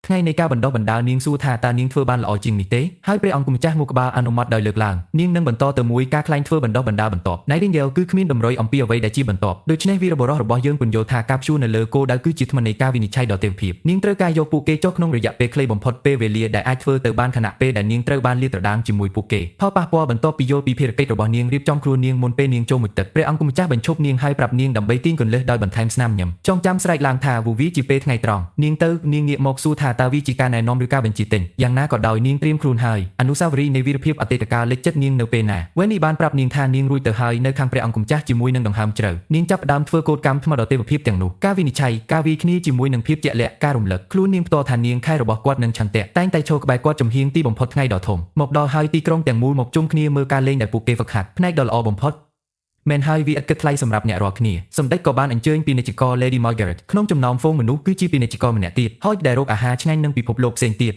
ថ្ងៃនៃការបណ្ដុះបណ្ដាលនាងសួរថាតើនាងធ្វើបានល្អជាងនេះទេហើយព្រះអង្គម្ចាស់មកក្បាលអនុម័តដោយលើកឡើងនាងនឹងបន្តទៅមួយការខ្លែងធ្វើបណ្ដុះបណ្ដាលបន្ទាប់ Nightingale គឺគ្មានតម្រុយអំពីអ្វីដែលជាបន្ទាប់ដូច្នេះវីរបុរសរបស់យើងពន្យល់ថាការព្យួរនៅលើគោលដៅគឺជាថ្មនៃការវិនិច្ឆ័យដ៏ទេវភាពនាងត្រូវការយកពួកគេចុះក្នុងរយៈពេលខ្លីបំផុតពេលវេលាដែលអាចធ្វើទៅបានខណៈពេលដែលនាងត្រូវបានលាតត្រដាងជាមួយពួកគេផលប៉ះពាល់បន្ទាប់ពីយល់ពីភារកិច្ចរបស់នាងរៀបចំខ្លួននាងមុនពេលនាងចូលមុជទឹកព្រះអង្គម្ចាស់បញ្ឈប់នាងហើយប្រាប់នាងដើម្បីទាញគន្លឹះដោយបន្ថែមស្នាមញញឹមចងចាំស្រែកឡើងថាវាជាពេលថ្ងៃត្រង់នាងងាកមកសួរថាតើវាជាការណែនាំឬការបញ្ជាទិញយ៉ាងណាក៏ដោយនាងត្រៀមខ្លួនហើយអនុស្សាវរីយ៍នៃវីរភាពអតីតកាលលេចចិត្តនាងនៅពេលណាវេននេះបានប្រាប់នាងថានាងរួចទៅហើយនៅខាងព្រះអង្គម្ចាស់ជាមួយនឹងដង្ហើមជ្រៅនាងចាប់ផ្ដើមធ្វើកោតកម្មថ្មដ៏ទេវភាពទាំងនោះការវិនិច្ឆ័យការវាយគ្នាជាមួយនឹងភាពជាក់លាក់ការរំលឹកខ្លួននាងផ្ទាល់ថានាងខែរបស់គាត់នឹងឆន្ទៈតែងតែឈរក្បែរគាត់ចំហៀងទីបំផុតថ្ងៃដ៏ធំមកដល់ហើយទីក្រុងទាំងមូលមកជុំគ្នាមើលការលេងដែលពួកគេហ្វឹកហាត់ផ្នែកដ៏ល្អបំផុតមែនហើយវាឥតគិតថ្លៃសម្រាប់អ្នករាល់គ្នាសម្ដេចក៏បានអញ្ជើញពាណិជ្ជករ Lady Margaret ក្នុងចំណោមហ្វូងមនុស្សគឺជាពាណិជ្ជករម្នាក់ទៀតហើយដែលរកអាហារឆ្ងាញ់នឹងពិភពលោកផ្សេងទៀត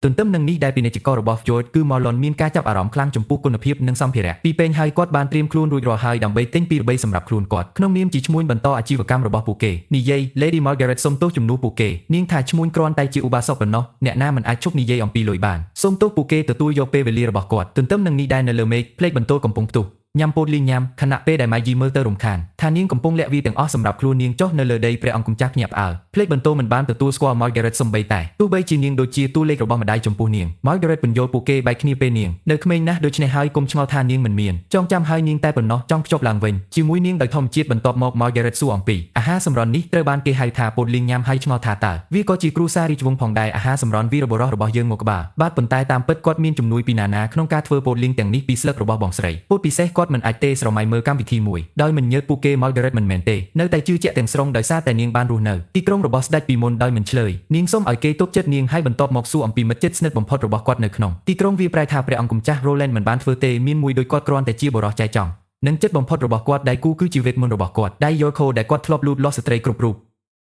ទន្ទឹមនឹងនេះដែលពាណិជ្ជកររបស់ George គឺ Marlon មានការចាប់អារម្មណ៍ខ្លាំងចំពោះគុណភាពនិងសម្ភារៈពីពេញហើយគាត់បានត្រៀមខ្លួនរួចរាល់ហើយដើម្បីទិញពីរបីសម្រាប់ខ្លួនគាត់ក្នុងនាមជាឈ្មួញបន្តអាជីវកម្មរបស់ពួកគេនិយាយ Lady Margaret សុំទោសជំនួសពួកគេនាងថាឈ្មួញគ្រាន់តែជាឧបាសកប៉ុណ្ណោះអ្នកណាមិនអាចជប់និយាយអំពីលុយបានសុំទោសពួកគេទទួលយកពេលវេលារបស់គាត់ទន្ទឹមនឹងនេះដែរនៅលើមេឃភ្លេចបន្ទោលកំពុងផ្ទុះញ៉ាំពោតលីងញ៉ាំខណៈពេលដែលម៉ាយីមើលទៅរំខានថានាងកំពុងលាក់វាទាំងអស់សម្រាប់ខ្លួននាងចុះនៅលើដីព្រះអង្គម្ចាស់ភ្ញាក់ផ្អើលភ្លេចបន្ទោមិនបានទទួលស្គាល់ Margaret សំបីតែទោះបីជានាងដូចជាតួលេខរបស់ម្ដាយចំពោះនាង Margaret បញ្យល់ពួកគេបែកគ្នាពេលនាងនៅក្មេងណាស់ដូច្នេះហើយកុំឆ្ងល់ថានាងមិនមានចងចាំហើយនាងតែប៉ុណ្ណោះចង់ភ្ជាប់ឡើងវិញជាមួយនាងដោយធម្មជាតិបន្ទាប់មក Margaret សួរអំពីអាហារសម្រន់នេះត្រូវបានគេហៅថាពោតលីងញ៉ាំហើយឆ្ងល់ថាតើវាក៏ជាគ្រួសាររាជវង្សផងដែរអាហារសម្រន់វីរបុរសរបស់យើងមកក្បាលបាទប៉ុន្តែតាមពិតគាត់មានជំនួយពីណាក្នុងការធ្វើពោតលីងទាំងនេះពីស្លឹករបស់បងស្រីពោតពិសេសគាត់មិនអាចទេស្រមៃមើលកម្មវិធីមួយដោយមិនញើសពួកគេ Margaret មិនមែនទេនៅតែជឿជាក់ទាំងស្រុងដោយសារតែនាងបានរស់នៅទីក្រុងរបស់ស្ដេចពីមុនដោយមិនឆ្លើយនាងសូមឲ្យគេទប់ចិត្តនាងហើយបន្ទាប់មកសួរអំពីមិត្តជិតស្និទ្ធបំផុតរបស់គាត់នៅក្នុងទីក្រុងវាប្រែថាព្រះអង្គម្ចាស់ Roland មិនបានធ្វើទេមានមួយដោយគាត់គ្រាន់តែជាបុរសចែចង់និងចិត្តបំផុតរបស់គាត់ដៃគូគឺជាវេទមន្តរបស់គាត់ដៃយោខូដែលគាត់ធ្លាប់លូតលាស់ស្ត្រីគ្រប់រូប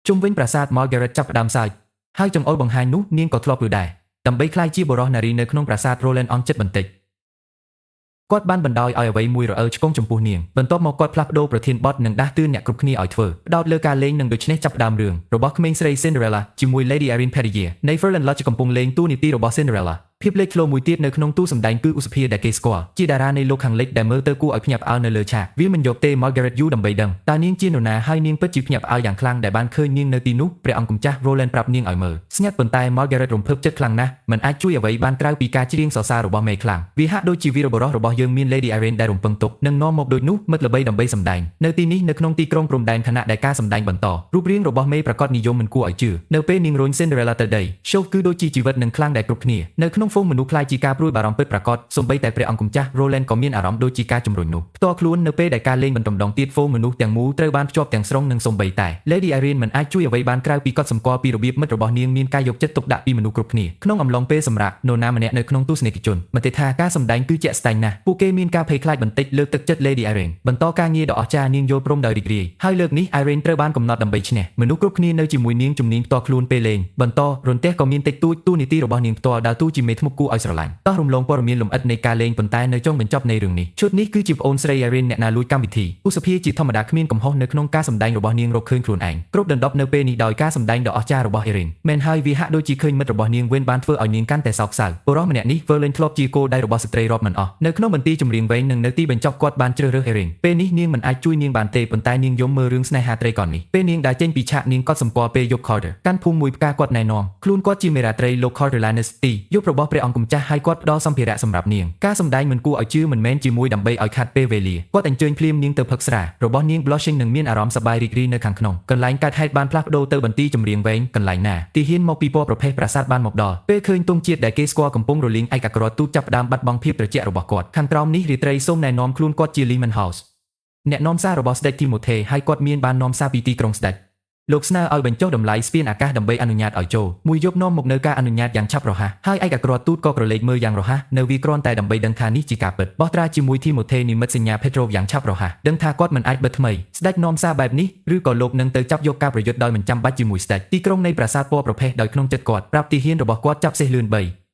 ជុំវិញប្រាសាទ Margaret ចាប់ផ្ដើមសើចហើយចង្អុលបង្ហាញនោះនាងក៏ធ្លាប់លឺដែរដើម្បីក្លាយជាបុរសនារីនៅក្នុងប្រាសាទ Roland អន់ចិត្តបន្តិចគាត់បានបណ្ដោយឲ្យអ្វីមួយរអិលឆ្កងចំពោះនាងបន្ទាប់មកគាត់ផ្លាស់ប្ដូរប្រធានបទនិងដាស់តឿនអ្នកគ្រប់គ្នាឲ្យធ្វើផ្ដោតលើការលេងនិងដូច្នេះចាប់ផ្ដើមរឿងរបស់ក្មេងស្រី Cinderella ជាមួយ Lady Irene Pettigrew នៃ Ferdinand Lodge កំពុងលេងតួនាទីរបស់ Cinderellaភាពលេចធ្លោមួយទៀតនៅក្នុងទូសម្ដែងគឺឧសភាដែលគេស្គាល់ជាតារានៃលោកខាងលិចដែលមើលទៅគួរឲ្យភ្ញាក់ផ្អើលនៅលើឆាកវាមិនយកទេ Margaret យូរដើម្បីដឹងតើនាងជានរណាហើយនាងពិតជាភ្ញាក់ផ្អើលយ៉ាងខ្លាំងដែលបានឃើញនាងនៅទីនោះព្រះអង្គម្ចាស់ Roland ប្រាប់នាងឲ្យមើលស្ងាត់ប៉ុន្តែ Margaret រំភើបចិត្តខ្លាំងណាស់មិនអាចជួយអ្វីបានក្រៅពីការច្រៀងសរសើររបស់មេខ្លាំងវាហាក់ដូចជាវីរបុរសរបស់យើងមាន Lady Irene ដែលរំពឹងទុកនឹងនាំមកដូចនោះមិត្តល្បីដើម្បីសម្ដែងនៅទីនេះនៅក្នុងទីក្រុងព្រំដែនខណៈដែលការសម្ដែងបន្តរូបរាងរបស់មេប្រកាសនិយមមិនគួរឲ្យជឿនៅពេលនាងរុញ Cinderella ទៅដី show គឺដូចជាជីវិតនឹងខ្លាំងដែលគ្រប់គ្នានៅក្នុងហ្វូងមនុស្សខ្លាចជាការព្រួយបារម្ភពិតប្រាកដសូម្បីតែព្រះអង្គម្ចាស់ Roland ក៏មានអារម្មណ៍ដូចជាការជំរុញនោះផ្ទាល់ខ្លួននៅពេលដែលការលេងបន្តម្ដងទៀតហ្វូងមនុស្សទាំងមូលត្រូវបានភ្ជាប់ទាំងស្រុងនឹងសូម្បីតែ Lady Irene មិនអាចជួយអ្វីបានក្រៅពីកត់សម្គាល់ពីរបៀបមិត្តរបស់នាងមានការយកចិត្តទុកដាក់ពីមនុស្សគ្រប់គ្នាក្នុងអំឡុងពេលសម្រាប់នរណាម្នាក់នៅក្នុងទស្សនិកជនមតិថាការសម្ដែងគឺជាក់ស្ដែងណាស់ពួកគេមានការភ័យខ្លាចបន្តិចលើកទឹកចិត្ត Lady Irene បន្តការងារដ៏អស្ចារ្យនាងយល់ព្រមដោយរីករាយហើយលើកនេះ Irene ត្រូវបានកំណត់ដើម្បីឈ្នះមនុស្សគ្រប់គ្នានៅជាមួយនាងជំនាញផ្ទាល់ខ្លួនពេលលេងបន្តរន្ទះក៏មានតិចតួចទូនីតិរបស់នាងផ្ទាល់ដើរតួជាមេធ្មប់គួរឲ្យស្រឡាញ់តោះរំលងព័ត៌មានលម្អិតនៃការលេងប៉ុន្តែនៅចុងបញ្ចប់នៃរឿងនេះឈុតនេះគឺជាប្អូនស្រី Irene អ្នកណាលួចកម្មវិធីឧសភាជាធម្មតាគ្មានកំហុសនៅក្នុងការសម្ដែងរបស់នាងរកឃើញខ្លួនឯងគ្រប់ដណ្ដប់នៅពេលនេះដោយការសម្ដែងដ៏អស្ចារ្យរបស់ Irene មែនហើយវាហាក់ដូចជាឃើញមិត្តរបស់នាង Wen បានធ្វើឲ្យនាងកាន់តែសោកសៅបុរសម្នាក់នេះ Verlaine ធ្លាប់ជាគោលដៅរបស់ស្ត្រីរាប់មិនអស់នៅក្នុងបន្ទាយចម្រៀងវែងនិងនៅទីបញ្ចប់គាត់បានជ្រើសរើស Irene ពេលនេះនាងមិនអាចជួយនាងបានទេប៉ុន្តែនាងយំមើលរឿងស្នេហាត្រីកោណនេះពេលនាងដើរចេញពីឆាកនាងកត់សម្គាល់ពេលយប់ Carter កាន់ភូមិមួយផ្កាគាត់ណែនាំខ្លួនគាត់ជាមេរាត្រីលោក Carter Lannis ទីយប់របស់ព្រះអង្គម្ចាស់ហើយគាត់ផ្ដល់សម្ភារៈសម្រាប់នាងការសម្ដែងមិនគួរឲ្យជឿមិនមែនជាមួយដើម្បីឲ្យខាត់ពេលវេលាគាត់អញ្ជើញភ្លាមនាងទៅផឹកស្រារបស់នាង Blushing នឹងមានអារម្មណ៍សប្បាយរីករាយនៅខាងក្នុងកន្លែងកើតហេតុបានផ្លាស់ប្ដូរទៅបន្ទាយចម្រៀងវែងកន្លែងណាទីហ៊ានមកពីពណ៌ប្រភេទប្រាសាទបានមកដល់ពេលឃើញទង់ជាតិដែលគេស្គាល់កំពុងរលាងឯកអក្សរទូតចាប់ផ្ដើមបាត់បង់ភាពត្រជាក់របស់គាត់ខាងក្រោមនេះរាត្រីសូមណែនាំខ្លួនគាត់ជា Lyman House អ្នកនាំសាររបស់ស្ដេច Timothy ហើយគាត់មានបាននាំសារពីទីក្រុងស្ដេចលោកស្នើឲ្យបញ្ចុះតម្លៃស្ពានអាកាសដើម្បីអនុញ្ញាតឲ្យចូលមួយយប់នាំមកនៅការអនុញ្ញាតយ៉ាងឆាប់រហ័សហើយឯកអក្សរទូតក៏ក្រឡេកមើលយ៉ាងរហ័សនៅវាគ្រាន់តែដើម្បីដឹងថានេះជាការពិតបោះត្រាជាមួយ Timothy និមិត្តសញ្ញា Petro យ៉ាងឆាប់រហ័សដឹងថាគាត់មិនអាចបិទថ្មីស្ដេចនាំសារបែបនេះឬក៏លោកនឹងទៅចាប់យកការប្រយុទ្ធដោយមិនចាំបាច់ជាមួយស្ដេចទីក្រុងនៃប្រាសាទពណ៌ប្រភេទដោយក្នុងចិត្តគាត់ប្រាប់ទាហានរបស់គាត់ចាប់សេះលឿន3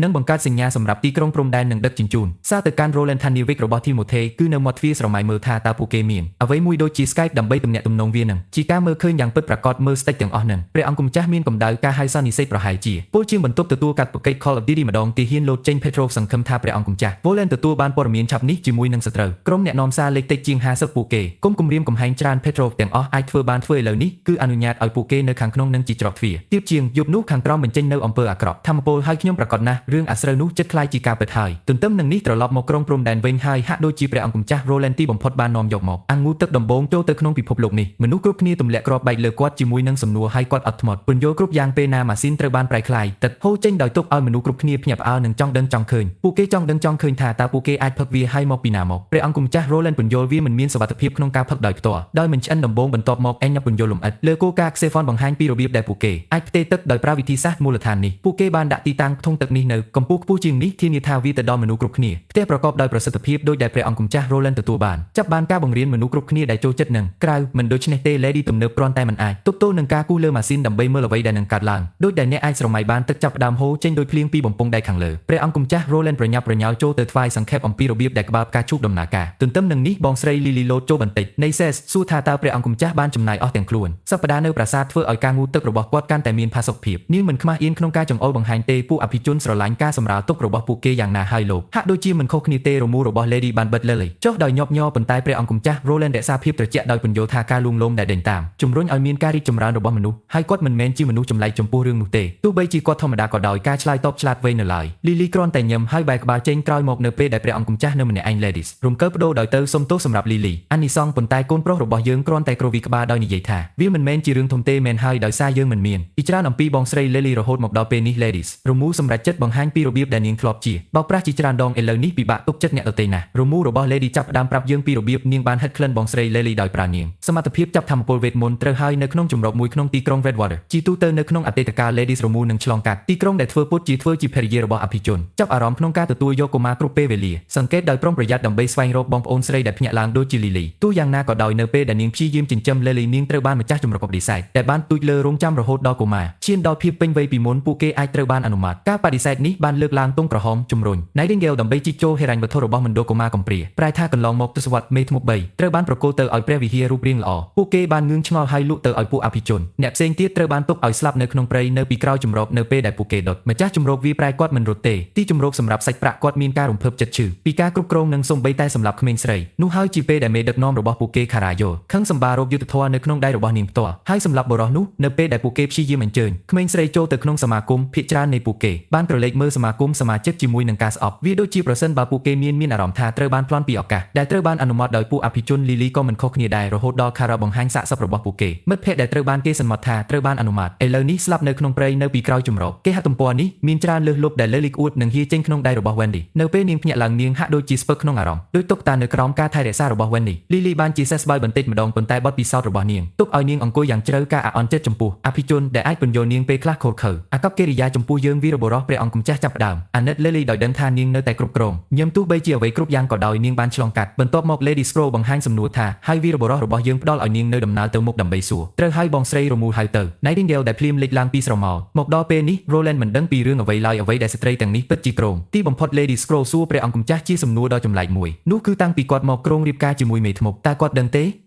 និងបង្កើតសញ្ញាសម្រាប់ទីក្រុងព្រំដែននិងដឹកជញ្ជូនសារទៅកាន់ Roland Taniwick របស់ Timothy គឺនៅមាត់ទ្វារស្រមៃមើលថាតើពួកគេមានអ្វីមួយដូចជា Skype ដើម្បីទំនាក់ទំនងវានឹងជាការមើលឃើញយ៉ាងពិតប្រាកដមើលស្តិចទាំងអស់នឹងព្រះអង្គម្ចាស់មានកម្ដៅការហៅសន្និសិទប្រហែលជាពលជាងបន្ទប់ទទួលកាត់ប្រកិច្ច Call of Duty ម្ដងទីហ៊ានលោតចេញ Petro សង្ឃឹមថាព្រះអង្គម្ចាស់ Roland ទទួលបានព័ត៌មានឆាប់នេះជាមួយនឹងសត្រូវក្រុមអ្នកនាំសារលេខតិចជាង50ពួកគេគុំគំរាមកំហែងច្រើន Petro ទាំងអស់អាចធ្វើបានធ្វើឥឡូវនេះគឺអនុញ្ញាតឲ្យពួកគេនៅខាងក្នុងនឹងជីច្រកទ្វារទៀបជាងយប់នោះខាងក្រោមបញ្ចេញនៅអំពើអាក្រក់ធម្មពលឲ្យខ្ញុំប្រកាសណាស់រឿងអាស្រូវនោះចិត្តខ្លាយជាការពិតហើយទន្ទឹមនឹងនេះត្រឡប់មកក្រុងព្រំដែនវិញហើយហាក់ដូចជាព្រះអង្គម្ចាស់ Roland ទីបំផុតបាននាំយកមកអាងូទឹកដំបងចូលទៅក្នុងពិភពលោកនេះមនុស្សគ្រប់គ្នាទម្លាក់គ្រាប់បែកលើគាត់ជាមួយនឹងសំណួរឲ្យគាត់អត់ធ្មត់ពន្យល់គ្រប់យ៉ាងពេលណាម៉ាស៊ីនត្រូវបានប្រែក្លាយទឹកហូរចេញដោយទុកឲ្យមនុស្សគ្រប់គ្នាភ្ញាក់ផ្អើលនឹងចង់ដឹងចង់ឃើញពួកគេចង់ដឹងចង់ឃើញថាតើពួកគេអាចផឹកវាឲ្យមកពីណាមកព្រះអង្គម្ចាស់ Roland ពន្យល់វាមិនមានសុវត្ថិភាពក្នុងការផឹកដោយផ្ទាល់ដោយមិនឆ្អិនដំបងបន្ទាប់មកអញពន្យល់លម្អិតលើគោលការណ៍ Xephon បង្ហាញពីរបៀបដែលពួកគេអាចផ្ទេរទឹកដោយប្រើវិធីសាស្ត្រមូលដ្ឋាននេះពួកគេបានដាក់ទីតាំងធុងទឹកនេះនៅកម្ពស់ខ្ពស់ជាងនេះធានាថាវាទៅដល់មនុស្សគ្រប់គ្នាផ្ទះប្រកបដោយប្រសិទ្ធភាពដោយដែលព្រះអង្គម្ចាស់ Roland ទទួលបានចាប់បានការបង្រៀនមនុស្សគ្រប់គ្នាដែលចូលចិត្តនឹងក្រៅមិនដូច្នេះទេ Lady ទំនើបគ្រាន់តែមិនអាចទប់ទល់នឹងការគូសលើម៉ាស៊ីនដើម្បីមើលអ្វីដែលនឹងកើតឡើងដោយដែលអ្នកអាចស្រមៃបានទឹកចាប់ផ្ដើមហូរចេញដោយភ្លៀងពីបំពង់ដែកខាងលើព្រះអង្គម្ចាស់ Roland ប្រញាប់ប្រញាល់ចូលទៅថ្វាយសង្ខេបអំពីរបៀបដែលក្បាលផ្កាឈូកដំណើរការទន្ទឹមនឹងនេះបងស្រី Lily លោតចូលបន្តិច Nayses សួរថាតើព្រះអង្គម្ចាស់បានចំណាយអស់ទាំងខ្លួនសប្តាហ៍នៅប្រាសាទធ្វើឲ្យការងូតទឹករបស់គាត់កាន់តែមានផាសុកភាពនាងមិនខ្មាស់អៀនក្នុងការចង្អុលបង្ហាញទេពួកអភិជនស្រឡាញ់ការសម្រាលទុករបស់ពួកគេយ៉ាងណាហើយលោកហាក់ដូចជាមិនខុសគ្នាទេរមូររបស់ Lady បានបិទលើចុះដោយញាប់ញ័រប៉ុន្តែព្រះអង្គម្ចាស់ Roland រក្សាភាពត្រជាក់ដោយពន្យល់ថាការលួងលោមដែលដេញតាមជំរុញឲ្យមានការរីកចម្រើនរបស់មនុស្សហើយគាត់មិនមែនជាមនុស្សចម្លែកចំពោះរឿងនោះទេទោះបីជាគាត់ធម្មតាក៏ដោយការឆ្លើយតបឆ្លាតវៃនៅឡើយ Lily គ្រាន់តែញឹមហើយបែរក្បាលចេញក្រោយមកនៅពេលដែលព្រះអង្គម្ចាស់នៅម្នាក់ឯង Ladies រំកើបដូរដោយទៅសុំទោសសម្រាប់ Lily អានីសងប៉ុន្តែកូនប្រុសរបស់យើងគ្រាន់តែគ្រវីក្បាលដោយនិយាយថាវាមិនមែនជារឿងធំទេមែនហើយដោយសារយើងមិនមានពីច្រើនអំពីបងស្រី Lily រហូតមកដល់ពេលនេះ Ladies រមូសម្រាប់ចិត្តបង្ហាញពីរបៀបដែលនាងធ្លាប់ជាបោកប្រាស់ជាច្រើនដងឥឡូវនេះពិបាកទុកចិត្តអ្នកដទៃណាស់រមូរបស់ Lady ចាប់ផ្ដើមប្រាប់យើងពីរបៀបនាងបានហិតក្លិនបងស្រី Lily ដោយប្រើនាងសមត្ថភាពចាប់ធម្មពលវេទមន្តត្រូវហើយនៅក្នុងជំរកមួយក្នុងទីក្រុង Redwater ជាទូទៅនៅក្នុងអតីតកាល Ladies រមូនឹងឆ្លងកាត់ទីក្រុងដែលធ្វើពុតជាភរិយារបស់អភិជនចាប់អារម្មណ៍ក្នុងការទទួលយកកុមារគ្រប់ពេលវេលាសង្កេតដោយប្រុងប្រយ័ត្នដើម្បីស្វែងរកបងប្អូនស្រីដែលភ្ញាក់ឡើងដូចជា Lily ទោះយ៉ាងណាក៏ដោយនៅពេលដែលនាងព្យាយាមចិញ្ចឹម Lily នាងត្រូវបានម្ចាស់ជំរកបដិសេធដែលបានទូចលើរងចាំរហូតដល់កុមារឈានដល់ភាពពេញវ័យពីមុនពួកគេអាចត្រូវបានអនុម័តការបដិសេធនេះបានលើកឡើងទង់ក្រហមជំរុញ Nightingale ដើម្បីជីកចូលហិរញ្ញវត្ថុរបស់មណ្ឌលកុមារកំព្រាប្រែថាកន្លងមកទសវត្សរ៍មេធ្មប់3ត្រូវបានប្រគល់ទៅឲ្យព្រះវិហាររូបរាងល្អពួកគេបានងឿងឆ្ងល់ហើយលក់ទៅឲ្យពួកអភិជនអ្នកផ្សេងទៀតត្រូវបានទុកឲ្យស្លាប់នៅក្នុងព្រៃនៅពីក្រោយជំរកនៅពេលដែលពួកគេដុតម្ចាស់ជំរកវាប្រែគាត់មិនរត់ទេទីជំរកសម្រាប់សាច់ប្រាក់គាត់មានការរំភើបចិត្តឈឺពីការគ្រប់គ្រងនិងសំបីតែសម្រាប់ក្មេងស្រីនោះហើយជាពេលដែលមេដឹកនាំរបស់ពួកគេខារ៉ាយ៉ូខឹងសម្បារោគយុទ្ធធម៌នៅក្នុងដៃរបស់នាងផ្ទាល់ហើយសម្រាប់បុរសនោះនៅពេលដែលពួកគេព្យាយាមអញ្ជើញក្មេងស្រីចូលទៅក្នុងសមាគមភាគច្រើននៃពួកគេបានក្រឡេកមើលសមាគមសមាជិកជាមួយនឹងការស្អប់វាដូចជាប្រសិនបើពួកគេមានអារម្មណ៍ថាត្រូវបានប្លន់ពីឱកាសដែលត្រូវបានអនុម័តដោយពួកអភិជន Lily ក៏មិនខុសគ្នាដែររហូតដល់ខារ៉ាបង្ហាញសាកសពរបស់ពួកគេមិត្តភ័ក្តិដែលត្រូវបានគេសន្មតថាត្រូវបានអនុម័តឥឡូវនេះស្លាប់នៅក្នុងព្រៃនៅពីក្រោយជំរកគេហទំព័រនេះមានច្រើនលើសលប់ដែល Lily ក្អួតនិងហៀចេញក្នុងដៃរបស់ Wendy នៅពេលនាងភ្ញាក់ឡើងនាងហាក់ដូចជាស្ពឹកក្នុងអារម្មណ៍ដោយទុកតានៅក្រោមការថែរក្សារបស់ Wendy Lily បានជាសេះស្បើយបន្តិចម្ដងប៉ុន្តែបទពិសោធន៍របស់នាងទុកឲ្យនាងអង្គុយយ៉ាងជ្រៅការអាក់អន់ចិត្តចំពោះអភិជនដែលអាចពន្យល់នាងពេលខ្លះខូចខើអាកប្បកិរិយាចំពោះយើងវីរបុរសព្រះអង្គម្ចាស់ចាប់ផ្ដើមអាណិត Lily ដោយដឹងថានាងនៅតែគ្រប់គ្រងញឹមទោះបីជាអ្វីគ្រប់យ៉ាងក៏ដោយនាងបានឆ្លងកាត់បន្ទាប់មក Lady Scroll បង្ហាញសំណួរថាហើយវីរបុរសរបស់យើងផ្ដល់ឲ្យនាងនៅដំណើរទៅមុខដើម្បីសួរត្រូវហើយបងស្រីរមូលហៅទៅ Nightingale ដែលភ្លាមលេចឡើងពីស្រមោលមកដល់ពេលនេះ Roland មិនដឹងពីរឿងអ្វីឡើយអ្វីដែលស្ត្រីទាំងនេះពិតជាក្រងទីបំផុត Lady Scroll សួរព្រះអង្គម្ចាស់ជាសំណួរដ៏ចម្លែកមួយនោះគឺតាំងពីគាត់មកក្រុងរៀបការជាមួយមេធ្មប់តើគាត់ដឹងទេ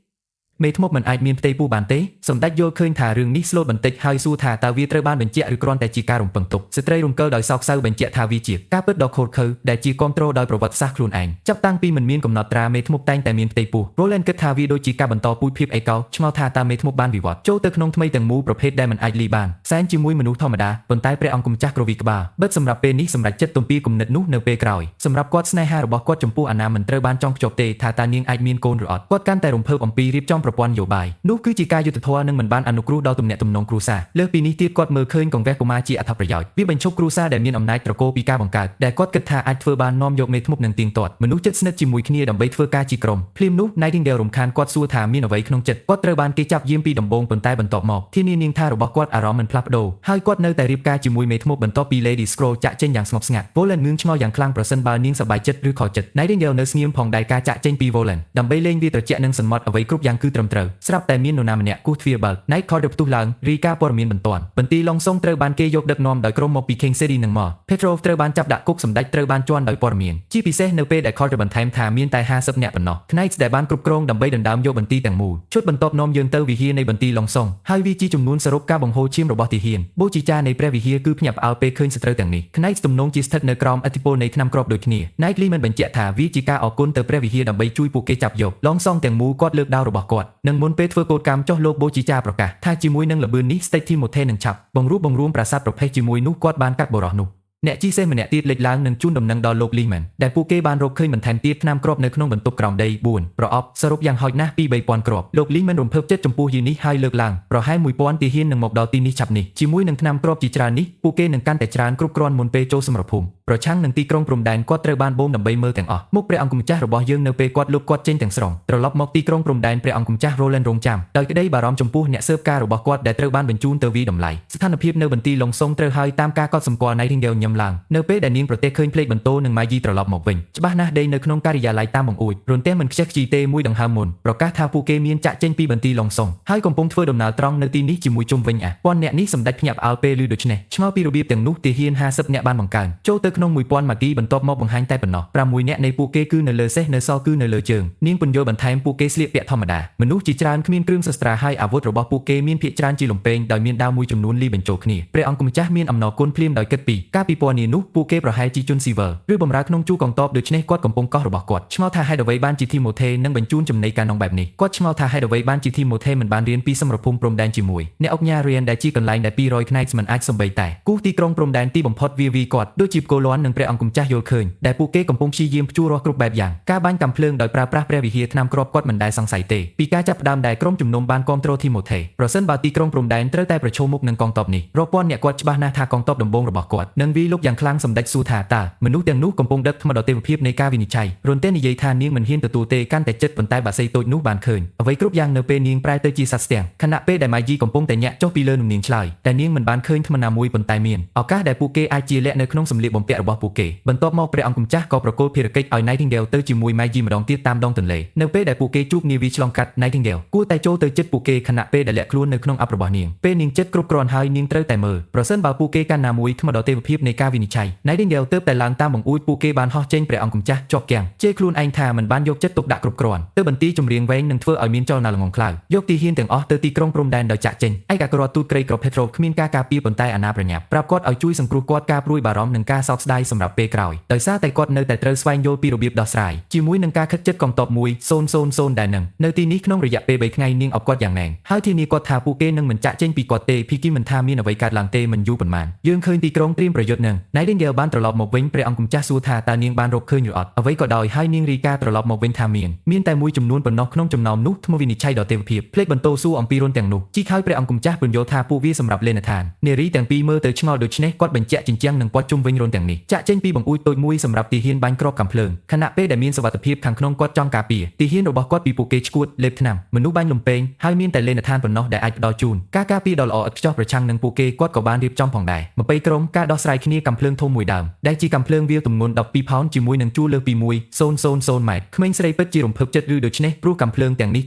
មេធ្មប់មិនអាចមានផ្ទៃពោះបានទេសម្ដេចយល់ឃើញថារឿងនេះស្លូតបន្តិចហើយសួរថាតើវាត្រូវបានបញ្ជាក់ឬគ្រាន់តែជាការរំពឹងទុកស្ត្រីរំកិលដោយសោកសៅបញ្ជាក់ថាវាជាការពិតដ៏ខូចខើដែលជាគ្រប់គ្រងដោយប្រវត្តិសាស្ត្រខ្លួនឯងចាប់តាំងពីមិនមានកំណត់ត្រាមេធ្មប់តែងតែមានផ្ទៃពោះ Roland គិតថាវាដូចជាការបន្តពូជភាពឯកោឆ្ងល់ថាតើមេធ្មប់បានវិវត្តចូលទៅក្នុងថ្មីទាំងមូលប្រភេទដែលមិនអាចលីបានសែនជាមួយមនុស្សធម្មតាប៉ុន្តែព្រះអង្គម្ចាស់ក្រវីក្បាលបិទសម្រាប់ពេលនេះសម្រាប់ចិត្តទំពីគំនិតនោះនៅពេលក្រោយសម្រាប់គាត់ស្នេហារបស់គាត់ចំពោះអាណាមិនត្រូវបានចង់ខ្ជាប់ទេថាតើនាងអាចមានកូនឬអត់គាត់កាន់តែរំភើបអំពីរៀបចំប្រព័ន្ធនយោបាយនោះគឺជាការយុត្តិធម៌និងមិនបានអនុគ្រោះដល់ទំនាក់ទំនងគ្រួសារលើសពីនេះទៀតគាត់មើលឃើញកង្វះកុមារជាអត្ថប្រយោជន៍វាបញ្ឈប់គ្រួសារដែលមានអំណាចត្រកូលពីការបង្កើតដែលគាត់គិតថាអាចធ្វើបាននាំយកមេធ្មប់និងទៀងទាត់មនុស្សជិតស្និទ្ធជាមួយគ្នាដើម្បីធ្វើការជាក្រុមភ្លាមនោះ Nightingale រំខានគាត់សួរថាមានអ្វីក្នុងចិត្តគាត់ត្រូវបានគេចាប់យាមពីដំបូងប៉ុន្តែបន្ទាប់មកធានានាងថារបស់គាត់អារម្មណ៍មិនផ្លាស់ប្ដូរហើយគាត់នៅតែរៀបការជាមួយមេធ្មប់បន្ទាប់ពី Lady Scroll ចាក់ចេញយ៉ាងស្ងប់ស្ងាត់ Volan ងឿងឆ្ងល់យ៉ាងខ្លាំងប្រសិនបើនាងសប្បាយចិត្តឬខកចិត្ត Nightingale នៅស្ងៀមផងដែរការចាក់ចេញពី Volan ដើម្បីលេងវាត្រជាក់និងសន្មត់អ្វីគ្រប់យ៉ាងគឺ ត្រឹមត្រូវស្រាប់តែមាននរណាម្នាក់គូសទ្វារបើក Night Call ផ្ទុះឡើងរីកាព័ត៌មានបន្ទាន់បន្ទីឡុងសុងត្រូវបានគេយកដឹកនាំដោយក្រុមមកពី King City នឹងមក Petrov ត្រូវបានចាប់ដាក់គុកសម្ដេចត្រូវបានជន់ដោយព័ត៌មានជាពិសេសនៅពេលដែល Call បន្ថែមថាមានតែ50នាក់ប៉ុណ្ណោះ Knights ដែលបានគ្រប់គ្រងដើម្បីដណ្ដើមយកបន្ទីទាំងមូលឈុតបន្ទាប់នាំយើងទៅវិហារនៃបន្ទីឡុងសុងហើយវាជាចំនួនសរុបការបង្ហូរឈាមរបស់ទាហានបូជាចារនៃព្រះវិហារគឺភ្ញាក់ផ្អើលពេលឃើញសត្រូវទាំងនេះ Knights ទំនងជាស្ថិតនៅក្រោមឥទ្ធិពលនៃថ្នាំគ្រាប់ដូចគ្នា Knightley មិនបញ្ជាក់ថាវាជាការអរគុណទៅព្រះវិហារដើម្បីជួយពួកគេចាប់យកឡុងសុងទាំងមូលគាត់លើកដាវរបស់គាត់និងមុនពេលធ្វើកោតកម្មចុះលោកបូជាចារប្រកាសថាជាមួយនឹងល្បឿននេះ State Timothy នឹងឆាប់បង្រួមប្រាសាទប្រភេទជាមួយនោះគាត់បានកាត់បរោះនោះអ្នកជីសេះម្នាក់ទៀតលេចឡើងនឹងជូនដំណឹងដល់លោក Lehman ដែលពួកគេបានរកឃើញបន្ថែមទៀតថ្នាំគ្រាប់នៅក្នុងបន្ទប់ក្រោមដី4ប្រអប់សរុបយ៉ាងហោចណាស់ពី 3000 គ្រាប់លោក Lehman រំភើបចិត្តចំពោះយីនេះហើយលើកឡើងប្រហែល 1000 ទាហាននឹងមកដល់ទីនេះឆាប់នេះជាមួយនឹងថ្នាំគ្រាប់ជាច្រើននេះពួកគេនឹងកាន់តែច្រើនគ្រប់គ្រាន់មុនពេលចូលសមរភូមិប្រឆាំងនឹងទីក្រុងព្រំដែនគាត់ត្រូវបានបូមដើម្បីមើលទាំងអស់មុខព្រះអង្គម្ចាស់របស់យើងនៅពេលគាត់លុបគាត់ចេញទាំងស្រុងត្រឡប់មកទីក្រុងព្រំដែនព្រះអង្គម្ចាស់ Roland រងចាំដោយក្តីបារម្ភចំពោះអ្នកស៊ើបការរបស់គាត់ដែលត្រូវបានបញ្ជូនទៅវិតម្លៃស្ថានភាពនៅបន្ទីឡុងសុងត្រូវហើយតាមការកត់សម្គាល់ Nightingale ញឹមឡើងនៅពេលដែលនាងប្រទេសឃើញភ្លេចបន្ទោនិងម៉ាយីត្រឡប់មកវិញច្បាស់ណាស់ដេកនៅក្នុងការិយាល័យតាមបង្អួចរន្ទះមិនខ្ជិះខ្ជីទេមួយដង្ហើមមុនប្រកាសថាពួកគេមានចាក់ចេញពីបន្ទីឡុងសុងហើយកំពុងធ្វើដំណើរត្រង់នៅទីនេះជាមួយជុំវិញពាន់អ្នកនេះសម្ដេចភ្ញាក់ផ្អើលពេលឮដូច្នេះឆ្ងល់ពីរបៀបទាំងនោះទាហាន50នាក់បានបង្កើនចូលទៅក្នុង1000ម៉ាគីបន្ទាប់មកបង្ហាញតែប៉ុណ្ណោះ6នាក់នៃពួកគេគឺនៅលើសេះនៅសល់គឺនៅលើជើងនាងពន្យល់បន្ថែមពួកគេស្លៀកពាក់ធម្មតាមនុស្សជាច្រើនគ្មានគ្រឿងសស្ត្រាហើយអាវុធរបស់ពួកគេមានភាគច្រើនជាលំពេងដោយមានដាវមួយចំនួនលីបញ្ចូលគ្នាព្រះអង្គម្ចាស់មានអំណរគុណភ្លាមដោយគិតពីការពីពណ៌នានោះពួកគេប្រហែលជាជនស៊ីវិលឬបម្រើក្នុងជួរកងទ័ពដូច្នេះគាត់កំពុងកោះរបស់គាត់ឆ្ងល់ថាហេតុអ្វីបានជាធីម៉ូថេនឹងបញ្ជូនចំណីកាណុងបែបនេះគាត់ឆ្ងល់ថាហេតុអ្វីបានជាធីម៉ូថេមិនបានរៀនពីសមរភូមិព្រំដែនជាមួយអ្នកអុកញ៉ារៀនដែលជាកន្លែងដែល200 Knights មិនអាចសំបីតែគូសទីក្រុងព្រំដែនទីបំផុតវាគាត់ដូចជាកូលាននិងព្រះអង្គម្ចាស់យល់ឃើញដែលពួកគេកំពុងព្យាយាមព្យួររាស់គ្រប់បែបយ៉ាងការបាញ់កាំភ្លើងដោយប្រើប្រាស់ព្រះវិហារថ្នាំគ្រាប់គាត់មិនដែលសង្ស័យទេពីការចាប់ផ្ដើមដែលក្រុមជំនុំបានគ្រប់គ្រងធីម៉ូថេប្រសិនបើទីក្រុងព្រំដែនត្រូវតែប្រឈមមុខនឹងកងទ័ពនេះរាប់ពាន់អ្នកគាត់ច្បាស់ណាស់ថាកងទ័ពដំបូងរបស់គាត់នឹងវាយលុកយ៉ាងខ្លាំងសម្ដេចសួរថាតើមនុស្សទាំងនោះកំពុងដឹកថ្មដល់ទេវភាពនៃការវិនិច្ឆ័យរន្ទះនិយាយថានាងមិនហ៊ានទទួលទេកាន់តែចិត្តប៉ុន្តែបាសីតូចនោះបានឃើញអ្វីគ្រប់យ៉ាងនៅពេលនាងប្រែទៅជាសត្វស្ទាំងខណៈពេលដែលម៉ាយីកំពុងតែញាក់ចុះពីលើនឹងនាងឆ្លើយតែនាងមិនបានឃើញថ្មណាមួយប៉ុន្តែមានឱកាសដែលពួកគេអាចជាលក្ខនៅក្នុងសម្លៀកបំពាក់របស់ពួកគេបន្ទាប់មកព្រះអង្គម្ចាស់ក៏ប្រគល់ភារកិច្ចឲ្យ Nightingale ទៅជាមួយម៉ាយីម្ដងទៀតតាមដងទន្លេនៅពេលដែលពួកគេជួបនាវាឆ្លងកាត់ Nightingale គួរតែចូលទៅជិតពួកគេខណៈពេលដែលលាក់ខ្លួននៅក្នុងអ័ព្ទរបស់នាងពេលនាងចិត្តគ្រប់គ្រាន់ហើយនាងត្រូវតែមើលប្រសិនបើពួកគេកាន់ណាមួយថ្មដល់ទេវភាពនៃការវិនិច្ឆ័យ Nightingale ទើបតែឡើងតាមបង្អួចពួកគេបានហោះចេញព្រះអង្គម្ចាស់ជាប់គាំងជេរខ្លួនឯងថាមិនបានយកចិត្តទុកដាក់គ្រប់គ្រាន់ទើបបន្ទីចម្រៀងវែងនឹងធ្វើឲ្យមានចលនាល្ងងខ្លៅយកទីហ៊ានទាំងអស់ទៅទីក្រុងព្រំដែនដោយចាក់ចេញឯកអគ្គរដ្ឋទូតក្រីក្រ Petrov គ្មានការការពារប៉ុន្តែអាណាប្រញាប់ប្រាប់គាត់ឲ្យជួយសង្គ្រោះគាត់ការព្រួយបារម្ភនិងការសោកស្ដាយសម្រាប់ពេលក្រោយដោយសារតែគាត់នៅតែត្រូវស្វែងយល់ពីរបៀបដោះស្រាយជាមួយនឹងការខិតជិតកងទ័ព100ដែលនឹងនៅទីនេះក្នុងរយៈពេល3ថ្ងៃនាងអបគាត់យ៉ាងណែនហើយធានាគាត់ថាពួកគេនឹងមិនចាក់ចេញពីគាត់ទេភីគីមិនថាមានអ្វីកើតឡើងទេមិនយូរប៉ុន្មានយើងឃើញទីក្រុងត្រៀមប្រយុទ្ធនឹង Nightingale បានត្រឡប់មកវិញព្រះអង្គម្ចាស់សួរថាតើនាងបានរកឃើញឬអត់អ្វីក៏ដោយហើយនាងរីកាត្រឡប់មកវិញថាមានតែមួយចំនួនប៉ុណ្ណោះក្នុងចំណោមនោះថ្មវិនិច្ឆ័យដល់ទេវភាពភ្លេចបន្ទោសួរអំពីរុនទាំងនោះជីកហើយព្រះអង្គម្ចាស់ពន្យល់ថាពួកវាសម្រាប់លេនឋាននារីទាំងពីរមើលទៅឆ្ងល់ដូច្នេះគាត់បញ្ជាក់ជញ្ជាំងនឹងព័ទ្ធជុំវិញរុនទាំងនេះចាក់ចេញពីបង្អួចតូចមួយសម្រាប់ទាហានបាញ់គ្រាប់កាំភ្លើងខណៈពេលដែលមានសុវត្ថិភាពខាងក្នុងគាត់ចង់ការពារទាហានរបស់គាត់ពីពួកគេឈួតលេបថ្នាំមនុស្សបាញ់លំពេងហើយមានតែលេនឋានប៉ុណ្ណោះដែលអាចផ្ដល់ជូនការការពារដ៏ល្អឥតខ្ចោះប្រឆាំងនឹងពួកគេគាត់ក៏បានរៀបចំផងដែរ20ក្រុមការដោះស្រាយគ្នាកាំភ្លើងធំមួយដើមដែលជាកាំភ្លើងវាលទម្ងន់12ផោនជាមួយនឹងជួរលើសពី1.000 ម៉ែត្រក្មេងស្រីពិតជារំភើបចិត្តឬដូច្នេះព្រោះកាំភ្លើងទាំងនេះ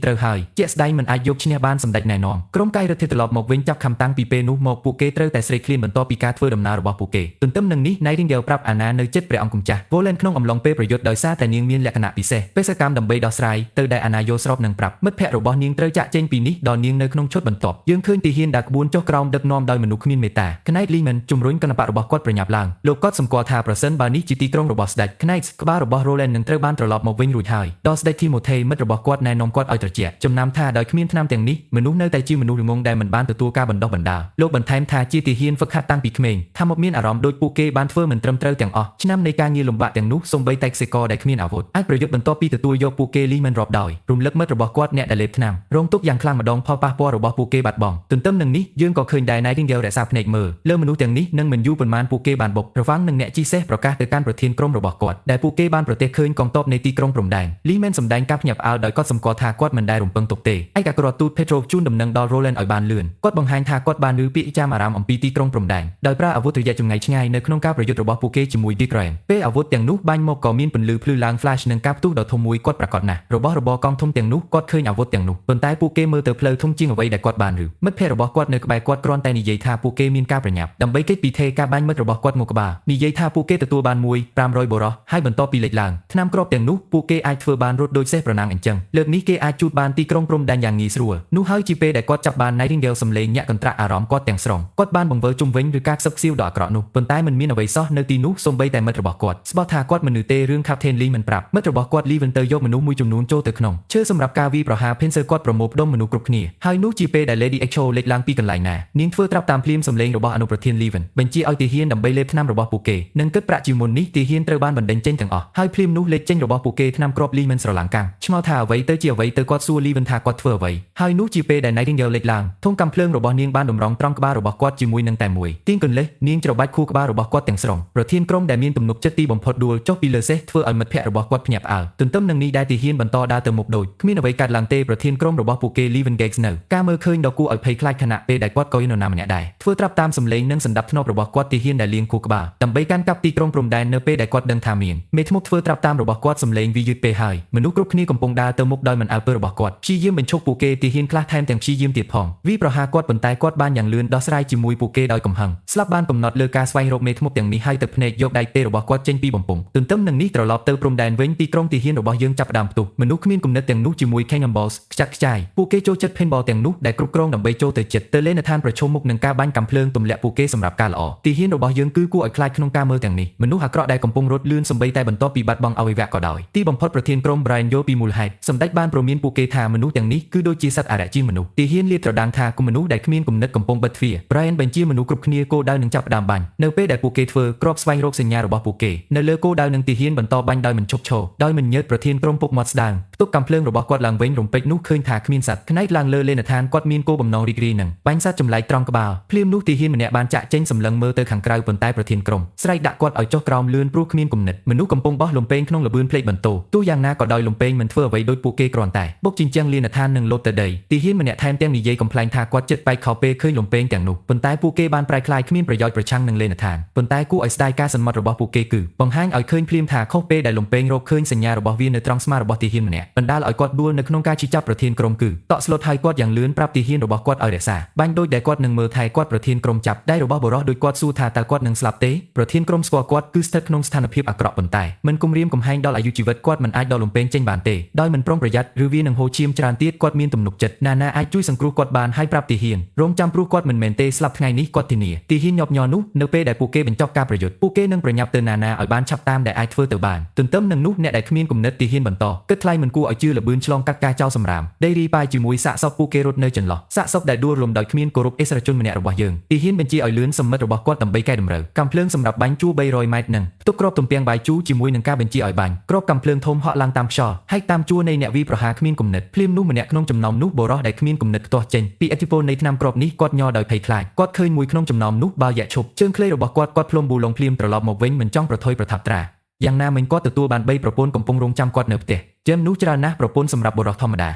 ត្រូវហើយជាក់ស្ដែងមិនអាចយកឈ្នះបានសម្ដេចណែនាំក្រុមកាយរដ្ឋត្រឡប់មកវិញចាប់ខំតាំងពីពេលនោះមកពួកគេត្រូវតែស្រេកឃ្លានបន្ទាប់ពីការធ្វើដំណើររបស់ពួកគេទន្ទឹមនឹងនេះ Nightingale ប្រាប់អាណានៅចិត្តព្រះអង្គម្ចាស់ Roland ក្នុងអំឡុងពេលប្រយុទ្ធដោយសារតែនាងមានលក្ខណៈពិសេសបេសកកម្មដើម្បីដោះស្រាយទៅដែលអាណាយល់ស្របនឹងប្រាប់មិត្តភ័ក្តិរបស់នាងត្រូវចាក់ចេញពីនេះដល់នាងនៅក្នុងឈុតបន្ទាប់យើងឃើញទាហានដើរក្បួនចុះក្រោមដឹកនាំដោយមនុស្សគ្មានមេត្តា Knight Lehman ជំរុញគណបករបស់គាត់ប្រញាប់ឡើងលោកគាត់សម្គាល់ថាប្រសិនបើនេះជាទីក្រុងរបស់ស្ដេច Knights ក្បាលរបស់ Roland នឹងត្រូវបានត្រឡប់មកវិញរួចហើយដល់ស្ដេច Timothy មិត្តរបស់គាត់ណែនាំគាត់ឲ្យត្រជាក់ចំណាំថាដោយគ្មានថ្នាំទាំងនេះមនុស្សនៅតែជាមនុស្សល្ងងដែលមិនបានទទួលការបណ្ដុះបណ្ដាលលោកបន្ថែមថាជាទាហានហ្វឹកហាត់តាំងពីក្មេងថាមកមានអារម្មណ៍ដូចពួកគេបានធ្វើមិនត្រឹមត្រូវទាំងអស់ឆ្នាំនៃការងារលំបាកទាំងនោះសូម្បីតែកសិករដែលគ្មានអាវុធអាចប្រយុទ្ធបន្ទាប់ពីទទួលយកពួកគេ Lehman រាប់ដោយរំលឹកមិត្តរបស់គាត់អ្នកដែលលេបថ្នាំរងទុក្ខយ៉ាងខ្លាំងម្ដងផលប៉ះពាល់របស់ពួកគេបាត់បង់ទន្ទឹមនឹងនេះយើងក៏ឃើញដែរ Nightingale រក្សាភ្នែកមើលលើមនុស្សទាំងនេះនឹងមិនយូរប៉ុន្មានពួកគេ គេបានបុករវាងនឹងអ្នកជីសេះប្រកាសទៅកាន់ប្រធានក្រុមរបស់គាត់ដែលពួកគេបានប្រទះឃើញកងទ័ពនៃទីក្រុងព្រំដែនលីមែនសម្ដែងការភ្ញាក់ផ្អើលដោយគាត់សម្គាល់ថាគាត់មិនដែលរំពឹងទុកទេឯកអគ្គរដ្ឋទូត Petro ជូនដំណឹងដល់ Roland ឲ្យបានលឿនគាត់បង្ហាញថាគាត់បានឮពាក្យចាំអារ៉ាមអំពីទីក្រុងព្រំដែនដោយប្រើអាវុធរយៈចម្ងាយឆ្ងាយនៅក្នុងការប្រយុទ្ធរបស់ពួកគេជាមួយ Ukraine ពេលអាវុធទាំងនោះបាញ់មកក៏មានពន្លឺភ្លឺឡើង flash និងការផ្ទុះដ៏ធំមួយគាត់ប្រកាសណាស់របស់របរកងធំទាំងនោះគាត់ឃើញអាវុធទាំងនោះប៉ុន្តែពួកគេមើលទៅផ្លូវធំជាងអ្វីដែលគាត់បានឬមិត្តភ័ក្តិរបស់គាត់នៅក្បែរគាត់គ្រាន់តែនិយាយថាពួកគេមានការប្រញាប់ដើម្បីគេចពីថេរការបាញ់មិត្តរបស់គាត់មកក្បាលនិយាយថាពួកគេទទួលបាន500បរោះហើយបន្តពីលេខឡើងថ្នាំគ្រាប់ទាំងនោះពួកគេអាចធ្វើបានរត់ដូចសេះប្រណាំងអញ្ចឹងលើកនេះគេអាចជួបបានទីក្រុងព្រំដែនយ៉ាងងាយស្រួលនោះហើយជាពេលដែលគាត់ចាប់បាន Nightingale សម្លេងញាក់កន្ត្រាក់អារម្មណ៍គាត់ទាំងស្រុងគាត់បានបង្វិលជុំវិញឬការខ្សឹបខ្សៀវដ៏អាក្រក់នោះប៉ុន្តែមិនមានអ្វីសោះនៅទីនោះសូម្បីតែមិត្តរបស់គាត់ស្បោះថាគាត់មិននឿទេរឿង Captain Lee មិនប្រាប់មិត្តរបស់គាត់ Lee ទៅយកមនុស្សមួយចំនួនចូលទៅក្នុងឈើសម្រាប់ការវាយប្រហារ Pincer គាត់ប្រមូលផ្ដុំមនុស្សគ្រប់គ្នាហើយនោះជាពេលដែល Lady Echo លេចឡើងពីកន្លែងណានាងធ្វើត្រាប់តាមភ្លាមសម្លេងរបស់អនុប្រធាន Lee បញ្ជាឲ្យទាហានដើម្បីលេបថ្នាំរបស់ពួកគេនិងគិតប្រាក់ជាមុននេះទាហានត្រូវបានបណ្ដេញចេញទាំងអស់ហើយភ្លាមនោះលេចចេញរបស់ពួកគេថ្នាំគ្រាប់ Lee ស្រឡាំងកាំងឆ្ងល់ថាអ្វីទៅជាអ្វីទៅគាត់សួរ Lee ថាគាត់ធ្វើអ្វីហើយនោះជាពេលដែល Nightingale លេចឡើងធុងកាំភ្លើងរបស់នាងបានតម្រង់ត្រង់ក្បាលរបស់គាត់ជាមួយនឹងតែមួយទៀងកន្លេសនាងច្របាច់ខួរក្បាលរបស់គាត់ទាំងស្រុងប្រធានក្រុមដែលមានទំនុកចិត្តទីបំផុតដួលចុះពីលើសេះធ្វើឲ្យមិត្តភ័ក្តិរបស់គាត់ភ្ញាក់ផ្អើលទន្ទឹមនឹងនេះដែលទាហានបន្តដើរទៅមុខដូចគ្មានអ្វីកាត់ឡើងទេប្រធានក្រុមរបស់ពួកគេ Leven Gates នៅការមើលឃើញដ៏គួរឲ្យភ័យខ្លាចខណៈពេលដែលគាត់ក៏យនរណាម្នាក់ដែរធ្វើត្រាប់តាមសម្លេងនិងសណ្ដាប់ធ្នាប់របស់គាត់ទាហានដែលលៀងខួរក្បាលដើម្បីកាន់កាប់ទីក្រុងព្រំដែននៅពេលដែលគាត់ដឹងថាមានមេធ្មប់ធ្វើត្រាប់តាមរបស់គាត់សម្លេងវាយឺតពេកហើយមនុស្សគ្រប់គ្នាកំពុងដើរទៅមុខដោយមិនអើពើរបស់គាត់ព្យាយាមបញ្ឈប់ពួកគេទាហានខ្លះថែមទាំងព្យាយាមទៀតផងវាប្រហារគាត់ប៉ុន្តែគាត់បានយ៉ាងលឿនដោះស្រាយជាមួយពួកគេដោយកំហឹងស្លាប់បានកំណត់លើការស្វែងរកមេធ្មប់ទាំងនេះហើយទឹកភ្នែកយកដៃទេរបស់គាត់ចេញពីបំពង់ទន្ទឹមនឹងនេះត្រឡប់ទៅព្រំដែនវិញទីក្រុងទាហានរបស់យើងចាប់ផ្ដើមផ្ទុះមនុស្សគ្មានគំនិតទាំងនោះជាមួយ Cannonballs ខ្ចាត់ខ្ចាយពួកគេចូលចិត្ត Paintball ទាំងនោះដែលគ្រប់គ្រងដើម្បីចូលទៅចិត្តទៅលេនឋានប្រឈមមុខនឹងការបាញ់កាំភ្លើងទម្លាក់ពួកគេសម្រាប់ការល្អទាហានរបស់យើងគឺគួរឲ្យខ្លាចក្នុងការមើលទាំងនេះមនុស្សអាក្រក់ដែលកំពុងរត់លឿនសម្បីតែបន្ទាប់ពីបាត់បង់អវយវៈក៏ដោយទីបំផុតប្រធានក្រុម Brian យល់ពីមូលហេតុសម្ដេចបានព្រមានពួកគេថាមនុស្សទាំងនេះគឺដូចជាសត្វអារក្សជាមនុស្សទាហានលាតត្រដាងថាគុំមនុស្សដែលគ្មានគំនិតកំពុងបិទទ្វារ Brian បញ្ជាមនុស្សគ្រប់គ្នាគោលដៅនឹងចាប់ផ្ដើមបាញ់នៅពេលដែលពួកគេធ្វើគ្រាប់ស្វែងរកសញ្ញារបស់ពួកគេនៅលើគោលដៅនឹងទាហានបន្តបាញ់ដោយមិនឈប់ឈរដោយមិនញើសប្រធានក្រុមពុកមាត់ស្ដាងផ្ទុកកាំភ្លើងរបស់គាត់ឡើងវិញរំពេចនោះឃើញថាគ្មានសត្វខ្នែកឡើងលើលេនឋានគាត់មានគោលបំណងរីករាយនឹងបាញ់សត្វចម្លែកត្រង់ក្បាលភ្លាមនោះទាហានម្នាក់បានចាក់ចេញសម្លឹងមើលទៅខាងក្រៅប៉ុន្តែប្រធានក្រុមស្រែកដាក់គាត់ឲ្យចុះក្រោមលឿនព្រោះគ្មានគំនិតមនុស្សកំពុងបោះលំពេងក្នុងល្បឿនភ្លេចបន្ទោទោះយ៉ាងណាក៏ដោយលំពេងមិនធ្វើអ្វីដូចពួកគេគ្រាន់តែបុកជញ្ជាំងលេនឋាននឹងលោតទៅដីទាហានម្នាក់ថែមទាំងនិយាយកំ ប្លែងថាគាត់ចិត្តបែកខោពេលឃើញលំពេងទាំងនោះប៉ុន្តែពួកគេបានប្រែក្លាយគ្មានប្រយោជន៍ប្រឆាំងនឹងលេនឋានប៉ុន្តែគួរឲ្យស្ដាយការសន្មត់របស់ពួកគេគឺបង្ហាញឲ្យឃើញភ្លាមថាខុសពេលដែលលំពេងរកឃើញសញ្ញារបស់វានៅត្រង់ស្មារបស់ទាហានម្នាក់បណ្ដាលឲ្យគាត់ដួលនៅក្នុងការជិះចាប់ប្រធានក្រុមគឺតក់ស្លុតឲ្យគាត់យ៉ាងលឿនប្រាប់ទាហានរបស់គាត់ឲ្យរក្សាបាញ់ដូចដែលគាត់នឹងមើលថែគាត់ប្រធានក្រុមចាប់ដៃរបស់បរិសុទ្ធដោយគាត់សួរថាតើគាត់នឹងស្លាប់ទេប្រធានក្រុមស្គាល់គាត់គឺស្ថិតក្នុងស្ថានភាពអាក្រក់ប៉ុន្តែមិនគំរាមកំហែងដល់អាយុជីវិតគាត់មិនអាចដកលំពេងចេញបានទេដោយមិនប្រុងប្រយ័ត្នឬវានឹងហូរឈាមច្រើនទៀតគាត់មានទំនុកចិត្តណានាអាចជួយសង្គ្រោះគាត់បានហើយប្រាប់ទាហានរងចាំព្រោះគាត់មិនមែនទេស្លាប់ថ្ងៃនេះគាត់ធានាទាហានញាប់ញ័រនោះនៅពេលដែលពួកគេបញ្ចប់ការប្រយុទ្ធពួកគេនឹងប្រញាប់ទៅណានាឲ្យបានឆាប់តាមដែលអាចធ្វើទៅបានទន្ទឹមនឹងនោះអ្នកដែលគ្មានគំនិតទាហានបន្តគិតថ្លៃមិនគួរឲ្យជឿលបឿនឆ្លងកាត់ការចោលសម្រាមដេរីប៉ាយជាមួយសាកសពពួកគេរត់នៅចន្លោះសាកសពដែលដួលរំដោយគ្មានគោរពអិសរាជនម្នាក់របស់យើងទាហានបញ្ជាឲ្យលឿនសម្មិត្តរបស់គាត់ដើម្បីកែតម្រូវកាំភ្លើងសម្រាប់បាញ់ជួរ300ម៉ែត្រនឹងផ្ទុកគ្រាប់ទំពាំងបាយជូរជាមួយនឹងការបញ្ជាឲ្យបាញ់គ្រាប់កាំភ្លើងធំហក់ឡើងតាមខ្យល់ហើយតាមជួរនៃអ្នកវាយប្រហារគ្មានគំនិតភ្លាមនោះម្នាក់ក្នុងចំណោមនោះបរិសុទ្ធដែលគ្មានគំនិតខ្ទាស់ចេញពីឥទ្ធិពលនៃថ្នាំគ្រាប់នេះគាត់ញ័រដោយភ័យខ្លាចគាត់ឃើញមួយក្នុងចំណោមនោះបាល់យៈឈប់ជើងខ្លីរបស់គាត់ផ្លុំប៊ូឡុងភ្លាមត្រឡប់មកវិញមិនចង់ប្រថុយប្រថាប់ត្រាយ៉ាងណាមិញគាត់ទទួលបាន3ប្រពន្ធកំពុងរងចាំគាត់នៅផ្ទះជើមនោះច្រើនណាស់ប្រពន្ធសម្រាប់បុរសធម្មតា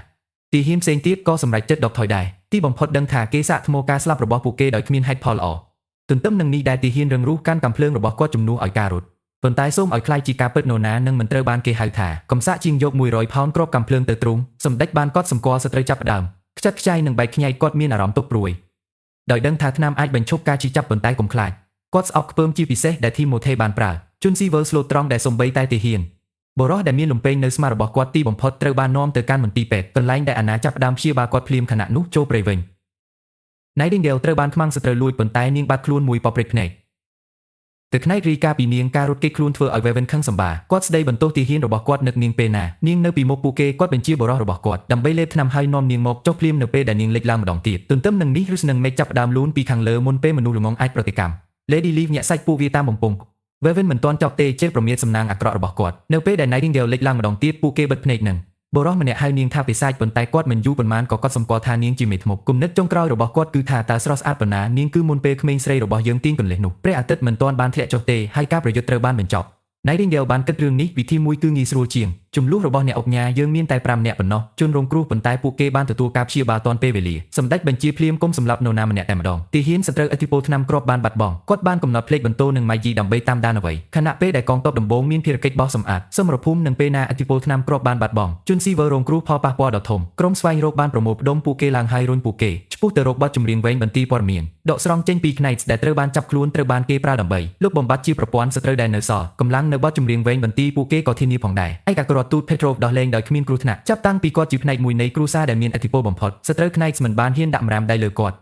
ទាហានផ្សេងទៀតក៏សម្រេចចិត្តដកថយដែរទីបំផុតដឹងថាគេសាកថ្មការស្លាប់របស់ពួកគេដោយគ្មានហេតុផលល្អទន្ទឹមនឹងនេះដែលទាហានរឹងរូសកាន់កាំភ្លើងរបស់គាត់ជំនួសឲ្យការរត់ប៉ុន្តែសូមឲ្យខ្លាយជាការពិតនរណានឹងមិនត្រូវបានគេហៅថាកំសាកជាងយក100ផោនគ្រាប់កាំភ្លើងទៅទ្រូងសម្ដេចបានកត់សម្គាល់ស្ត្រីចាប់ផ្ដើមខ្ចាត់ខ្ចាយនឹងបែកខ្ញែកគាត់មានអារម្មណ៍ទុកព្រួយដោយដឹងថាថ្នាំអាចបញ្ឈប់ការជិះចាប់ប៉ុន្តែកុំខ្លាចគាត់ស្អប់ខ្ពើមជាពិសេសដែលធីម៉ូថេបានប្រើជន់ស៊ីវើស្លូត្រង់ដែលសំបីតែទាហានបរិសុទ្ធដែលមានលំពេងនៅស្មារបស់គាត់ទីបំផុតត្រូវបាននាំទៅកាន់មន្ទីរពេទ្យកន្លែងដែលអាណាចាប់ផ្ដើមព្យាបាលគាត់ភ្លាមខណៈនោះចូលព្រៃវិញ Nightingale ត្រូវបានខ្មាំងសត្រូវលួចប៉ុន្តែនាងបាត់ខ្លួនមួយប៉ព្រិចភ្នែកទឹកផ្នែករីកាពីនាងការរត់គេចខ្លួនធ្វើឲ្យ Weven ខឹងសម្បាគាត់ស្ដីបន្ទោសទាហានរបស់គាត់នឹកនាងពេលណានាងនៅពីមុខពួកគេគាត់បញ្ជាបរិសុទ្ធរបស់គាត់ដើម្បីលេបថ្នាំហើយនាំនាងមកចុះភ្លាមនៅពេលដែលនាងលេចឡើងម្ដងទៀតទន្ទឹមនឹងនេះឬនឹងមេឃចាប់ផ្ដើមលូនពីខាងលើមុនពេលមនុស្សល្ងងអាចប្រតិកម្ម Lady Leaf ញាក់សាច់ពួកវាតាមបំពង់ Weven មិនទាន់ចប់ទេជេរប្រមាថសំណាងអាក្រក់របស់គាត់នៅពេលដែល Nightingale លេចឡើងម្ដងទៀតពួកគេបិទភ្នែកនឹង បរោះម្នាក់ហៅនាងថាពិសាចប៉ុន្តែគាត់មិនយូរប៉ុន្មានក៏គាត់សម្គាល់ថានាងជាមេធ្មប់គំនិតចុងក្រោយរបស់គាត់គឺថាតើស្រស់ស្អាតប៉ុណ្ណានាងគឺមុនពេលក្មេងស្រីរបស់យើងទាញកន្លេសនោះព្រះអាទិត្យមិនទាន់បានធ្លាក់ចុះទេហើយការប្រយុទ្ធត្រូវបានបញ្ចប់ Nightingale បានគិតរឿងនេះវិធីមួយគឺងាយស្រួលជាងចំនួនរបស់អ្នកអង្គការយើងមានតែ5នាក់ប៉ុណ្ណោះជនរងគ្រោះប៉ុន្តែពួកគេបានទទួលការព្យាបាលទាន់ពេលវេលាសម្ដេចបញ្ជាភ្លាមកុំសម្លាប់នរណាម្នាក់តែម្ដងទាហានសត្រូវឥទ្ធិពលថ្នាំគ្រាប់បានបាត់បង់គាត់បានកំណត់ភ្លេចបន្ទោនឹងម៉ៃជីដើម្បីតាមដានអ្វីខណៈពេលដែលកងទ័ពដំបូងមានភារកិច្ចបោះសម្អាតសមរភូមិនឹងពេលណាឥទ្ធិពលថ្នាំគ្រាប់បានបាត់បង់ជនស៊ីវិលរងគ្រោះផលប៉ះពាល់ដ៏ធំក្រុមស្វែងរកបានប្រមូលផ្ដុំពួកគេឡើងហើយរុញពួកគេឆ្ពោះទៅរកបទចម្រៀងវែងបន្ទាយព័ត៌មានដកស្រង់ចេញពី Knights ដែលត្រូវបានចាប់ខ្លួនត្រូវបានគេប្រើដើម្បីលុបបំបាត់ជាប្រព័ន្ធសត្រូវដែលនៅសល់កម្លាំងនៅបទចម្រៀងវែងបន្ទាយពួកគេក៏ធានាផងដែរឯកអគ្គរដ្ឋទូត Petrov ដោះលែងដោយគ្មានគ្រោះថ្នាក់ចាប់តាំងពីគាត់ជាផ្នែកមួយនៃគ្រួសារដែលមានឥទ្ធិពលបំផុតសត្រូវ Knights មិនបានហ៊ានដាក់ម្រាមដៃលើគាត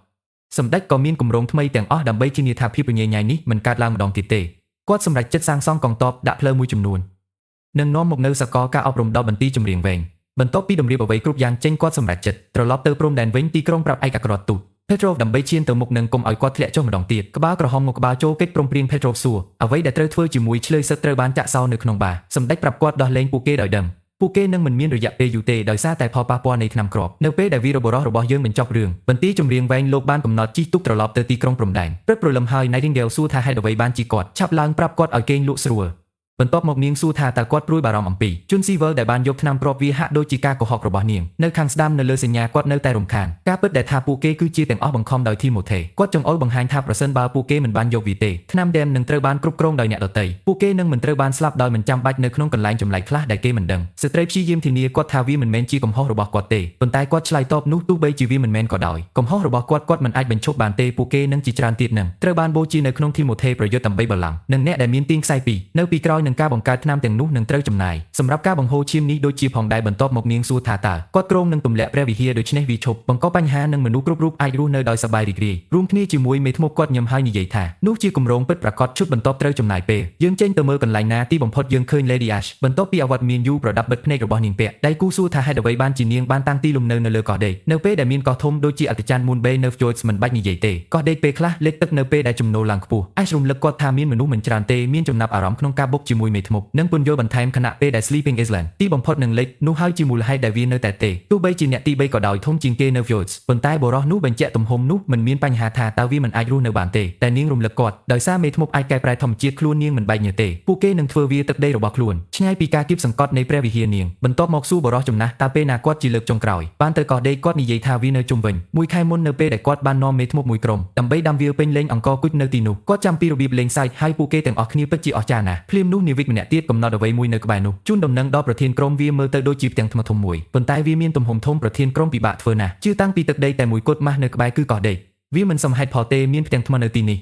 ់សម្ដេចក៏មានគម្រោងថ្មីទាំងអស់ដើម្បីធានាថាភាពរញ៉េញ៉ៃនេះមិនកើតឡើងម្ដងទៀតទេគាត់សម្រេចចិត្តសាងសង់កងទ័ពដាក់ផ្លូវមួយចំនួននិងនាំមកនៅសកលការអប់រំដល់បន្ទាយចម្រៀងវែងបន្ទាប់ពីតម្រៀបអ្វីគ្រប់យ៉ាងចេញគាត់សម្រេចចិត្តត្រឡប់ទៅព្រំដែនវិញទីក្រុងប្រាប់ឯកអគ្គរដ្ឋទូត Petrov ដើម្បីឈានទៅមុខនឹងកុំឲ្យគាត់ធ្លាក់ចុះម្ដងទៀតក្បាលក្រហមមកក្បាលចូលកិច្ចព្រមព្រៀង Petrov សួរអ្វីដែលត្រូវធ្វើជាមួយឆ្លើយសឹកត្រូវបានចាក់សោនៅក្នុងបារសម្ដេចប្រាប់គាត់ដោះលែងពួកគេដោយដឹងពួកគេនឹងមិនមានរយៈពេលយូរទេដោយសារតែផលប៉ះពាល់នៃថ្នាំគ្រាប់នៅពេលដែលវីរបុរសរបស់យើងបញ្ចប់រឿងបន្ទាយចម្រៀងវែងលោកបានកំណត់ជិះទូកត្រឡប់ទៅទីក្រុងព្រំដែនព្រឹកព្រលឹមហើយ Nightingale សួរថាហេតុអ្វីបានជិះគាត់ឆាប់ឡើងប្រាប់គាត់ឲ្យគេងលក់ស្រួលបន្ទាប់មកនាងសួរថាតើគាត់ព្រួយបារម្ភអំពីជនស៊ីវិលដែលបានយកថ្នាំគ្រាប់វាហាក់ដូចជាការកុហករបស់នាងនៅខាងស្ដាំនៅលើសញ្ញាគាត់នៅតែរំខានការពិតដែលថាពួកគេគឺជាទាំងអស់បង្ខំដោយ Timothy គាត់ចង់ឲ្យបង្ហាញថាប្រសិនបើពួកគេមិនបានយកវាទេថ្នាំ Dem នឹងត្រូវបានគ្រប់គ្រងដោយអ្នកដទៃពួកគេនឹងមិនត្រូវបានស្លាប់ដោយមិនចាំបាច់នៅក្នុងកន្លែងចម្លែកខ្លះដែលគេមិនដឹងស្ត្រីព្យាយាមធានាគាត់ថាវាមិនមែនជាកំហុសរបស់គាត់ទេប៉ុន្តែគាត់ឆ្លើយតបនោះទោះបីជាវាមិនមែនក៏ដោយកំហុសរបស់គាត់មិនអាចបញ្ឈប់បានទេពួកគេនឹងជាច្រើនទៀតនឹងត្រូវបានបូជានៅក្នុង Timothy ប្រយុទ្ធដើម្បីបល្ល័ង្កនិងអ្នកដែលមានទាញខ្សែពីរនៅពីក្រោយនឹងការបង្កើតថ្នាំនោះនឹងត្រូវចំណាយសម្រាប់ការបង្ហូរឈាមនេះដូចជាផងដែរបន្ទាប់មកនាងសួរថាតើគាត់គ្រោងនឹងទម្លាក់ព្រះវិហារដូច្នេះវាឈប់បង្កបញ្ហានឹងមនុស្សគ្រប់រូបអាចរស់នៅដោយសប្បាយរីករាយរួមគ្នាជាមួយមេធ្មប់គាត់ញឹមហើយនិយាយថានោះជាគម្រោងពិតប្រាកដឈុតបន្ទាប់ត្រូវចំណាយពេលយើងចេញទៅមើលកន្លែងណាទីបំផុតយើងឃើញ Lady Ash បន្ទាប់ពីអវត្តមានយូរប្រដាប់បិទភ្នែករបស់នាងពាក់ដៃគូសួរថាហេតុអ្វីបានជានាងបានតាំងទីលំនៅលើកោះដេកនៅពេលដែលមានកោះធំដូចជាអតិចាន Moon Bay នៅ Fjords មិនបាច់និយាយទេកោះដេកពេលខ្លះលេខទឹកនៅពេលដែលចំណូលឡើងខ្ពស់ Ash រំលឹកគាត់ថាមានមនុស្សមិនច្រើនទេមានចំណាប់អារម្មណ៍ក្នុងការបុកជាមួយមេធ្មប់និងពន្យល់បន្ថែមខណៈពេលដែល Sleeping Island ទីបំផុតនឹងលេខនោះហើយជាមូលហេតុដែលវានៅតែទេទោះបីជាអ្នកទី3ក៏ដោយធំជាងគេនៅ Fjords ប៉ុន្តែបរិះនោះបញ្ជាក់ទំហំនោះមិនមានបញ្ហាថាតើវាមិនអាចរស់នៅបានទេតែនាងរំលឹកគាត់ដោយសារមេធ្មប់អាចកែប្រែធម្មជាតិខ្លួននាងមិនបែកញើសទេពួកគេនឹងធ្វើវាទឹកដីរបស់ខ្លួនឆ្ងាយពីការគៀបសង្កត់នៃព្រះវិហារនាងបន្ទាប់មកសួរបរិះចំណាស់តើពេលណាគាត់ជាលើកចុងក្រោយបានទៅកោះដេកគាត់និយាយថាវានៅជុំវិញមួយខែមុននៅពេលដែលគាត់បាននាំមេធ្មប់មួយក្រុមដើម្បីដាំវាពេញលេងអង្គរគុជនៅទីនោះគាត់ចាំពីរបៀបលេងសើចហើយពួកគេទាំងអស់គ្នាពិតជាអស្ចារ្យណាស់ភ្លាមនោះនាវិកម្នាក់ទៀតកំណត់អ្វីមួយនៅក្បែរនោះជូនដំណឹងដល់ប្រធានក្រុមវាមើលទៅដូចជាផ្ទាំងថ្មធំមួយប៉ុន្តែវាមានទំហំធំប្រធានក្រុមពិបាកធ្វើណាស់ជឿតាំងពីទឹកដីតែមួយគត់ម៉ាស់នៅក្បែរគឺកោះដេកវាមិនសមហេតុផលទេមានផ្ទាំងថ្មនៅទីនេះ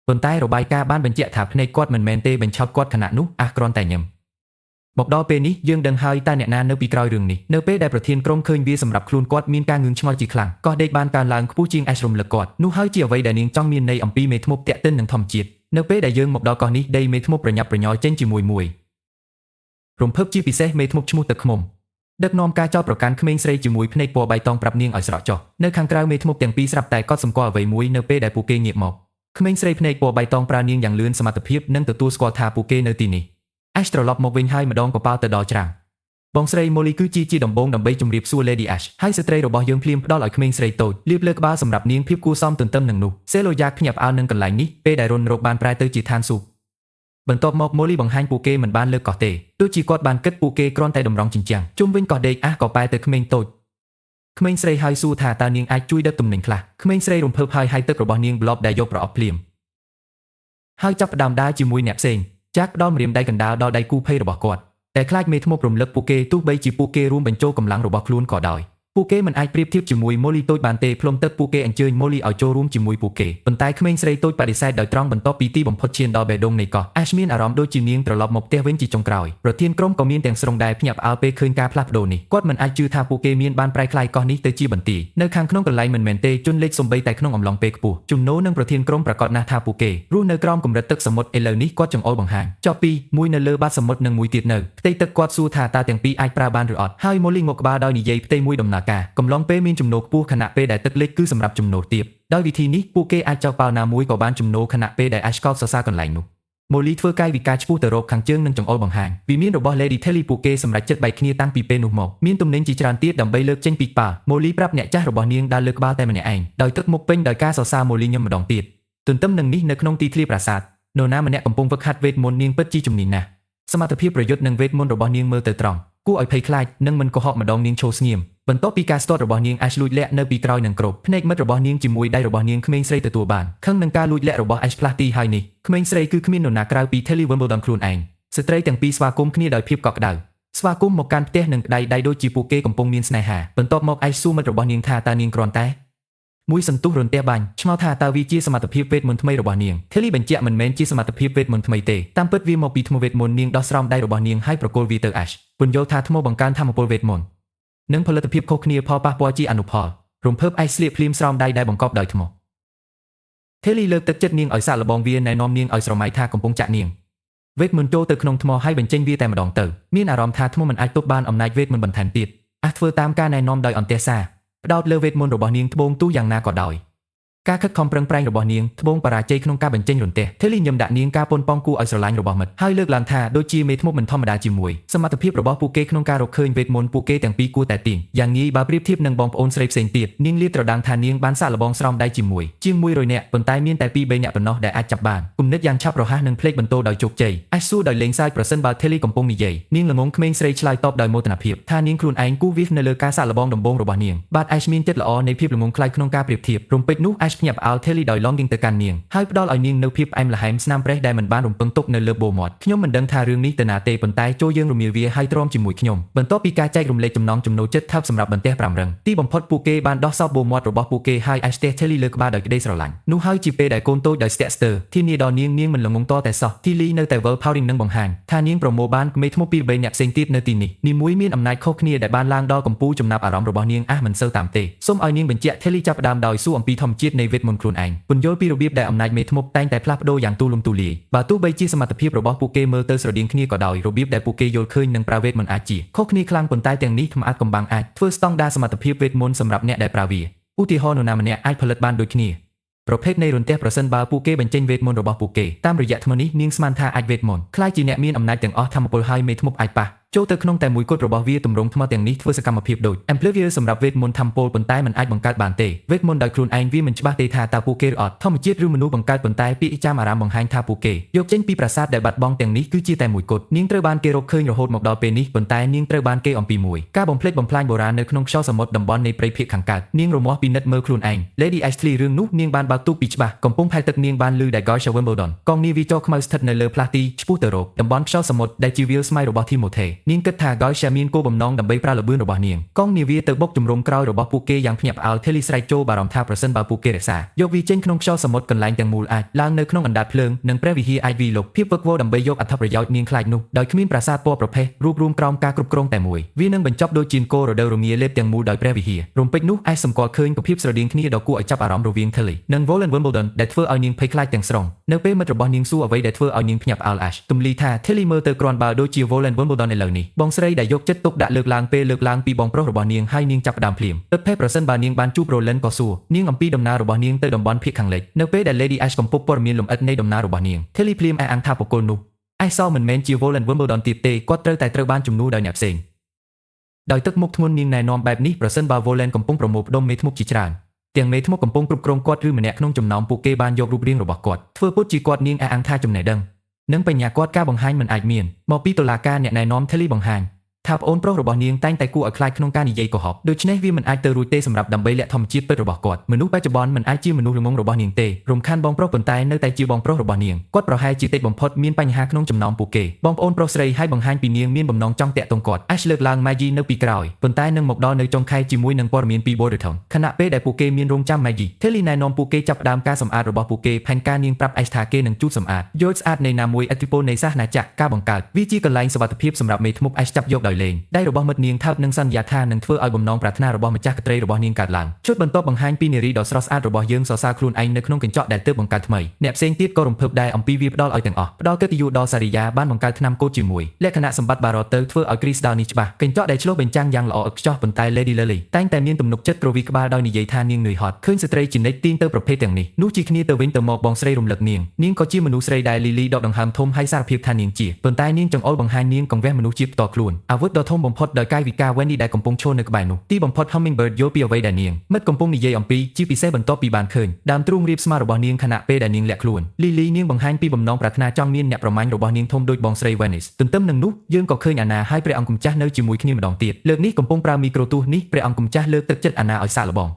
ប៉ុន្តែរបាយការណ៍បានបញ្ជាក់ថាភ្នែកគាត់មិនមែនទេបញ្ឆោតគាត់ខណៈនោះគ្រាន់តែញឹមមកដល់ពេលនេះយើងដឹងហើយតើអ្នកណានៅពីក្រោយរឿងនេះនៅពេលដែលប្រធានក្រុមឃើញវាសម្រាប់ខ្លួនគាត់មានការងឿងឆ្ងល់ជាខ្លាំងកោះដេកបានកើនឡើងខ្ពស់ជាងអេសរំលឹកគាត់នោះហើយជាអ្វីដែលនាងចង់មានន័យអំពីមេធ្មប់តាក់ទិននឹងធម្មជាតិនៅពេលដែលយើងមកដល់កោះនេះដីមេធ្មប់ប្រញាប់ប្រញ័រចេញជាមួយរំភើបជាពិសេសមេធ្មប់ឈ្មោះទឹកឃ្មុំដឹកនាំការចោទប្រកាន់ក្មេងស្រីជាមួយភ្នែកពណ៌បៃតងប្រាប់នាងឲ្យស្រក់ចុះនៅខាងក្រៅមេធ្មប់ទាំងពីរស្រាប់តែកត់សម្គាល់អ្វីមួយនៅពេលដែលពួកគេងាកមកក្មេងស្រីភ្នែកពណ៌បៃតងប្រើនាងយ៉ាងលឿនសមត្ថភាពនិងទទួលស្គាល់ថាពួកគេនៅទីនេះAsh ត្រឡប់មកវិញហើយម្ដងកប៉ាល់ទៅដល់ច្រាំងបងស្រី Molly គឺជាដំបងដើម្បីជម្រាបសួរ Lady Ash ហើយស្ត្រីរបស់យើងភ្លាមផ្ដល់ឲ្យក្មេងស្រីតូចលាបលើក្បាលសម្រាប់នាងភាពគួរសមទន្ទឹមនឹងនោះសេឡូយ៉ាកភ្ញាក់ផ្អើលនឹងកន្លែងនេះពេលដែលរុនរកបានប្រែទៅជាឋានសួគ៌បន្ទាប់មក Molly បង្ហាញពួកគេមិនបានលើកកោះទេទោះជាគាត់បានគិតពួកគេគ្រាន់តែតម្រង់ជញ្ជាំងជុំវិញកោះដេកក៏បែរទៅក្មេងតូចក្មេងស្រីហើយសួរថាតើនាងអាចជួយដឹកទំនិញខ្លះក្មេងស្រីរំភើបហើយទឹករបស់នាងប្លប់ដែលយកប្រអប់ភ្លាមហើយចាប់ផ្ដើមដើរជាមួយអ្នកផ្សេងចាក់ផ្ដល់ម្រាមដៃកណ្ដាលដល់ដៃគូភ័យរបស់គាត់តែខ្លាចមេធ្មប់រំលឹកពួកគេទោះបីជាពួកគេរួមបញ្ចូលកម្លាំងរបស់ខ្លួនក៏ដោយពួកគេមិនអាចប្រៀបធៀបជាមួយ Molly តូចបានទេផ្លុំទឹកពួកគេអញ្ជើញ Molly ឲ្យចូលរួមជាមួយពួកគេប៉ុន្តែក្មេងស្រីតូចបដិសេធដោយត្រង់បន្ទាប់ពីទីបំផុតឈានដល់បេះដូងនៃកោះ Ash មានអារម្មណ៍ដូចជានាងត្រឡប់មកផ្ទះវិញជាចុងក្រោយប្រធានក្រុមក៏មានទាំងស្រុងដែរភ្ញាក់ផ្អើលពេលឃើញការផ្លាស់ប្ដូរនេះគាត់មិនអាចជឿថាពួកគេមានបានប្រែក្លាយកោះនេះទៅជាបន្ទាយនៅខាងក្នុងកន្លែងមិនមែនទេជន់លេខសំបីតែក្នុងអំឡុងពេលខ្ពស់ជំនោនិងប្រធានក្រុមប្រកាសណាស់ថាពួកគេរស់នៅក្រោមកម្រិតទឹកសមុទ្រឥឡូវនេះគាត់ចង្អុលបង្ហាញចុះពីមួយនៅលើបាតសមុទ្រនិងមួយទៀតនៅផ្ទៃទឹកគាត់សួរថាតើទាំងពីរអាចប្រើបានឬអត់ហើយ Molly ងក់ក្បាលដោយនិយាយផ្ទៃមួយដំណើរការកំឡុងពេលមានចំណូលខ្ពស់ខណៈពេលដែលទឹកលិចគឺសម្រាប់ចំណូលទាបដោយវិធីនេះពួកគេអាចចោទប៉ាល់ណាមួយក៏បានចំណូលខណៈពេលដែល Ash កោតសរសើរកន្លែងនោះ ម៉ូលីធ្វើកាយវិការឆ្ពោះទៅរកខាងជើងនិងចង្អុលបង្ហាញវិមានរបស់ Lady Telly ពួកគេសម្រេចចិត្តបែកគ្នាតាំងពីពេលនោះមកមានទំនិញជាច្រើនទៀតដើម្បីលើកចេញពីក្បាលម៉ូលីប្រាប់អ្នកចាស់របស់នាងដើរលើក្បាលតែម្នាក់ឯងដោយទឹកមុខពេញដោយការសរសើរម៉ូលីញឹមម្ដងទៀតទន្ទឹមនឹងនេះនៅក្នុងទីធ្លាប្រាសាទនរណាម្នាក់កំពុងហ្វឹកហាត់វេទមន្តនាងពិតជាជំនាញណាស់សមត្ថភាពប្រយុទ្ធនឹងវេទមន្តរបស់នាងមើលទៅត្រង់គួរឲ្យភ័យខ្លាចនិងមិនកុហកម្ដងនាងឈរស្ងៀមបន្ទាប់ពីការស្ទាត់របស់នាងអាចលួចលាក់នៅពីក្រោយនឹងគ្របភ្នែកមិត្តរបស់នាងជាមួយដៃរបស់នាងក្មេងស្រីទទួលបានខឹងនឹងការលួចលាក់របស់ Ash ផ្លាស់ទីហើយនេះក្មេងស្រីគឺគ្មាននរណាក្រៅពី Telly Wimbledon ខ្លួនឯងស្ត្រីទាំងពីរស្វាគមន៍គ្នាដោយភាពកក់ក្ដៅស្វាគមន៍មកកាន់ផ្ទះនឹងក្តីដៃដូចជាពួកគេកំពុងមានស្នេហាបន្ទាប់មក Ash សួរមិត្តរបស់នាងថាតើនាងគ្រាន់តែមួយសន្ទុះរន្ទះបាញ់ឆ្ងល់ថាតើវាជាសមត្ថភាពវេទមន្តថ្មីរបស់នាង Telly បញ្ជាក់មិនមែនជាសមត្ថភាពវេទមន្តថ្មីទេតាមពិតវាមកពីថ្មវេទមន្តនាងដោះស្រោមដៃរបស់នាងហើយប្រគល់វាទៅ Ash ពន្យល់ថាថ្មបង្កើនធម៌ពលវេទមន្តនិងផលិតភាពខុសគ្នាផលប៉ះពាល់ជាអនុផលរំភើប Ash ស្លៀកភ្លាមស្រោមដៃដែលបង្កប់ដោយថ្ម Telly លើកទឹកចិត្តនាងឲ្យសាកល្បងវាណែនាំនាងឲ្យស្រមៃថាកំពុងចាក់នាងវេទមន្តចូលទៅក្នុងថ្មហើយបញ្ចេញវាតែម្ដងទៅមានអារម្មណ៍ថាថ្មមិនអាចទប់បានអំណាចវេទមន្តបន្ថែមទៀតអាចធ្វើតាមការណែនាំដោយអន្ទះសារផ្ដោតលើវេទមន្តរបស់នាងត្បូងទូយ៉ាងណាក៏ដោយការខិតខំប្រឹងប្រែងរបស់នាងត្បូងបរាជ័យក្នុងការបញ្ចេញរន្ទះ Telly ញឹមដាក់នាងការប៉ុនប៉ងគួរឲ្យស្រឡាញ់របស់មិត្តហើយលើកឡើងថាដូចជាមេធ្មប់មិនធម្មតាជាមួយសមត្ថភាពរបស់ពួកគេក្នុងការរកឃើញវេទមន្តពួកគេទាំងពីរគួរតែទាញយ៉ាងងាយបើប្រៀបធៀបនឹងបងប្អូនស្រីផ្សេងទៀតនាងលាតត្រដាងថានាងបានសាកល្បងស្រោមដៃជាមួយជាង100នាក់ប៉ុន្តែមានតែ2-3នាក់ប៉ុណ្ណោះដែលអាចចាប់បានគំនិតយ៉ាងឆាប់រហ័សនិងភ្លេចបន្ទោដោយជោគជ័យអាចសួរដោយលេងសើចប្រសិនបើ Telly កំពុងនិយាយនាងល្ងងក្មេងស្រីឆ្លើយតបដោយមោទនភាពថានាងខ្លួនឯងគូវាសនៅលើការសាកល្បងដំបូងរបស់នាងបាទ Ash មានចិត្តល្អនៃភាពល្ងងខ្លាចក្នុងការប្រៀបធៀបរំពេចនោះ Ash ភ្ញាក់ផ្អើល Telly ដោយឡងទៅកាន់នាងហើយផ្ដល់ឲ្យនាងនៅភាពផ្អែមល្ហែមស្នាមប្រេះដែលមិនបានរំពឹងទុកនៅលើបូមាត់ខ្ញុំមិនដឹងថារឿងនេះទៅណាទេប៉ុន្តែចូលយើងរមៀលវាហើយទ្រាំជាមួយខ្ញុំបន្ទាប់ពីការចែករំលែកចំណងចំណូលចិត្តថើបសម្រាប់បន្ទះ5រឹងទីបំផុតពួកគេបានដោះសោបបូមាត់របស់ពួកគេហើយអាចស្ទះ Telly លើក្បាលដោយក្តីស្រឡាញ់នោះហើយជាពេលដែលកូនតូចដោយស្ទាក់ស្ទើរធានាដល់នាងមិនល្ងងតតែសោះ Telly នៅតែ World Powering នឹងបង្ហាញថានាងប្រមូលបានក្មេងថ្មពី3នាក់ផ្សេងទៀតនៅទីនេះនីមួយមានអំណាចខុសគ្នាដែលបានឡើងដល់កម្ពូលចំណាប់អារម្មណ៍របស់នាងមិនសូវតាមទេសូមឲ្យនាងបញ្ជាក់ Telly ចាប់ផ្ដើមដោយសួរអំពីធម្មជាតិនៃវេទមន្តខ្លួនឯងពន្យល់ពីរបៀបដែលអំណាចមេធ្មប់តែងតែផ្លាស់ប្ដូរយ៉ាងទូលំទូលាយបើទោះបីជាសមត្ថភាពរបស់ពួកគេមើលទៅស្រដៀងគ្នាក៏ដោយរបៀបដែលពួកគេយល់ឃើញនិងប្រើវេទមន្តអាចជាខុសគ្នាខ្លាំងប៉ុន្តែទាំងនេះថ្មអាចកំបាំងអាចធ្វើស្តង់ដារសមត្ថភាពវេទមន្តសម្រាប់អ្នកដែលប្រើវាឧទាហរណ៍នរណាម្នាក់អាចផលិតបានដូចគ្នាប្រភេទនៃរន្ទះប្រសិនបើពួកគេបញ្ចេញវេទមន្តរបស់ពួកគេតាមរយៈថ្មនេះនាងស្មានថាអាចវេទមន្តខ្លាចជាអ្នកមានអំណាចទាំងអស់ធម្មពលហើយមេធ្មប់អាចប៉ះចូលទៅក្នុងតែមួយគត់របស់វាទម្រង់ថ្មទាំងនេះធ្វើសកម្មភាពដូច Amplifier សម្រាប់វេទមន្តធម្មពលប៉ុន្តែមិនអាចបង្កើតបានទេវេទមន្តដោយខ្លួនឯងវាមិនច្បាស់ទេថាតើពួកគេឬអត់ធម្មជាតិឬមនុស្សបង្កើតប៉ុន្តែពាក្យចាំអារាមបង្ហាញថាពួកគេយកចេញពីប្រាសាទដែលបាត់បង់ទាំងនេះគឺជាតែមួយគត់នាងត្រូវបានគេរកឃើញរហូតមកដល់ពេលនេះប៉ុន្តែនាងត្រូវបានគេអំពីមួយការបំផ្លិចបំផ្លាញបុរាណនៅក្នុងខ្យល់សមុទ្រតំបន់នៃព្រៃភាគខាងកើតនាងរមាស់ពិនិត្យមើលខ្លួនឯង Lady Ashley រឿងនោះនាងបានបើកទូកពីច្បាស់កំពុងផែទឹកនាងបានឮដែល Gorsha Wimbledon កងនាវាចោខ្មៅស្ថិតនៅលើផ្លាស់ទីឆ្ពោះទៅរកតំបន់ខ្យល់សមុទ្រដែលជាវាលស្មៅរបស់ Timothy នាងគិតថា Gorsha មានគោលបំណងដើម្បីប្រើល្បឿនរបស់នាងកងនាវាទៅបុកជំរំក្រោយរបស់ពួកគេយ៉ាងភ្ញាក់ផ្អើល Telly ស្រែកចូលបារម្ភថាប្រសិនបើពួកគេរក្សាយកវាចេញក្នុងខ្យល់សមុទ្រកន្លែងទាំងមូលអាចឡើងនៅក្នុងអណ្ដាតភ្លើងនិងព្រះវិហារអាចវិលុកភាពវឹកវរដើម្បីយកអត្ថប្រយោជន៍នាងខ្លាចនោះដោយគ្មានប្រាសាទពណ៌ប្រផេះរួបរวมក្រោមការគ្រប់គ្រងតែមួយវានឹងបញ្ចប់ដោយជាគោរដូវរងាលេបទាំងមូលដោយព្រះវិហាររំពេចនោះអាចសម្គាល់ឃើញភាពស្រដៀងគ្នាដ៏គួរឲ្យចាប់អារម្មណ៍រវាង Telly និង Volan Wimbledon ដែលធ្វើឲ្យនាងភ័យខ្លាចទាំងស្រុងនៅពេលមិត្តរបស់នាងសួរអ្វីដែលធ្វើឲ្យនាងភ្ញាក់ផ្អើល Ash ទម្លីថា Telly មើលទៅគ្រាន់បើដូចជា Volan Wimbledon ឥឡូវនេះបងស្រីដែលយកចិត្តទុកដាក់លើកឡើងពេលលើកឡើងពីបងប្រុសរបស់នាងហើយនាងចាប់ផ្ដើមភ្លាមទើបប្រសិនបើនាងបានជួប Roland ក៏សួរនាងអំពីដំណើររបស់នាងទៅតំបន់ភាគខាងលិចនៅពេលដែល Lady Ash កំពុងព័ត៌មានលម្អិតនៃដំណើររបស់នាង Telly ភ្លាមអះអាងថាបុគ្គលនោះ Ash សមិនមែនជា Volan Wimbledon ទៀតទេគាត់ត្រូវបានជំនួសដោយអ្នកផ្សេងដោយទឹកមុខធ្ងន់នាងណែនាំបែបនេះប្រសិនបើ Volan កំពុងប្រមូលផ្ដុំមេធ្មប់ជាច្រើនទាំងមេធ្មប់កំពុងគ្រប់គ្រងគាត់ឬម្នាក់ក្នុងចំណោមពួកគេបានយករូបរាងរបស់គាត់ធ្វើពុតជាគាត់នាងអះអាងថាចំណេះដឹងនិងបញ្ញាគាត់ការបង្ហាញមិនអាចមានមកពីតុលាការអ្នកណែនាំ Telly បង្ហាញថាប្អូនប្រុសរបស់នាងតែងតែគួរឲ្យខ្លាចក្នុងការនិយាយកុហកដូច្នេះវាមិនអាចទៅរួចទេសម្រាប់ដើម្បីលាក់ធម្មជាតិពិតរបស់គាត់មនុស្សបច្ចុប្បន្នមិនអាចជាមនុស្សល្ងងរបស់នាងទេរំខានបងប្រុសប៉ុន្តែនៅតែជាបងប្រុសរបស់នាងគាត់ប្រហែលជាតិចបំផុតមានបញ្ហាក្នុងចំណោមពួកគេបងប្អូនប្រុសស្រីហើយបង្ហាញពីនាងមានបំណងចង់តាក់ទងគាត់ Ash លើកឡើង Maggie នៅពីក្រោយប៉ុន្តែនឹងមកដល់នៅចុងខែជាមួយនឹងព័ត៌មានពី Boyerton ខណៈពេលដែលពួកគេមានរងចាំ Maggie Telly ណែនាំពួកគេចាប់ផ្ដើមការសម្អាតរបស់ពួកគេផែនការនាងប្រាប់ Ash ថាគេនឹងជូតសម្អាតយកស្អាតនៃណាមួយឥទ្ធិពលនៃសាសនាចក្រការបង្កើតវាជាកន្លែងសុវត្ថិភាពសម្រាប់មេធ្មប់ Ash ចាប់យកដោយ ដោយលេងដៃរបស់មិត្តនាងថើបនឹងសន្យាថានឹងធ្វើឲ្យបំណងប្រាថ្នារបស់ម្ចាស់កត្រីរបស់នាងកើតឡើងជុតបន្ទាប់បង្ហាញពីនារីដ៏ស្រស់ស្អាតរបស់យើងសរសើរខ្លួនឯងនៅក្នុងកញ្ចក់ដែលទើបបង្កើតថ្មីអ្នកផ្សេងទៀតក៏រំភើបដែរអំពីវាផ្ដល់ឲ្យទាំងអស់ផ្ដល់កិត្តិយសដល់សារីយ៉ាបានបង្កើតថ្នាំកូដជាមួយលក្ខណៈសម្បត្តិបារ៉ូទ័រធ្វើឲ្យគ្រីស្ដាល់នេះច្បាស់កញ្ចក់ដែលឆ្លុះបញ្ចាំងយ៉ាងល្អឥតខ្ចោះប៉ុន្តែ Lady Lily តែងតែមានទំនុកចិត្តគ្រវីក្បាលដោយនិយាយថានាងនឿយហត់ឃើញស្ត្រីជានិច្ចទាញទៅប្រភេទទាំងនេះនោះជាគ្នាទៅវិញទៅមកបងស្រីរំលឹកនាងក៏ជាមនុស្សស្រីដែល Lily ដកដង្ហើមធំហើយសារភាពថានាងជាប៉ុន្តែនាងចង្អុលបង្ហាញនាងកង្វះមនុស្សជាតិផ្ទាល់ខ្លួនអាវុធដ៏ធំបំផុតដោយកាយវិការ Wendy ដែលកំពុងឈរនៅក្បែរនោះទីបំផុត Hummingbird យល់ពីអ្វីដែលនាងមិត្តកំពុងនិយាយអំពីជាពិសេសបន្ទាប់ពីបានឃើញដើមទ្រូងរៀបស្មារបស់នាងខណៈពេលដែលនាងលាក់ខ្លួន Lily នាងបង្ហាញពីបំណងប្រាថ្នាចង់មានអ្នកប្រមាញ់របស់នាងធំដូចបងស្រី Venice ទន្ទឹមនឹងនោះយើងក៏ឃើញអាណាហើយព្រះអង្គម្ចាស់នៅជាមួយគ្នាម្ដងទៀតលើកនេះកំពុងប្រើមីក្រូទស្សន៍នេះព្រះអង្គម្ចាស់លើកទឹកចិត្តអាណាឲ្យសាកល្បង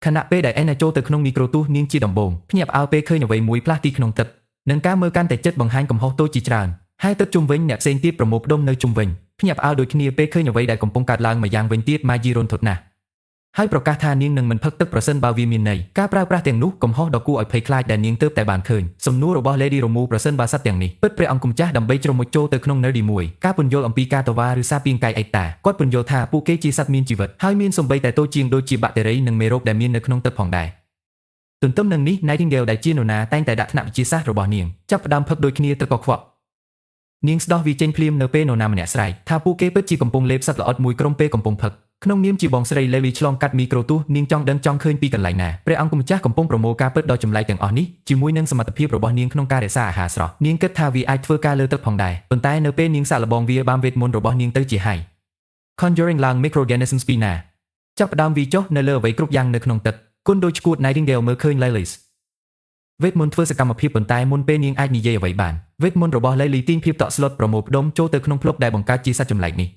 ខណៈពេលដែលអេណាចូលទៅក្នុងមីក្រូទស្សន៍នាងជាដំបូងភ្ញាក់ផ្អើលពេលឃើញអ្វីមួយផ្លាស់ទីក្នុងទឹកនឹងការមើលកាន់តែចិត្តបង្ហាញកំហុសតូចជាច្រើនហើយទឹកជុំវិញអ្នកផ្សេងទៀតប្រមូលផ្ដុំនៅជុំវិញភ្ញាក់ផ្អើលដូចគ្នាពេលឃើញអ្វីដែលកំពុងកើតឡើងម្យ៉ាងវិញទៀត Maggie រន្ធត់ណាស់ហើយប្រកាសថានាងនឹងមិនផឹកទឹកប្រសិនបើវាមានន័យការប្រើប្រាស់ទាំងនោះកំហុសដ៏គួរឲ្យភ័យខ្លាចដែលនាងទើបតែបានឃើញសំណួររបស់ Lady Romu ប្រសិនបើសត្វទាំងនេះពិតព្រះអង្គម្ចាស់ដើម្បីជ្រមុជចូលទៅក្នុង Nerdy មួយការពន្យល់អំពីការតវ៉ាឬសារពាង្គកាយឯកតាគាត់ពន្យល់ថាពួកគេជាសត្វមានជីវិតហើយមានសម្ប័យតែតូចជាងដូចជាបាក់តេរីនិងមេរោគដែលមាននៅក្នុងទឹកផងដែរទន្ទឹមនឹងនេះ Nightingale ដែលជានរណាតែងតែដាក់ថ្នាក់វិទ្យាសាស្ត្ររបស់នាងចាប់ផ្ដើមផឹកដូចគ្នាទៅកខ្វក់នាងស្ដោះវាចេញភ្លាមនៅពេលនរណាម្នាក់ស្រែកថាពួកគេពិតជាកំពុងលេបសត្វល្អិតមួយក្រុមពេលកំពុងផឹកក្នុងនាមជាបងស្រី Lily ឆ្លងកាត់មីក្រូទស្សន៍នាងចង់ដឹងចង់ឃើញពីកន្លែងណាព្រះអង្គម្ចាស់កំពុងប្រមូលការពិតដ៏ចម្លែកទាំងអស់នេះជាមួយនឹងសមត្ថភាពរបស់នាងក្នុងការរក្សាអាហារស្រស់នាងគិតថាវាអាចធ្វើការលើទឹកផងដែរប៉ុន្តែនៅពេលនាងសាកល្បងវាបានវេទមន្តរបស់នាងទៅជាហើយ Conjuring ឡើង Microorganisms ពីណាចាប់ផ្ដើមវាចុះនៅលើអ្វីគ្រប់យ៉ាងនៅក្នុងទឹកគុណដូចឈួត Nightingale មើលឃើញ Liliesវេទមន្តធ្វើសកម្មភាពប៉ុន្តែមុនពេលនាងអាចនិយាយអ្វីបានវេទមន្តរបស់ Lily ទាញភាពតក់ស្លុតប្រមូលផ្ដុំចូលទៅក្នុងភ្លុកដែលបង្កើតជាសត្វចម្លែកនេះ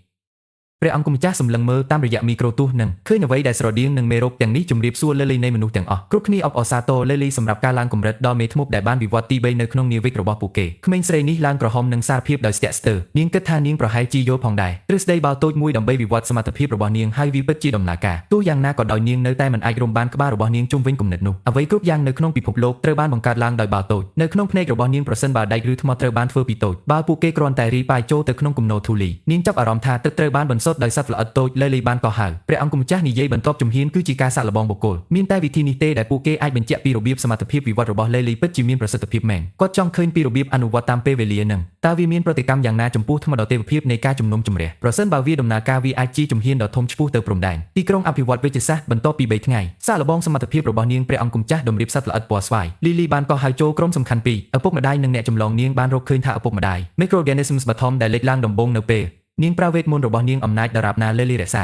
ព្រះអង្គម្ចាស់សម្លឹងមើលតាមរយៈមីក្រូទស្សន៍នឹងឃើញអ្វីដែលស្រដៀងនឹងមេរោគទាំងនេះជំរាបសួរ Lily នៃមនុស្សទាំងអស់គ្រប់គ្នាអបអរសាទរ Lily សម្រាប់ការឡើងកម្រិតដល់មេធ្មប់ដែលបានវិវត្តទី3នៅក្នុងនាវិករបស់ពួកគេក្មេងស្រីនេះឡើងក្រហមនឹងសារភាពដោយស្ទាក់ស្ទើរនាងគិតថានាងប្រហែលជាយល់ផងដែរទ្រឹស្ដីបាល់តូចមួយដើម្បីវិវត្តសមត្ថភាពរបស់នាងហើយវាពិតជាដំណើរការទោះយ៉ាងណាក៏ដោយនាងនៅតែមិនអាចរុំបានក្បាលរបស់នាងជុំវិញគំនិតនោះអ្វីគ្រប់យ៉ាងនៅក្នុងពិភពលោកត្រូវបានបង្កើតឡើងដោយបាល់តូចនៅក្នុងភ្នែករបស់នាងប្រសិនបើដែកឬថ្មត្រូវបានធ្វើពីតូចបើពួកគេគ្រាន់តែរីប៉ាយចូលទៅក្នុងគំនរធូលីនាងចាប់អារម្មណ៍ថាទឹកត្រូវបានបន្សុទ្ធដោយសត្វល្អិតតូចLily បានកោះហៅព្រះអង្គម្ចាស់និយាយបន្ទាប់ជំហានគឺជាការសាកល្បងបុគ្គលមានតែវិធីនេះទេដែលពួកគេអាចបញ្ជាក់ពីរបៀបសមត្ថភាពវិវត្តរបស់ Lily ពិតជាមានប្រសិទ្ធភាពមែនគាត់ចង់ឃើញពីរបៀបអនុវត្តតាមពេលវេលានឹងតើវាមានប្រតិកម្មយ៉ាងណាចំពោះថ្មដទេវភាពនៃការជំនុំជម្រះប្រសិនបើវាដំណើរការវាអាចជាជំហានដ៏ធំឆ្ពោះទៅព្រំដែនទីក្រុងអភិវឌ្ឍវិទ្យាសាស្ត្របន្ទាប់ពី3ថ្ងៃសាកល្បងសមត្ថភាពរបស់នាងព្រះអង្គម្ចាស់តម្រៀបសត្វល្អិតពណ៌ស្វាយ Lily បានកោះហៅចូលក្រុមសំខាន់ពីរឪពុកម្ដាយនិងអ្នកចម្លងនាងបានរកឃើញថាឪពុកម្ដាយ Microorganisms បឋមដែលលេចឡើងដំបូងនៅពេលនាងប្រើវេទមន្តរបស់នាងអំណាចដរាបណា Lily រក្ស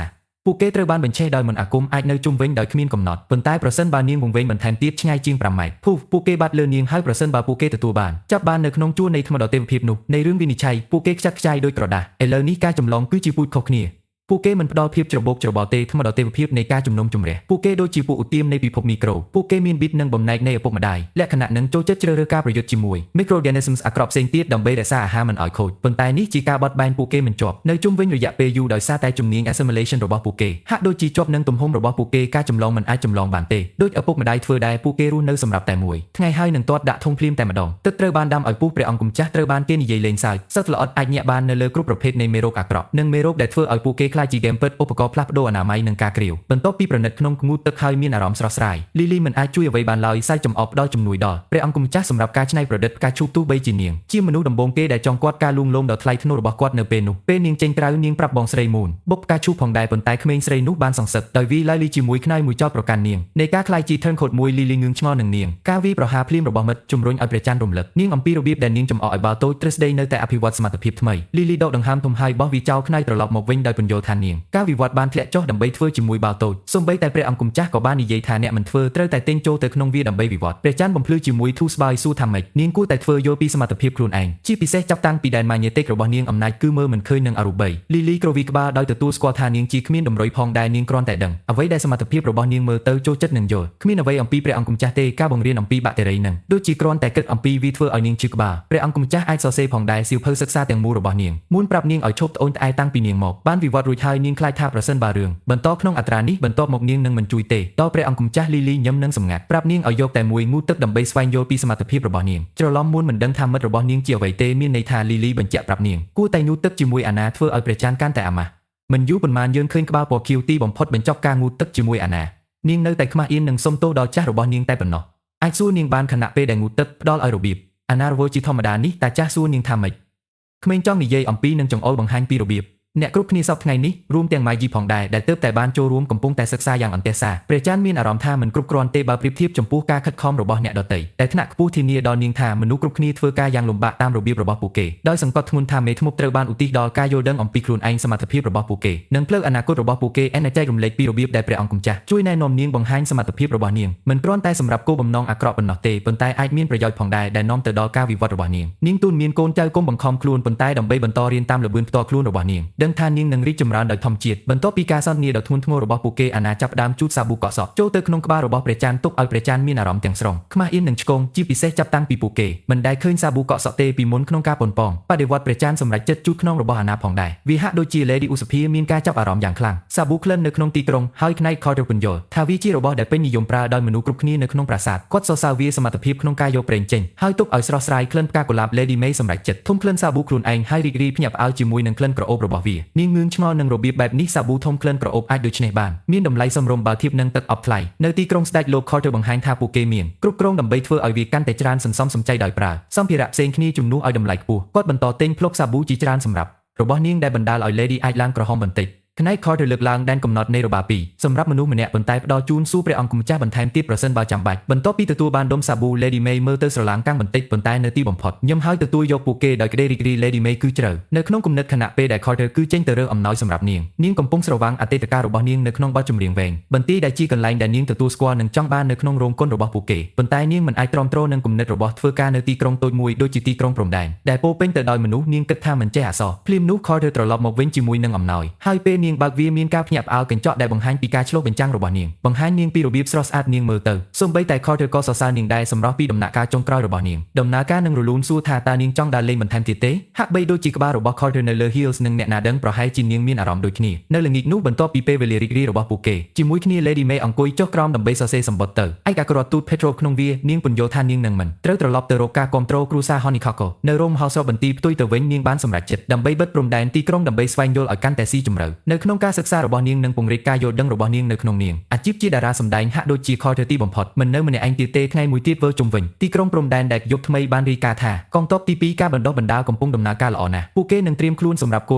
ាពួកគេត្រូវបានបញ្ឆេះដោយមន្តអាគមអាចនៅជុំវិញដោយគ្មានកំណត់ប៉ុន្តែប្រសិនបើនាងវង្វេងបន្ថែមទៀតឆ្ងាយជាង5ម៉ែត្រពួកគេបាត់លើនាងហើយប្រសិនបើពួកគេទទួលបានចាប់បាននៅក្នុងជួរនៃថ្មដទេវភាពនោះនៃរឿងវិនិច្ឆ័យពួកគេខ្ចាត់ខ្ចាយដោយក្រដាសឥឡូវនេះការចម្លងគឺជាពូជខុសគ្នាពួកគេមិនផ្ដល់ភាពច្របូកច្របល់ទេថ្មដទេវភាពនៃការជំនុំជម្រះពួកគេដូចជាពួកឧទាមនៃពិភពមីក្រូពួកគេមានប៊ីតនិងបំណែកនៃឪពុកម្ដាយលក្ខណៈនឹងចូលចិត្តជ្រើសរើសការប្រយុទ្ធជាមួយ Microorganisms អាក្រក់ផ្សេងទៀតដើម្បីរក្សាអាហារមិនឲ្យខូចប៉ុន្តែនេះជាការបត់បែនពួកគេមិនជាប់នៅជុំវិញរយៈពេលយូរដោយសារតែជំនាញ assimilation របស់ពួកគេហាក់ដូចជាជាប់នឹងទំហំរបស់ពួកគេការចម្លងមិនអាចចម្លងបានទេដូចឪពុកម្ដាយធ្វើដែរពួកគេរស់នៅសម្រាប់តែមួយថ្ងៃហើយនឹងទាត់ដាក់ធុងភ្លាមតែម្ដងទឹកត្រូវបានដាំឲ្យពុះព្រះអង្គម្ចាស់ត្រូវបានគេនិយាយលេងសើចសត្វល្អិតអាចញាក់បាននៅលើគ្រប់ប្រភេទនៃមេរោគអាក្រក់និងមេរោគដែលធ្វើឲ្យពួកគេខ្លាចជាហ្គេមពិតឧបករណ៍ផ្លាស់ប្ដូរអនាម័យនិងការគ្រាវបន្ទាប់ពីប្រណិតក្នុងងូតទឹកហើយមានអារម្មណ៍ស្រស់ស្រាយ Lily មិនអាចជួយអ្វីបានឡើយសែកចំអប់ដល់ជំនួយដល់ព្រះអង្គម្ចាស់សម្រាប់ការច្នៃប្រឌិតផ្កាឈូកទោះបីជានាងជាមនុស្សដំបូងគេដែលចង់គាត់ការលួងលោមដ៏ថ្លៃថ្នូររបស់គាត់នៅពេលនោះពេលនាងចេញក្រៅនាងប្រាប់បងស្រីមូនបុកផ្កាឈូកផងដែរប៉ុន្តែក្មេងស្រីនោះបានសង្សឹកដោយវា Lily ជាមួយខ្នើយមួយចោតប្រកាន់នាងនៃការខ្លាយជា turncoat មួយ Lily ងឿងឆ្ងល់នឹងនាងការវាប្រហារភ្លាមរបស់មិត្តជំរុញឲ្យព្រះច័ន្ទរំលឹកនាងអំពីរបៀបដែលនាងចំអកឲ្យបាល់តូចទ្រឹស្ដីនៅតែអភិវឌ្ឍសមត្ថភាពថ្មី Lily ដកដង្ហើមធំហើយបោះវាចោលខ្នើយត្រឡប់មកវិញដោយពន្យល់ថានាងការវិវត្តបានធ្លាក់ចុះដើម្បីធ្វើជាមួយបាល់តូចសូម្បីតែព្រះអង្គម្ចាស់ក៏បាននិយាយថាអ្នកមិនធ្វើត្រូវតែទិញចូលទៅក្នុងវាដើម្បីវិវត្តព្រះច័ន្ទបំភ្លឺជាមួយធូស្បាយសួរថាម៉េចនាងគួរតែធ្វើយល់ពីសមត្ថភាពខ្លួនឯងជាពិសេសចាប់តាំងពីដែនម៉ាញ៉េទិករបស់នាងអំណាចគឺមើលមិនឃើញនឹងអរូបី Lily ក្រវីក្បាលដោយទទួលស្គាល់ថានាងជាគ្មានតម្រុយផងដែរនាងគ្រាន់តែដឹងអ្វីដែលសមត្ថភាពរបស់នាងមើលទៅចូលចិត្តនឹងយល់គ្មានអ្វីអំពីព្រះអង្គម្ចាស់ទេការបង្រៀនអំពីបាក់តេរីនឹងដូចជាគ្រាន់តែគិតអំពីវាធ្វើឲ្យនាងជឿក្បាលព្រះអង្គម្ចាស់អាចសរសេរផងដែរសៀវភៅសិក្សាទាំងមូលរបស់នាងមុនប្រាប់នាងឲ្យឈប់ត្អូញត្អែតាំងពីនាងមកបានវិវត្តរួច ចហើយនាងខ្លាចថាប្រសិនបើរឿងបន្តក្នុងអត្រានេះបន្ទាប់មកនាងនឹងមិនជួយទេដល់ព្រះអង្គម្ចាស់លីលីញឹមនឹងសម្ងាត់ប្រាប់នាងឲ្យយកតែមួយងូតទឹកដើម្បីស្វែងយល់ពីសមត្ថភាពរបស់នាងច្រឡំមួនមិនដឹងថាមិត្តរបស់នាងជាអ្វីទេមានន័យថាលីលីបញ្ជាក់ប្រាប់នាងគួរតែងូតទឹកជាមួយអាណាធ្វើឲ្យព្រះច័ន្ទកាន់តែអាម៉ាស់មិនយូរប៉ុន្មានយើងឃើញក្បាលពណ៌ខៀវទីបំផុតបញ្ចប់ការងូតទឹកជាមួយអាណានាងនៅតែខ្មាស់អៀននឹងសុំទោសដល់ចាស់របស់នាងតែប៉ុណ្ណោះអាចសួរនាងបានខណៈពេលដែលងូតទឹកផ្ដល់ឲ្យរបៀបអាណារវល់ជាធម្មតានេះតែចាស់សួរនាងថាម៉េចក្មេងចង់និយាយអំពីនឹងចង្អុលបង្ហាញពីរបៀបអ្នកគ្រប់គ្នាសពថ្ងៃនេះរួមទាំងម៉ៃជីផងដែរដែលទើបតែបានចូលរួមកំពុងតែសិក្សាយ៉ាងអន្ទះសារព្រះច័ន្ទមានអារម្មណ៍ថាមិនគ្រប់គ្រាន់ទេបើប្រៀបធៀបចំពោះការខិតខំរបស់អ្នកដទៃតែថ្នាក់ខ្ពស់ធានាដល់នាងថាមនុស្សគ្រប់គ្នាធ្វើការយ៉ាងលំបាកតាមរបៀបរបស់ពួកគេដោយសង្កត់ធ្ងន់ថាមេធ្នប់ត្រូវបានឧទ្ទិសដល់ការយល់ដឹងអំពីខ្លួនឯងសមត្ថភាពរបស់ពួកគេនិងផ្លូវអនាគតរបស់ពួកគេឯណែចែករំលែកពីរបៀបដែលព្រះអង្គម្ចាស់ជួយណែនាំនាងបង្ហាញសមត្ថភាពរបស់នាងមិនគ្រាន់តែសម្រាប់គោលបំណងអាក្រក់ប៉ុណ្ណោះទេប៉ុន្តែអាចមានប្រយោជន៍ផងដែរដែលនាំទៅដល់ការវិវត្តរបស់នាងនាងទូនមានកូនចៅគុំបង្ខំខ្លួនប៉ុន្តែដើម្បីបន្តរៀនតាមល្បឿនផ្ទាល់ខ្លួនរបស់នាងដឹងថានាងនឹងរីកចម្រើនដោយធម្មជាតិបន្ទាប់ពីការសន្ទនាដ៏ធ្ងន់ធ្ងររបស់ពួកគេអាណាចាប់ផ្ដើមជូតសាប៊ូកក់សក់ចូលទៅក្នុងក្បាលរបស់ព្រះច័ន្ទទុកឲ្យព្រះច័ន្ទមានអារម្មណ៍ទាំងស្រុងខ្មាស់អៀននិងឆ្គងជាពិសេសចាប់តាំងពីពួកគេមិនដែលឃើញសាប៊ូកក់សក់ទេពីមុនក្នុងការប៉ុនប៉ងបដិវត្តព្រះច័ន្ទសម្រេចចិត្តជូតក្នុងរបស់អាណាផងដែរវាហាក់ដូចជា Lady ឧសភាមានការចាប់អារម្មណ៍យ៉ាងខ្លាំងសាប៊ូក្លិននៅក្នុងទីក្រុងហើយផ្នែក Carter ពន្យល់ថាវាជារបស់ដែលពេញនិយមប្រើដោយមនុស្សគ្រប់គ្នានៅក្នុងប្រាសាទគាត់សរសើរវាសមត្ថភាពក្នុងការយកប្រេងចេញហើយទុកឲ្យស្រស់ស្រាយក្លិនផ្កាកុលាប Lady May សម្រេចចិត្តធំក្លិនសាប៊ូខ្លួនឯងហើយរីករាយភ្ញាក់ផ្អើលជាមួយនឹងក្លិនក្រអូបរបស់វានាងងឿងឆ្ងល់នឹងរបៀបបែបនេះសាប៊ូធំក្លិនក្រអូបអាចដូច្នេះបានមានតម្លៃសមរម្យបើធៀបនឹងទឹកអប់ថ្លៃនៅទីក្រុងស្ដេចលោក Carter បង្ហាញថាពួកគេមានគ្រប់គ្រងដើម្បីធ្វើឲ្យវាកាន់តែច្រើនសន្សំសំចៃដោយប្រើសម្ភារៈផ្សេងគ្នាជំនួសឲ្យតម្លៃខ្ពស់គាត់បន្តទិញភ្លុកសាប៊ូជាច្រើនសម្រាប់របស់នាងដែលបណ្ដាលឲ្យ Lady អាចឡើងក្រហមបន្តិចផ្នែក Carter លើកឡើងដែនកំណត់នៃរបាពីសម្រាប់មនុស្សម្នាក់ប៉ុន្តែផ្ដល់ជូនសួរព្រះអង្គម្ចាស់បន្ថែមទៀតប្រសិនបើចាំបាច់បន្ទាប់ពីទទួលបានដុំសាប៊ូ Lady May មើលទៅស្រឡាងកាំងបន្តិចប៉ុន្តែនៅទីបំផុតញឹមហើយទទួលយកពួកគេដោយក្តីរីករាយ Lady May គឺជ្រៅនៅក្នុងគំនិតខណៈពេលដែល Carter គឺចេញទៅរើសអំណោយសម្រាប់នាងកំពុងស្រវាំងអតីតកាលរបស់នាងនៅក្នុងបទចម្រៀងវែងបន្ទាយដែលជាកន្លែងដែលនាងទទួលស្គាល់និងចង់បាននៅក្នុងរោងកុនរបស់ពួកគេប៉ុន្តែនាងមិនអាចទ្រាំទ្រនឹងគំនិតរបស់ធ្វើការនៅទីក្រុងតូចមួយដូចជាទីក្រុងព្រំដែនដែលពោពេញទៅដោយមនុស្សនាងគិតថាមិនចេះអក្សរភ្លាមនោះ Carter ត្រឡប់មកវិញជាមួយនឹងអំណោយហើយពេលនាងបើកវាមានការភ្ញាក់ផ្អើលកញ្ចក់ដែលបង្ហាញពីការឆ្លុះបញ្ចាំងរបស់នាងបង្ហាញនាងពីរបៀបស្រស់ស្អាតនាងមើលទៅសូម្បីតែ Carter ក៏សរសើរនាងដែរសម្រាប់ពីដំណាក់កាលចុងក្រោយរបស់នាងដំណើរការនឹងរលូនសួរថាតើនាងចង់ដើរលេងបន្ថែមទៀតទេហាក់បីដូចជាក្បាលរបស់ Carter នៅលើ Heels និងអ្នកណាដឹងប្រហែលជានាងមានអារម្មណ៍ដូចគ្នានៅល្ងាចនោះបន្ទាប់ពីពេលវេលារីករាយរបស់ពួកគេជាមួយគ្នា Lady May អង្គុយចុះក្រោមដើម្បីសរសេរសម្បត្តិទៅឯកអគ្គរដ្ឋទូត Petro ក្នុងវានាងពន្យល់ថានាងនឹងមិនត្រូវត្រឡប់ទៅរកការគ្រប់គ្រងគ្រួសារ Honeycockle នៅរោងមហោស្រពបន្ទាយផ្ទុយទៅវិញនាងបានសម្រេចចិត្តដើម្បីបិទព្រំដែនទីក្រុងដើម្បីស្វែងយល់ឲ្យកាន់តែស៊ីជម្រៅនៅក្នុងការសិក្សារបស់នាងនិងពង្រីកការយល់ដឹងរបស់នាងនៅក្នុងនាងអាជីពជាតារាសម្ដែងហាក់ដូចជា Carter ទីបំផុតមិននៅម្នាក់ឯងទៀតទេថ្ងៃមួយទៀតវិលជុំវិញទីក្រុងព្រំដែនដែលយុគថ្មីបានរាយការណ៍ថាកងទ័ពទី2ការបណ្ដុះបណ្ដាលកំពុងដំណើរការល្អណាស់ពួកគេនឹងត្រៀមខ្លួនសម្រាប់គោ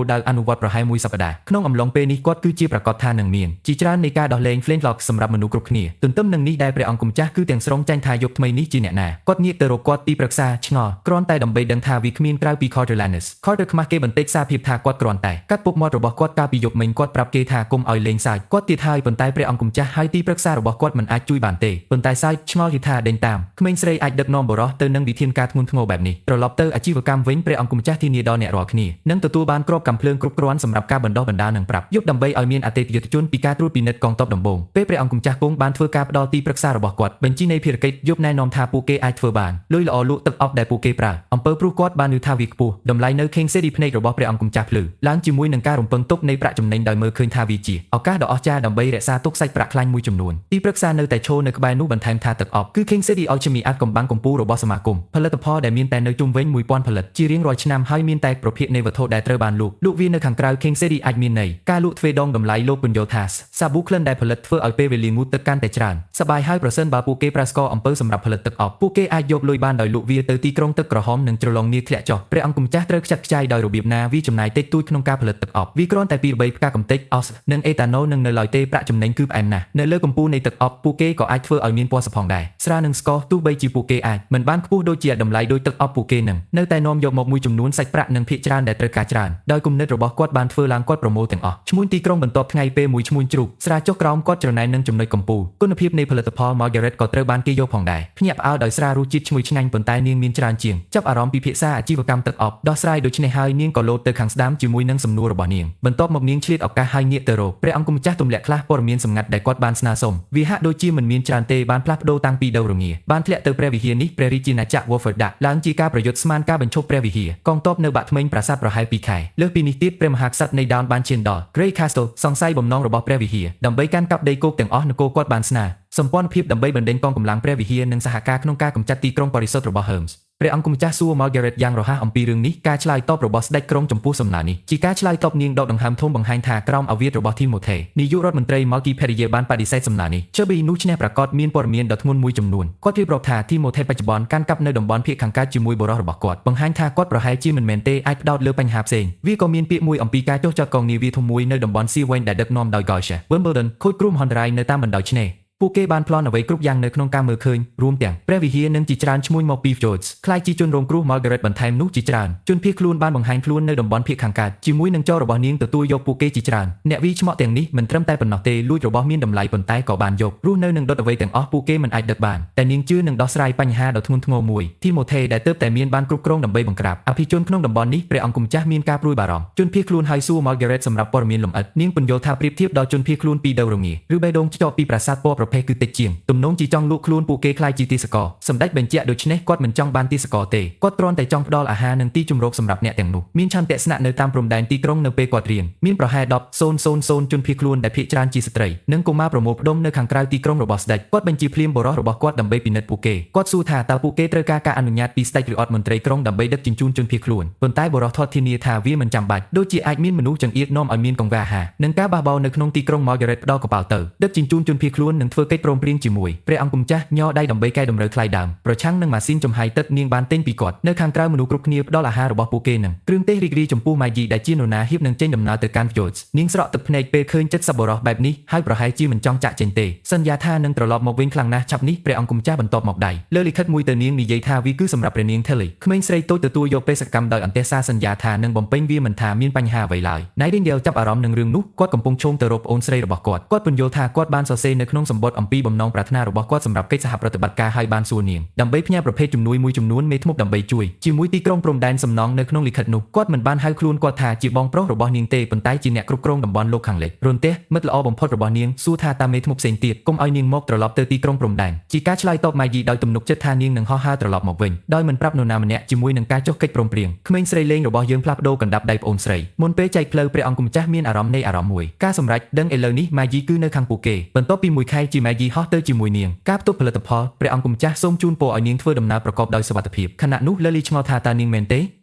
លដៅអនុវត្តប្រហែល1សប្តាហ៍ក្នុងអំឡុងពេលនេះគាត់គឺជាប្រកាសថានឹងមានជាច្រើននៃការដោះលែង Flintlock សម្រាប់មនុស្សគ្រប់គ្នាទន្ទឹមនឹងនេះដែលព្រះអង្គម្ចាស់គឺទាំងស្រុងចាញ់ថាយុគថ្មីនេះជាអ្នកណាគាត់ងាកទៅរកគាត់ទីប្រឹក្សាឆ្ងល់គ្រាន់តែដើម្បីដឹងថាវាគ្មានក្រៅពី Carter Lannis Carter ខ្មាស់គេបន្តិចសារភាពថាគាត់គ្រាន់តែកាត់ពុកមាត់របស់គាត់កាលពីយប់មិញគាត់ប្រាប់គេថាគុំឲ្យលេងសើចគាត់ទៀតហើយប៉ុន្តែព្រះអង្គម្ចាស់ហើយទីប្រឹក្សារបស់គាត់មិនអាចជួយបានទេប៉ុន្តែសើចឆ្ងល់ថាដេញតាមក្មេងស្រីអាចដឹកនាំបរិះទៅនឹងវិធានការធ្ងន់ធ្ងរបែបនេះត្រឡប់ទៅអាជីវកម្មវិញព្រះអង្គម្ចាស់ធានាដល់អ្នករាល់គ្នានឹងទទួលបានគ្រាប់កាំភ្លើងគ្រប់គ្រាន់សម្រាប់ការបណ្ដុះបណ្ដាលនិងប្រាប់យប់ដើម្បីឲ្យមានអតិថិជនពីការត្រួតពិនិត្យកងទ័ពដំបូងពេលព្រះអង្គម្ចាស់គង់បានធ្វើការផ្ដល់ទីប្រឹក្សារបស់គាត់បញ្ជីនៃភារកិច្ចយប់ណែនាំថាពួកគេអាចធ្វើបានលុយល្អលក់ទឹកអប់ដែលពួកគេប្រើអំពើព្រោះគាត់បាននឿថាវាខ្ពស់តម្លៃនៅ King City ភ្នែករបស់ព្រះអង្គម្ចាស់ភ្លឺឡើងជាមួយនឹងការរំពឹងទុកនៃប្រាក់ចំណេញដោយមើលឃើញថាវាជាឱកាសដ៏អស្ចារ្យដើម្បីរក្សាទុកសាច់ប្រាក់ខ្លាញ់មួយចំនួនទីប្រឹក្សានៅតែឈរនៅក្បែរនោះបន្ថែមថាទឹកអប់គឺ King City Alchemy អាចកំបាំងកម្ពុជារបស់សមាគមផលិតផលដែលមានតែនៅជុំវិញ 1000 ផលិតជារៀងរាល់ឆ្នាំហើយមានតែប្រភេទនៃវត្ថុដែលត្រូវបានលក់វានៅខាងក្រៅ King City អាចមានន័យការលក់ទ្វេដងតម្លៃលោកពន្យល់ថាសាប៊ូក្លិនដែលផលិតធ្វើឲ្យពេលវេលាងូតទឹកកាន់តែច្រើនសប្បាយហើយប្រសិនបើពួកគេប្រើស្ករអំពៅសម្រាប់ផលិតទឹកអប់ពួកគេអាចយកលុយបានដោយលក់វាទៅទីក្រុងទឹកក្រហមនិងជ្រលងនាធ្លាក់ចុះព្រះអង្គម្ចាស់ត្រូវខ្ចាត់ខ្ចាយដោយរបៀបណាវាចំណាយតិចតួចក្នុងការផលិតទឹកអប់វាគ្រាន់តែពី3ផ្កាកំទេចអុសនិងអេតាណូលនឹងនៅឡើយទេប្រាក់ចំណេញគឺផ្អែមណាស់នៅលើកម្ពូលនៃទឹកអប់ពួកគេក៏អាចធ្វើឲ្យមានពណ៌សផងដែរស្រានឹងស្ករទោះបីជាពួកគេអាចមិនបានខ្ពស់ដូចជាតម្លៃដោយទឹកអប់ពួកគេនឹងនៅតែនាំយកមកមួយចំនួនសាច់ប្រាក់និងភាគច្រើនដែលត្រូវការច្រើនដោយគំនិតរបស់គាត់បានធ្វើឡើងគាត់ប្រមូលទាំងអស់ឈ្មោះទីក្រុងបន្ទាប់ថ្ងៃពេលមួយឈ្មោះជ្រូកស្រាចុះក្រោមគាត់ច្រណែននឹងចំណុចកម្ពូលគុណភាពនៃផលិតផល Margaret ក៏ត្រូវបានគេយកផងដែរភ្ញាក់ផ្អើលដោយស្រារសជាតិឈ្ងុយឆ្ងាញ់ប៉ុន្តែនាងមានច្រើនជាងចាប់អារម្មណ៍ពីភាសាអាជីវកម្មទឹកអប់ដោះស្រាយដូច្នេះហើយនាងក៏លោតទៅខាងស្ដាំជាមួយនឹងសំណួររបស់នាងបន្ទាប់មកនាងឆ្លៀត តឱកាសហើយងាកទៅរកព្រះអង្គម្ចាស់ទម្លាក់ខ្លះព័ត៌មានសម្ងាត់ដែលគាត់បានស្នើសុំវាហាក់ដូចជាមិនមានច្រើនទេបានផ្លាស់ប្ដូរតាំងពីដូវរងាបានធ្លាក់ទៅព្រះវិហារនេះព្រះរាជាណាចក្រ Wolford ដាក់ឡើងជាការប្រយុទ្ធស្មានការបញ្ឈប់ព្រះវិហារកងទ័ពនៅបាក់ធ្មេញប្រាសាទប្រហែល2ខែលើសពីនេះទៀតព្រះមហាក្សត្រនៃដោនបានឈានដល់ Grey Castle សង្ស័យបំណងរបស់ព្រះវិហារដើម្បីកាន់កាប់ដីគោកទាំងអស់នគរគាត់បានស្នើសម្ព័ន្ធភាពដើម្បីបណ្ដេញកងកម្លាំងព្រះវិហារនិងសហការក្នុងការកម្ចាត់ទីក្រុងបរិសុទ្ធរបស់ Hermes ព្រះអង្គម្ចាស់សួរ Margaret យ៉ាងរហ័សអំពីរឿងនេះការឆ្លើយតបរបស់ស្ដេចក្រុងចំពោះសំណើនេះជាការឆ្លើយតបនាងដកដង្ហើមធំបង្ហាញថាក្រោមអាវុធរបស់ Timothy នាយករដ្ឋមន្ត្រី Malky Perrier បានបដិសេធសំណើនេះជើប៊ីនោះឈ្នះប្រកាសមានព័ត៌មានដ៏ធ្ងន់មួយចំនួនគាត់រៀបរាប់ថា Timothy បច្ចុប្បន្នកាន់កាប់នៅតំបន់ភាគខាងកើតជាមួយបុរសរបស់គាត់បង្ហាញថាគាត់ប្រហែលជាមិនមែនទេអាចផ្ដោតលើបញ្ហាផ្សេងវាក៏មានពាក្យមួយអំពីការចុះចតកងនាវាធំមួយនៅតំបន់ Sea Wayne ដែលដឹកនាំដោយ Gosha Wimbledon ខូចគ្រោះមហន្តរាយនៅតាមបណ្ដោយឆ្នេរពួកគេបានប្លន់អ្វីគ្រប់យ៉ាងនៅក្នុងការមើលឃើញរួមទាំងព្រះវិហារនិងជាច្រើនឈ្មោះមកពី Fjords ខ្លាយជាជនរងគ្រោះ Margaret បន្ថែមនោះជាច្រើនជនភៀសខ្លួនបានបង្ហាញខ្លួននៅតំបន់ភាគខាងកើតជាមួយនឹងចោររបស់នាងទទួលយកពួកគេជាច្រើនអ្នកវាឆ្មក់ទាំងនេះមិនត្រឹមតែប៉ុណ្ណោះទេលួចរបស់មានតម្លៃប៉ុន្តែក៏បានយករស់នៅនឹងដុតអ្វីទាំងអស់ពួកគេមិនអាចដឹកបានតែនាងជឿនឹងដោះស្រាយបញ្ហាដ៏ធ្ងន់ធ្ងរមួយ Timothy ដែលទើបតែមានបានគ្រប់គ្រងដើម្បីបង្ក្រាបអភិជនក្នុងតំបន់នេះព្រះអង្គម្ចាស់មានការព្រួយបារម្ភជនភៀសខ្លួនហើយសួរ Margaret សម្រាប់ព័ត៌មានលម្អិតនាងពន្យល់ថាប្រៀបធៀបដល់ជនភៀសខ្លួនពីដូវរងាឬបេះដូងខ្ជាប់ពីប្រាសាទពណ៌ប្រភេទគឺតិចជាងទំនងជាចង់លក់ខ្លួនពួកគេខ្លាយជាទាសករសម្ដេចបញ្ជាក់ដូច្នេះគាត់មិនចង់បានទាសករទេគាត់គ្រាន់តែចង់ផ្ដល់អាហារនិងទីជម្រកសម្រាប់អ្នកទាំងនោះមានឆន្ទៈស្នាក់នៅតាមព្រំដែនទីក្រុងនៅពេលគាត់រៀនមានប្រហែល10,000ជនភៀសខ្លួនដែលភាគច្រើនជាស្ត្រីនិងកុមារប្រមូលផ្ដុំនៅខាងក្រៅទីក្រុងរបស់ស្ដេចគាត់បញ្ជាភ្លាមបុរសរបស់គាត់ដើម្បីពិនិត្យពួកគេគាត់សួរថាតើពួកគេត្រូវការអនុញ្ញាតពីស្ដេចឬអត់មន្ត្រីក្រុងដើម្បីដឹកជញ្ជូនជនភៀសខ្លួនប៉ុន្តែបុរសធាត់ធានាថាវាមិនចាំបាច់ដូចជាអាចមានមនុស្សចង្អៀតនាំឲ្យមានកង្វះអាហារនិងការបះបោរនៅក្នុងទីក្រុង Margaret ផ្ដល់កប៉ាល់ទៅដឹកជញ្ជូនជនភៀសខ្លួននិងធ្វើកិច្ចព្រមព្រៀងជាមួយព្រះអង្គម្ចាស់ញ័រដៃដើម្បីកែតម្រូវថ្លៃដើមប្រឆាំងនឹងម៉ាស៊ីនចំហាយទឹកនាងបានទិញពីគាត់នៅខាងក្រៅមនុស្សគ្រប់គ្នាផ្ដល់អាហាររបស់ពួកគេនឹងគ្រឿងទេសរីករាយចំពោះ Maggie ដែលជានរណាហៀបនឹងចេញដំណើរទៅកាន់ Fjords នាងស្រក់ទឹកភ្នែកពេលឃើញចិត្តសប្បុរសបែបនេះហើយប្រហែលជាមិនចង់ចាក់ចេញទេសន្យាថានឹងត្រឡប់មកវិញខ្លាំងណាស់ឆាប់នេះព្រះអង្គម្ចាស់បន្ទាប់មកដៃលើលិខិតមួយទៅនាងនិយាយថាវាគឺសម្រាប់ព្រះនាង Tilly ក្មេងស្រីតូចទទួលយកបេសកកម្មដោយអន្តេសាសន្យាថានឹងបំពេញវាមិនថាមានបញ្ហាអ្វីឡើយ Nightingale ចាប់អារម្មណ៍នឹងរឿងនោះគាត់កំពុងឈោងទៅរកប្អូនស្រីរបស់គាត់ពន្យល់ថាគាត់បានសរសេរនៅក្នុងសម្បត្តិអំពីបំណងប្រាថ្នារបស់គាត់សម្រាប់កិច្ចសហប្រតិបត្តិការហើយបានសួរនាងដើម្បីផ្ញើប្រភេទជំនួយមួយចំនួនមេធ្មប់ដើម្បីជួយជាមួយទីក្រុងព្រំដែនសំណងនៅក្នុងលិខិតនោះគាត់មិនបានហៅខ្លួនគាត់ថាជាបងប្រុសរបស់នាងទេប៉ុន្តែជាអ្នកគ្រប់គ្រងតំបន់លោកខាងលិចរន្ទះមិត្តល្អបំផុតរបស់នាងសួរថាតើមេធ្មប់ផ្សេងទៀតកុំឲ្យនាងមកត្រឡប់ទៅទីក្រុងព្រំដែនជាការឆ្លើយតប Maggie ដោយទំនុកចិត្តថានាងនឹងហោះហើរត្រឡប់មកវិញដោយមិនប្រាប់នរណាម្នាក់ជាមួយនឹងការចុះកិច្ចព្រមព្រៀងក្មេងស្រីលេងរបស់យើងផ្លាស់ប្ដូរកណ្ដាប់ដៃប្អូនស្រីមុនពេលចែកផ្លូវព្រះអង្គម្ចាស់មានអារម្មណ៍នៃអារម្មណ៍មួយការសម្រេចដឹងឥឡូវនេះ Maggie គឺនៅខាងពួកគេបន្ទាប់ពីមួយខែជា Maggie ហោះទៅជាមួយនាងការផ្ទុកផលិតផលព្រះអង្គម្ចាស់សូមជូនពរឲ្យនាងធ្វើដំណើរប្រកបដោយសុវត្ថិភាពខណៈនោះ Lily ឆ្ងល់ថាតើនាងមែនទ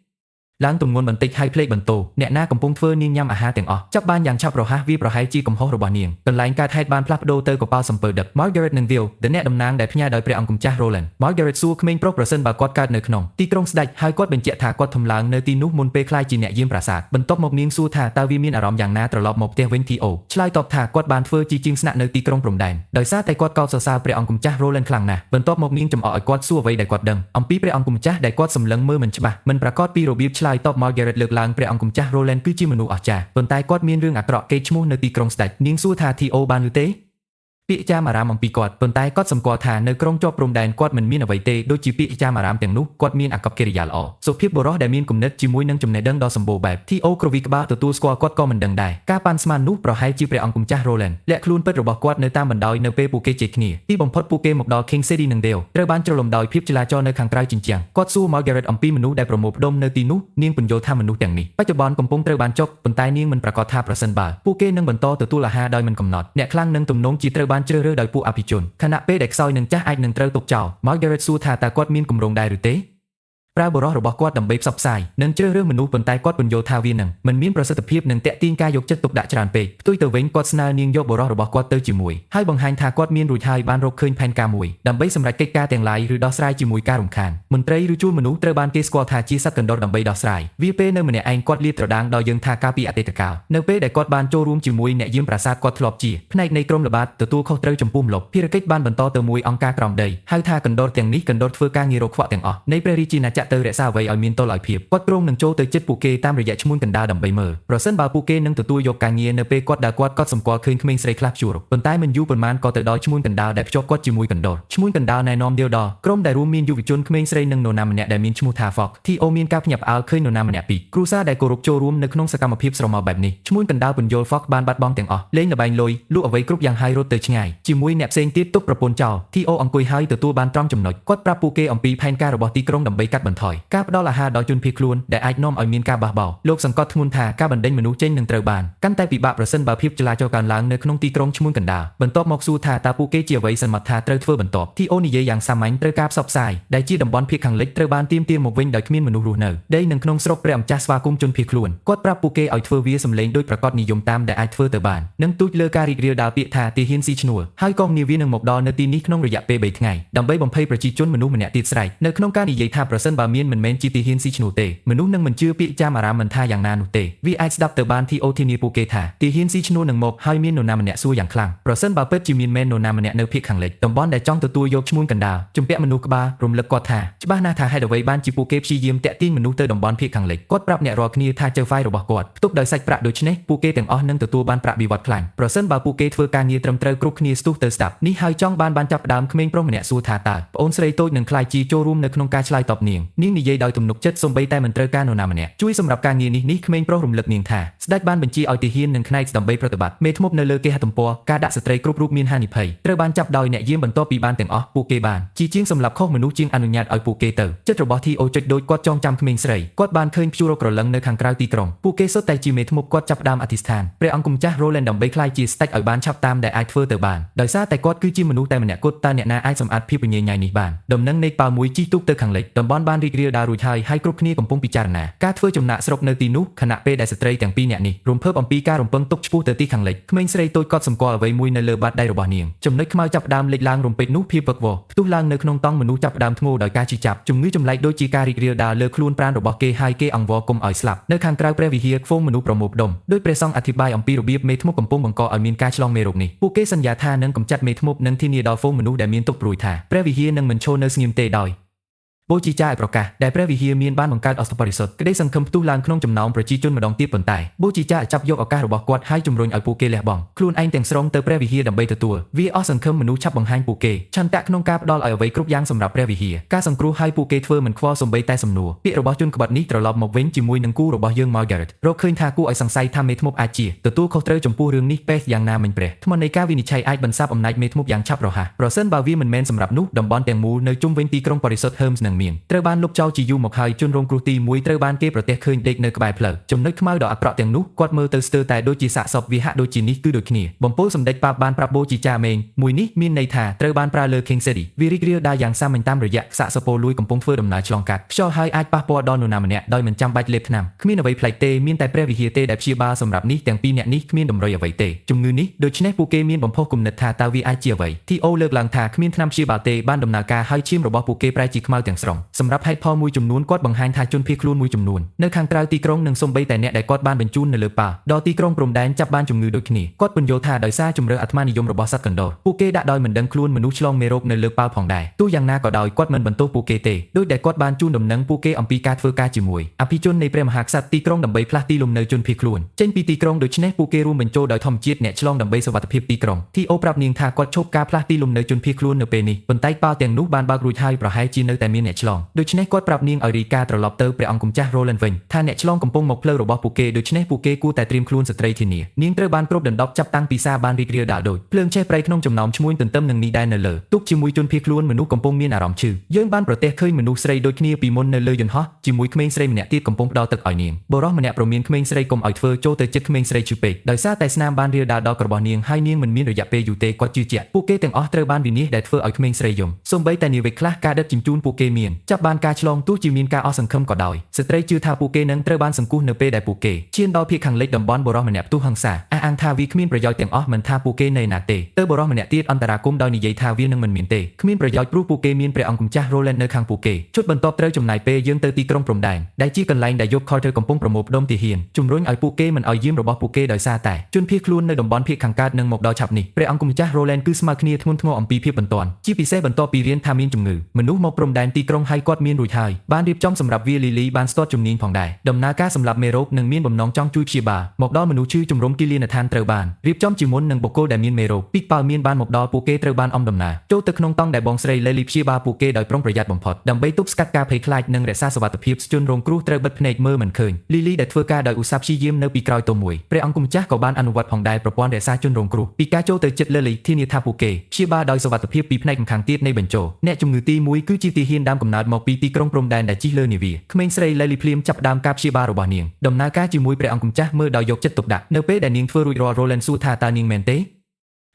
េឡើងទម្ងន់បន្តិចហើយភ្លេចបន្ទោអ្នកណាកំពុងធ្វើនាងញ៉ាំអាហារទាំងអស់ចាប់បានយ៉ាងឆាប់រហ័សវាប្រហែលជាកំហុសរបស់នាងកន្លែងកើតហេតុបានផ្លាស់ប្ដូរទៅកប៉ាល់សំពើដឹក Margaret និង Will ដែលអ្នកតំណាងដែលផ្ញើដោយព្រះអង្គម្ចាស់ Roland Margaret សួរក្មេងប្រុសប្រសិនបើគាត់កើតនៅក្នុងទីក្រុងស្ដេចហើយគាត់បញ្ជាក់ថាគាត់ធំឡើងនៅទីនោះមុនពេលក្លាយជាអ្នកយាមប្រាសាទបន្ទាប់មកនាងសួរថាតើវាមានអារម្មណ៍យ៉ាងណាត្រឡប់មកផ្ទះវិញ T.O. ឆ្លើយតបថាគាត់បានធ្វើជាជាងស្នាក់នៅទីក្រុងព្រំដែនដោយសារតែគាត់កោតសរសើរព្រះអង្គម្ចាស់ Roland ខ្លាំងណាស់បន្ទាប់មកនាងចំអកឲ្យគាត់សួរអ្វីដែលគាត់ដឹងអំពីព្រះអង្គម្ចាស់ដែលគាត់សម្លឹងមើលមិនច្បាស់មិនប្រកាសពីរបៀបឆ្លើយតប Margaret លើកឡើងព្រះអង្គម្ចាស់ Roland គឺជាមនុស្សអស្ចារ្យប៉ុន្តែគាត់មានរឿងអាក្រក់គេឈ្មោះនៅទីក្រុងស្ដេចនាងសួរថា T.O. បានឬទេពាក្យចាមអារាមអំពីគាត់ប៉ុន្តែគាត់សម្គាល់ថានៅក្រុងជាប់ព្រំដែនគាត់មិនមានអ្វីទេដូចជាពាក្យចាមអារាមទាំងនោះគាត់មានអាកប្បកិរិយាល្អសុភាពបុរសដែលមានគំនិតជាមួយនឹងចំណេះដឹងដ៏សម្បូរបែប T.O. ក្រវីក្បាលទទួលស្គាល់គាត់ក៏មិនដឹងដែរការប៉ាន់ស្មាននោះប្រហែលជាព្រះអង្គម្ចាស់ Roland លាក់ខ្លួនពិតរបស់គាត់នៅតាមបណ្ដោយនៅពេលពួកគេជេរគ្នាទីបំផុតពួកគេមកដល់ King City និង Dale ត្រូវបានជ្រលំដោយភាពចលាចលនៅខាងក្រៅជញ្ជាំងគាត់សួរ Margaret អំពីមនុស្សដែលប្រមូលផ្ដុំនៅទីនោះនាងពន្យល់ថាមនុស្សទាំងនេះបច្ចុប្បន្នកំពុងត្រូវបានចុកប៉ុន្តែនាងមិនប្រកាសថាប្រសិនបើពួកគេនឹងបន្តទទួលអាហារដោយមិនកំណត់អ្នកខ្លាំងនឹងទំនងជាត្រូវបានជ្រើសរើសដោយពួកអភិជនខណៈពេលដែលខ្សោយនឹងចាស់អាចនឹងត្រូវទុកចោល Margaret សួរថាតើគាត់មានគម្រោងដែរឬទេប្រើបុរសរបស់គាត់ដើម្បីផ្សព្វផ្សាយនិងជ្រើសរើសមនុស្សប៉ុន្តែគាត់ពន្យល់ថាវានឹងមិនមានប្រសិទ្ធភាពនិងតាក់ទាញការយកចិត្តទុកដាក់ច្រើនពេកផ្ទុយទៅវិញគាត់ស្នើនាងយកបុរសរបស់គាត់ទៅជាមួយហើយបង្ហាញថាគាត់មានរួចហើយបានរកឃើញផែនការមួយដើម្បីសម្រេចកិច្ចការទាំងឡាយឬដោះស្រាយជាមួយការរំខានមន្ត្រីឬជួលមនុស្សត្រូវបានគេស្គាល់ថាជាសត្វកណ្ដុរដើម្បីដោះស្រាយវាពេលនៅម្នាក់ឯងគាត់លាតត្រដាងដល់យើងថាកាលពីអតីតកាលនៅពេលដែលគាត់បានចូលរួមជាមួយអ្នកយាមប្រាសាទគាត់ធ្លាប់ជាផ្នែកនៃក្រុមល្បាតទទួលខុសត្រូវចំពោះម្លប់ភារកិច្ចបានបន្តទៅមួយអង្គការក្រោមដីហៅថាកណ្ដុរទាំងនេះកណ្ដុរធ្វើការងាររកខ្វក់ទាំងអស់នៃព្រះរាជាណាចក្រ ទៅរក្សាអ្វីឲ្យមានតុល្យភាពគាត់ព្រមនឹងចូលទៅចិត្តពួកគេតាមរយៈឈ្មោះកណ្ដាលដើម្បីមើលប្រសិនបើពួកគេនឹងទទួលយកការងារនៅពេលគាត់ដែលគាត់កត់សម្គាល់ឃើញក្មេងស្រីខ្លះជួរប៉ុន្តែមិនយូរប៉ុន្មានក៏ទៅដល់ឈ្មោះកណ្ដាលដែលភ្ជាប់គាត់ជាមួយកណ្ដុរឈ្មោះកណ្ដាលណែនាំđiềuដល់ក្រុមដែលរួមមានយុវជនក្មេងស្រីនិងនរណាម្នាក់ដែលមានឈ្មោះថា Fox TO មានការភ្ញាក់ផ្អើលឃើញនរណាម្នាក់ពីគ្រួសារដែលគោរពចូលរួមនៅក្នុងសកម្មភាពស្រមោលបែបនេះឈ្មោះកណ្ដាលពន្យល់ Fox បានបាត់បង់ទាំងអស់លេងល្បែងលុយលក់អ្វីគ្រប់យ៉ាងហើយរត់ទៅឆ្ងាយជាមួយអ្នកផ្សេងទៀតទុកប្រពន្ធចោល TO អង្គុយហើយទទួលបានត្រង់ចំណុចគាត់ប្រាប់ពួកគេអំពីផែនការរបស់ទីក្រុងដើម្បីកាត់បន្ថយការផ្ដល់អាហារដល់ជនភៀសខ្លួនដែលអាចនាំឲ្យមានការបះបោរលោកសង្កត់ធ្ងន់ថាការបណ្ដេញមនុស្សចេញនឹងត្រូវបានកាន់តែពិបាកប្រសិនបើភាពចលាចលកើនឡើងនៅក្នុងទីក្រុងឈ្មោះកណ្ដាលបន្ទាប់មកសួរថាតើពួកគេជាអ្វីសន្មតថាត្រូវធ្វើបន្ទាប់ TO និយាយយ៉ាងសាមញ្ញត្រូវការផ្សព្វផ្សាយដែលជាតំបន់ភៀសខាងលិចត្រូវបានទាមទារមកវិញដោយគ្មានមនុស្សរស់នៅដីនឹងក្នុងស្រុកព្រះម្ចាស់ស្វាគមន៍ជនភៀសខ្លួនគាត់ប្រាប់ពួកគេឲ្យធ្វើវាសម្លេងដោយប្រកបនិយមតាមដែលអាចធ្វើទៅបាននិងទូចលើការរីករាលដាលពាក្យថាទាហានស៊ីឈ្នួលហើយក៏នាវានឹងមកដល់នៅទីនេះក្នុងរយៈពេល3ថ្ងៃដើម្បីបំភ័យប្រជាជនមនុស្សម្នាក់ទៀតស្រែកនៅក្នុងការនិយាយថាប្រសិនបើមានមិនមែនជាទាហានស៊ីឈ្នួលទេមនុស្សនឹងមិនជឿពាក្យចាំអារ៉ាមមិនថាយ៉ាងណានោះទេវាអាចស្ដាប់ទៅបាន TO ធានាពួកគេថាទាហានស៊ីឈ្នួលនឹងមកហើយមាននរណាម្នាក់សួរយ៉ាងខ្លាំងប្រសិនបើពិតជាមានមែននរណាម្នាក់នៅភៀសខាងលិចតំបន់ដែលចង់ទទួលយកឈ្មោះកណ្ដាលជំពាក់មនុស្សក្បាលរំលឹកគាត់ថាច្បាស់ណាស់ថាហេតុអ្វីបានជាពួកគេព្យាយាមតាក់ទាញមនុស្សទៅតំបន់ភៀសខាងលិចគាត់ប្រាប់អ្នករាល់គ្នាថាជើហ្វាយរបស់គាត់ផ្ទុកដោយសាច់ប្រាក់ដូច្នេះពួកគេទាំងអស់នឹងទទួលបានប្រាក់បៀវត្សខ្លាំងប្រសិនបើពួកគេធ្វើការងារត្រឹមត្រូវគ្រប់គ្នាស្ទុះទៅស្ដាប់នេះហើយចង់បានចាប់ផ្ដើមក្មេងប្រុសម្នាក់សួរថាតើប្អូនស្រីតូចនឹងខ្លាយជាចូលរួមនៅក្នុងការឆ្លើយតបនាងនិយាយដោយទំនុកចិត្តសូម្បីតែមិនត្រូវការនរណាម្នាក់ជួយសម្រាប់ការងារនេះក្មេងប្រុសរំលឹកនាងថាស្ដេចបានបញ្ជាឲ្យទាហាននិងខ្នែកដើម្បីប្រតិបត្តិមេធ្មប់នៅលើគេហទំព័រការដាក់ស្ត្រីគ្រប់រូបមានហានិភ័យត្រូវបានចាប់ដោយអ្នកយាមបន្ទាប់ពីបានទាំងអស់ពួកគេបានជាងសម្រាប់ខុសមនុស្សជាងអនុញ្ញាតឲ្យពួកគេទៅចិត្តរបស់ TO ចុចដូចគាត់ចងចាំក្មេងស្រីគាត់បានឃើញព្យុះរករលឹងនៅខាងក្រៅទីក្រុងពួកគេសុទ្ធតែជាមេធ្មប់គាត់ចាប់ផ្ដើមអធិស្ឋានព្រះអង្គម្ចាស់ Roland ដើម្បីក្លាយជាស្ដេចឲ្យបានឆាប់តាមដែលអាចធ្វើទៅបានដោយសារតែគាត់គឺជាមនុស្សតែម្នាក់គត់តើអ្នកណាអាចសម្អាតភាពវិញ្ញាណនេះបានដំណឹងនៃប៉ាមួយជីទូកទៅខាងលិចតំបន់បានរីករាលដាលរួចហើយគ្រប់គ្នាកំពុងពិចារណាការធ្វើចំណាក់ស្រុកនៅទីនោះខណៈពេលដែលស្ត្រីទាំងពីរនាក់នេះរំភើបអំពីការរំពឹងទុកឆ្ពោះទៅទីខាងលិចក្មេងស្រីតូចក៏សម្គាល់អ្វីមួយនៅលើបាតដៃរបស់នាងចំណុចខ្មៅចាប់ផ្ដើមលេចឡើងរំពេចនោះភាពវឹកវរផ្ទុះឡើងនៅក្នុងតង់មនុស្សចាប់ផ្ដើមធ្ងោដោយការជិះចាប់ជំងឺចម្លែកដូចជាការរីករាលដាលលើខ្លួនប្រាណរបស់គេហើយគេអង្វរគុំឲ្យស្លាប់នៅខាងក្រៅព្រះវិហារខ្វងមនុស្សប្រមូលផ្ដុំដោយព្រះសង្ឃអធិប្បាយអំពីរបៀបមេធ្មប់កំពុងបង្កឲ្យមានការឆ្លងមេរោគនេះពួកគេសន្យាថានឹងកម្ចាត់មេធ្មប់និងធានាដល់ហ្វូងមនុស្សដែលមានទុក្ខព្រួយថាព្រះវិហារនឹងមិនឈរនៅស្ងៀមទេដោយបូជាចាឲ្យប្រកាសដែលព្រះវិហារមានបានបង្កើតអស្តបរិសុទ្ធក្តីសង្ឃឹមផ្ទុះឡើងក្នុងចំណោមប្រជាជនម្ដងទៀតប៉ុន្តែបូជាចាចាប់យកឱកាសរបស់គាត់ហើយជំរុញឲ្យពួកគេលះបង់ខ្លួនឯងទាំងស្រុងទៅព្រះវិហារដើម្បីទទួលវាអស់សង្ឃឹមមនុស្សឆាប់បង្ហាញពួកគេឆន្ទៈក្នុងការផ្ដល់ឲ្យអ្វីគ្រប់យ៉ាងសម្រាប់ព្រះវិហារការសង្គ្រោះឲ្យពួកគេធ្វើមិនខ្វល់សូម្បីតែសំណួរពាក្យរបស់ជនក្បត់នេះត្រឡប់មកវិញជាមួយនឹងគូរបស់យើង Margaret រកឃើញថាគួរឲ្យសង្ស័យថាមេធ្មប់អាចជាទទួលខុសត្រូវចំពោះរឿងនេះពេកយ៉ាងណាមិញព្រះថ្មនៃការវិនិច្ឆ័យអាចបន្សាបអំណាចមេធ្មប់យ៉ាងឆាប់រហ័សប្រសិនបើវាមិនមែនសម្រាប់នោះតំបន់ទាំងមូលនៅជុំវិញទីក្រុងបរិសុទ្ធ Herms នឹងមានត្រូវបានលុបចោលជាយូរមកហើយជនរងគ្រោះទី1ត្រូវបានគេប្រទះឃើញដេកនៅក្បែរផ្លូវចំណុចខ្មៅដ៏អាក្រក់ទាំងនោះគាត់មើលទៅស្ទើរតែដូចជាសាកសពវាហាក់ដូចជានេះគឺដូចគ្នាបំពល់សម្ដេចប៉ាបបានប្រាប់បូជាចាមេងមួយនេះមានន័យថាត្រូវបានប្រើលើ King City វារីករាលដាលយ៉ាងសាមញ្ញតាមរយៈសាកសពលួយកំពុងធ្វើដំណើរឆ្លងកាត់ខ្យល់ហើយអាចប៉ះពាល់ដល់នរណាម្នាក់ដោយមិនចាំបាច់លេបថ្នាំគ្មានអ្វីប្លែកទេមានតែព្រះវិហារទេដែលព្យាបាលសម្រាប់នេះទាំងពីរអ្នកនេះគ្មានតម្រុយអ្វីទេជំងឺនេះដូច្នេះពួកគេមានបំផុសគំនិតថាតើវាអាចជាអ្វី TO លើកឡើងថាគ្មានថ្នាំព្យាបាលទេបានដំណើរការហើយឈាមរបស់ពួកគេប្រែជាខ្មៅទាំងស្រុងសម្រាប់ហេតុផលមួយចំនួនគាត់បង្ហាញថាជនភៀសខ្លួនមួយចំនួននៅខាងក្រៅទីក្រុងនិងសូម្បីតែអ្នកដែលគាត់បានបញ្ជូននៅលើប៉ាដល់ទីក្រុងព្រំដែនចាប់បានជំងឺដូចគ្នាគាត់ពន្យល់ថាដោយសារជំរឿអាត្មានិយមរបស់សត្វកណ្ដុរពួកគេដាក់ដោយមិនដឹងខ្លួនមនុស្សឆ្លងមេរោគនៅលើប៉ាផងដែរទោះយ៉ាងណាក៏ដោយគាត់មិនបន្ទោសពួកគេទេដោយដែលគាត់បានជូនដំណឹងពួកគេអំពីការធ្វើការជាមួយអភិជននៃព្រះមហាក្សត្រទីក្រុងដើម្បីផ្លាស់ទីលំនៅជនភៀសខ្លួនចេញពីទីក្រុងដូច្នេះពួកគេរួមបញ្ចូលដោយធម្មជាតិអ្នកឆ្លងដើម្បីសុវត្ថិភាពទីក្រុង TO ប្រាប់នាងថាគាត់ឈប់ការផ្លាស់ទីលំនៅជនភៀសខ្លួននៅពេលនេះប៉ុន្តែប៉ាទាំងនោះបានបើករួចហើយប្រហែលជានៅតែមានអ្នកឆ្លងដូច្នេះគាត់ប្រាប់នាងឲ្យរីកាត្រឡប់ទៅព្រះអង្គម្ចាស់ Roland វិញថាអ្នកឆ្លងកំពុងមកផ្លូវរបស់ពួកគេដូច្នេះពួកគេគួរតែត្រៀមខ្លួនស្ត្រីធានានាងត្រូវបានគ្របដណ្ដប់ចាប់តាំងពីសារបានរីករាលដាលដូចភ្លើងឆេះប្រៃក្នុងចំណោមឈ្មួញទន្ទឹមនឹងនេះដែរនៅលើទុកជាមួយជនភៀសខ្លួនមនុស្សកំពុងមានអារម្មណ៍ឈឺយើងបានប្រទះឃើញមនុស្សស្រីដូចគ្នាពីមុននៅលើយន្តហោះជាមួយក្មេងស្រីម្នាក់ទៀតកំពុងផ្ដល់ទឹកឲ្យនាងបុរសម្នាក់ប្រមានក្មេងស្រីកុំឲ្យធ្វើចូលទៅជិតក្មេងស្រីជឿពេកដោយសារតែស្នាមបានរាលដាលដល់របស់នាងហើយនាងមិនមានរយៈពេលយូរទេគាត់ជឿជាក់ពួកគេទាំងអស់ត្រូវបានវិនិច្ឆ័យដែលធ្វើឲ្យក្មេងស្រីយំសូម្បីតែនាវិកខ្លះការដឹកជញ្ជូនពួកគេមានចាប់បានការឆ្លងទោះជាមានការអស់សង្ឃឹមក៏ដោយស្ត្រីជឿថាពួកគេនឹងត្រូវបានសង្គ្រោះនៅពេលដែលពួកគេឈានដល់ភៀកខាងលិចតំបន់បុរសម្នាក់ផ្ទុះហិង្សាអះអាងថាវាគ្មានប្រយោជន៍ទាំងអស់មិនថាពួកគេនៅណាទេទៅបុរសម្នាក់ទៀតអន្តរាគមដោយនិយាយថាវានឹងមិនមានទេគ្មានប្រយោជន៍ព្រោះពួកគេមានព្រះអង្គម្ចាស់ Roland នៅខាងពួកគេជុតបន្ទាប់ត្រូវចំណាយពេលយើងទៅទីក្រុងព្រំដែនដែលជាកន្លែងដែលយប់ Carter កំពុងប្រមូលផ្ដុំទាហានជំរុញឲ្យពួកគេមិនឲ្យយាមរបស់ពួកគេដោយសារតែជនភៀសខ្លួននៅតំបន់ភៀកខាងកើតនឹងមកដល់ឆាប់នេះព្រះអង្គម្ចាស់ Roland គឺស្មើគ្នាធ្ងន់ធ្ងរអំពីភាពបន្ទាន់ជាពិសេសបន្ទាប់ពីរៀនថាមានជំងឺមនុស្សមកព្រំដែនទីក្រុង ក្រុងហើយគាត់មានរួចហើយបានរៀបចំសម្រាប់វាលីលីបានស្ទាត់ជំនាញផងដែរដំណើរការសម្រាប់មេរោគនឹងមានបំណងចង់ជួយព្យាបាលមកដល់មនុស្សឈឺជំរំគិលានដ្ឋានត្រូវបានរៀបចំជាមុននឹងបុគ្គលដែលមានមេរោគពីកប៉ាល់មានបានមកដល់ពួកគេត្រូវបានអំដំណើរចូលទៅក្នុងតង់ដែលបងស្រីលេលីព្យាបាលពួកគេដោយប្រុងប្រយ័ត្នបំផុតដើម្បីទប់ស្កាត់ការភ័យខ្លាចនិងរក្សាសុវត្ថិភាពជនរងគ្រោះត្រូវបិទភ្នែកមើលមិនឃើញលីលីដែលធ្វើការដោយឧស្សាហ៍ព្យាយាមនៅពីក្រោយតូមួយព្រះអង្គម្ចាស់ក៏បានអនុវត្តផងដែរប្រព័ន្ធរក្សាជនរងគ្រោះពីការចូលទៅចិត្តលេលីធានាថាពួកគេព្យាបាលដោយសុវត្ថិភាពពីផ្នែកម្ខាងទៀតនៃបញ្ចុះអ្នកជំងឺទី1គឺជាទាហានដើមកំណើតមកពីទីក្រុងព្រំដែនដែលជិះលើនាវាក្មេងស្រីលេលីភ្លាមចាប់ផ្ដើមការព្យាបាលរបស់នាងដំណើរការជាមួយព្រះអង្គម្ចាស់មើលដោយយកចិត្តទុកដាក់នៅពេលដែលនាងធ្វើរួចរាល់រ៉ូឡែនសួរថាតើនាងមែនទ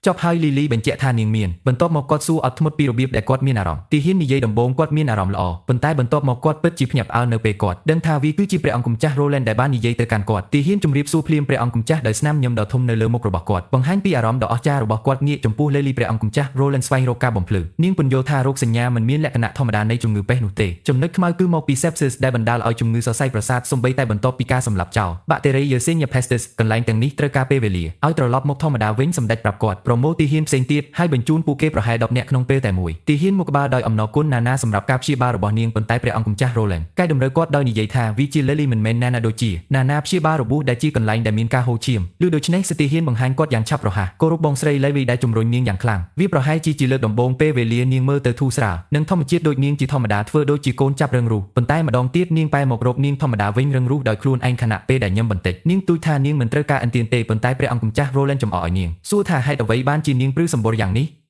េចប់ហើយលីលីបញ្ជាក់ថានាងមានបន្ទាប់មកគាត់សួរអត់ធ្មត់ពីរបៀបដែលគាត់មានអារម្មណ៍ទាហាននិយាយដំបូងគាត់មានអារម្មណ៍ល្អប៉ុន្តែបន្ទាប់មកគាត់ពិតជាភ្ញាក់ផ្អើលនៅពេលគាត់ដឹងថាវាគឺជាព្រះអង្គម្ចាស់រ៉ូឡែនដែលបាននិយាយទៅកាន់គាត់ទាហានជម្រាបសួរភ្លាមព្រះអង្គម្ចាស់ដោយស្នាមញញឹមដ៏ធំនៅលើមុខរបស់គាត់បង្ហាញពីអារម្មណ៍ដ៏អស្ចារ្យរបស់គាត់ងាកចំពោះលេលីព្រះអង្គម្ចាស់រ៉ូឡែនស្វែងរកការបំភ្លឺនាងពន្យល់ថារោគសញ្ញាមិនមានលក្ខណៈធម្មតានៃជំងឺពេះនោះទេចំណុចខ្មៅគឺមកពី sepsis ដែលបណ្ដាលឲ្យជំងឺសរសៃប្រសាទសូម្បីតែបន្ទាប់ពីការសម្លាប់ចោលបាក់តេរី Yersinia pestis កន្លែងទាំងនេះត្រូវការពេលវេលាឲ្យត្រឡប់មកធម្មតាវិញសម្ដេចប្រាប់គាត់ប្រមូលទាហានផ្សេងទៀតហើយបញ្ជូនពួកគេប្រហែល10នាក់ក្នុងពេលតែមួយទាហានមកក្បាលដោយអំណរគុណណាណាសម្រាប់ការព្យាបាលរបស់នាងប៉ុន្តែព្រះអង្គម្ចាស់រ៉ូឡែនកែតម្រូវគាត់ដោយនិយាយថាវាជាលេលីមិនមែនណាណាដូចជាណាណាព្យាបាលរបួសដែលជាកន្លែងដែលមានការហូរឈាមឬដូច្នេះសទាហានបង្ហាញគាត់យ៉ាងឆាប់រហ័សគោរពបងស្រីលេវីដែលជំរុញនាងយ៉ាងខ្លាំងវាប្រហែលជាលើកដំបូងពេលវេលានាងមើលទៅធូរស្រាលនិងធម្មជាតិដូចនាងជាធម្មតាធ្វើដូចជាកូនចាប់រឹងរូសប៉ុន្តែម្ដងទៀតនាងបែរមករកនាងធម្មតាវិញរឹងរូសដោយខ្លួនឯងខណៈពេលដែលញឹមបន្តិចនាងទូចថានាងមិនត្រូវការអិនទៀនទេប៉ុន្តែព្រះអង្គម្ចាស់រ៉ូឡែនចំអកឲ្យនាងសួរថាហេតុអ្វីបានជានាងព្រឺសម្បូរយ៉ាងនេះ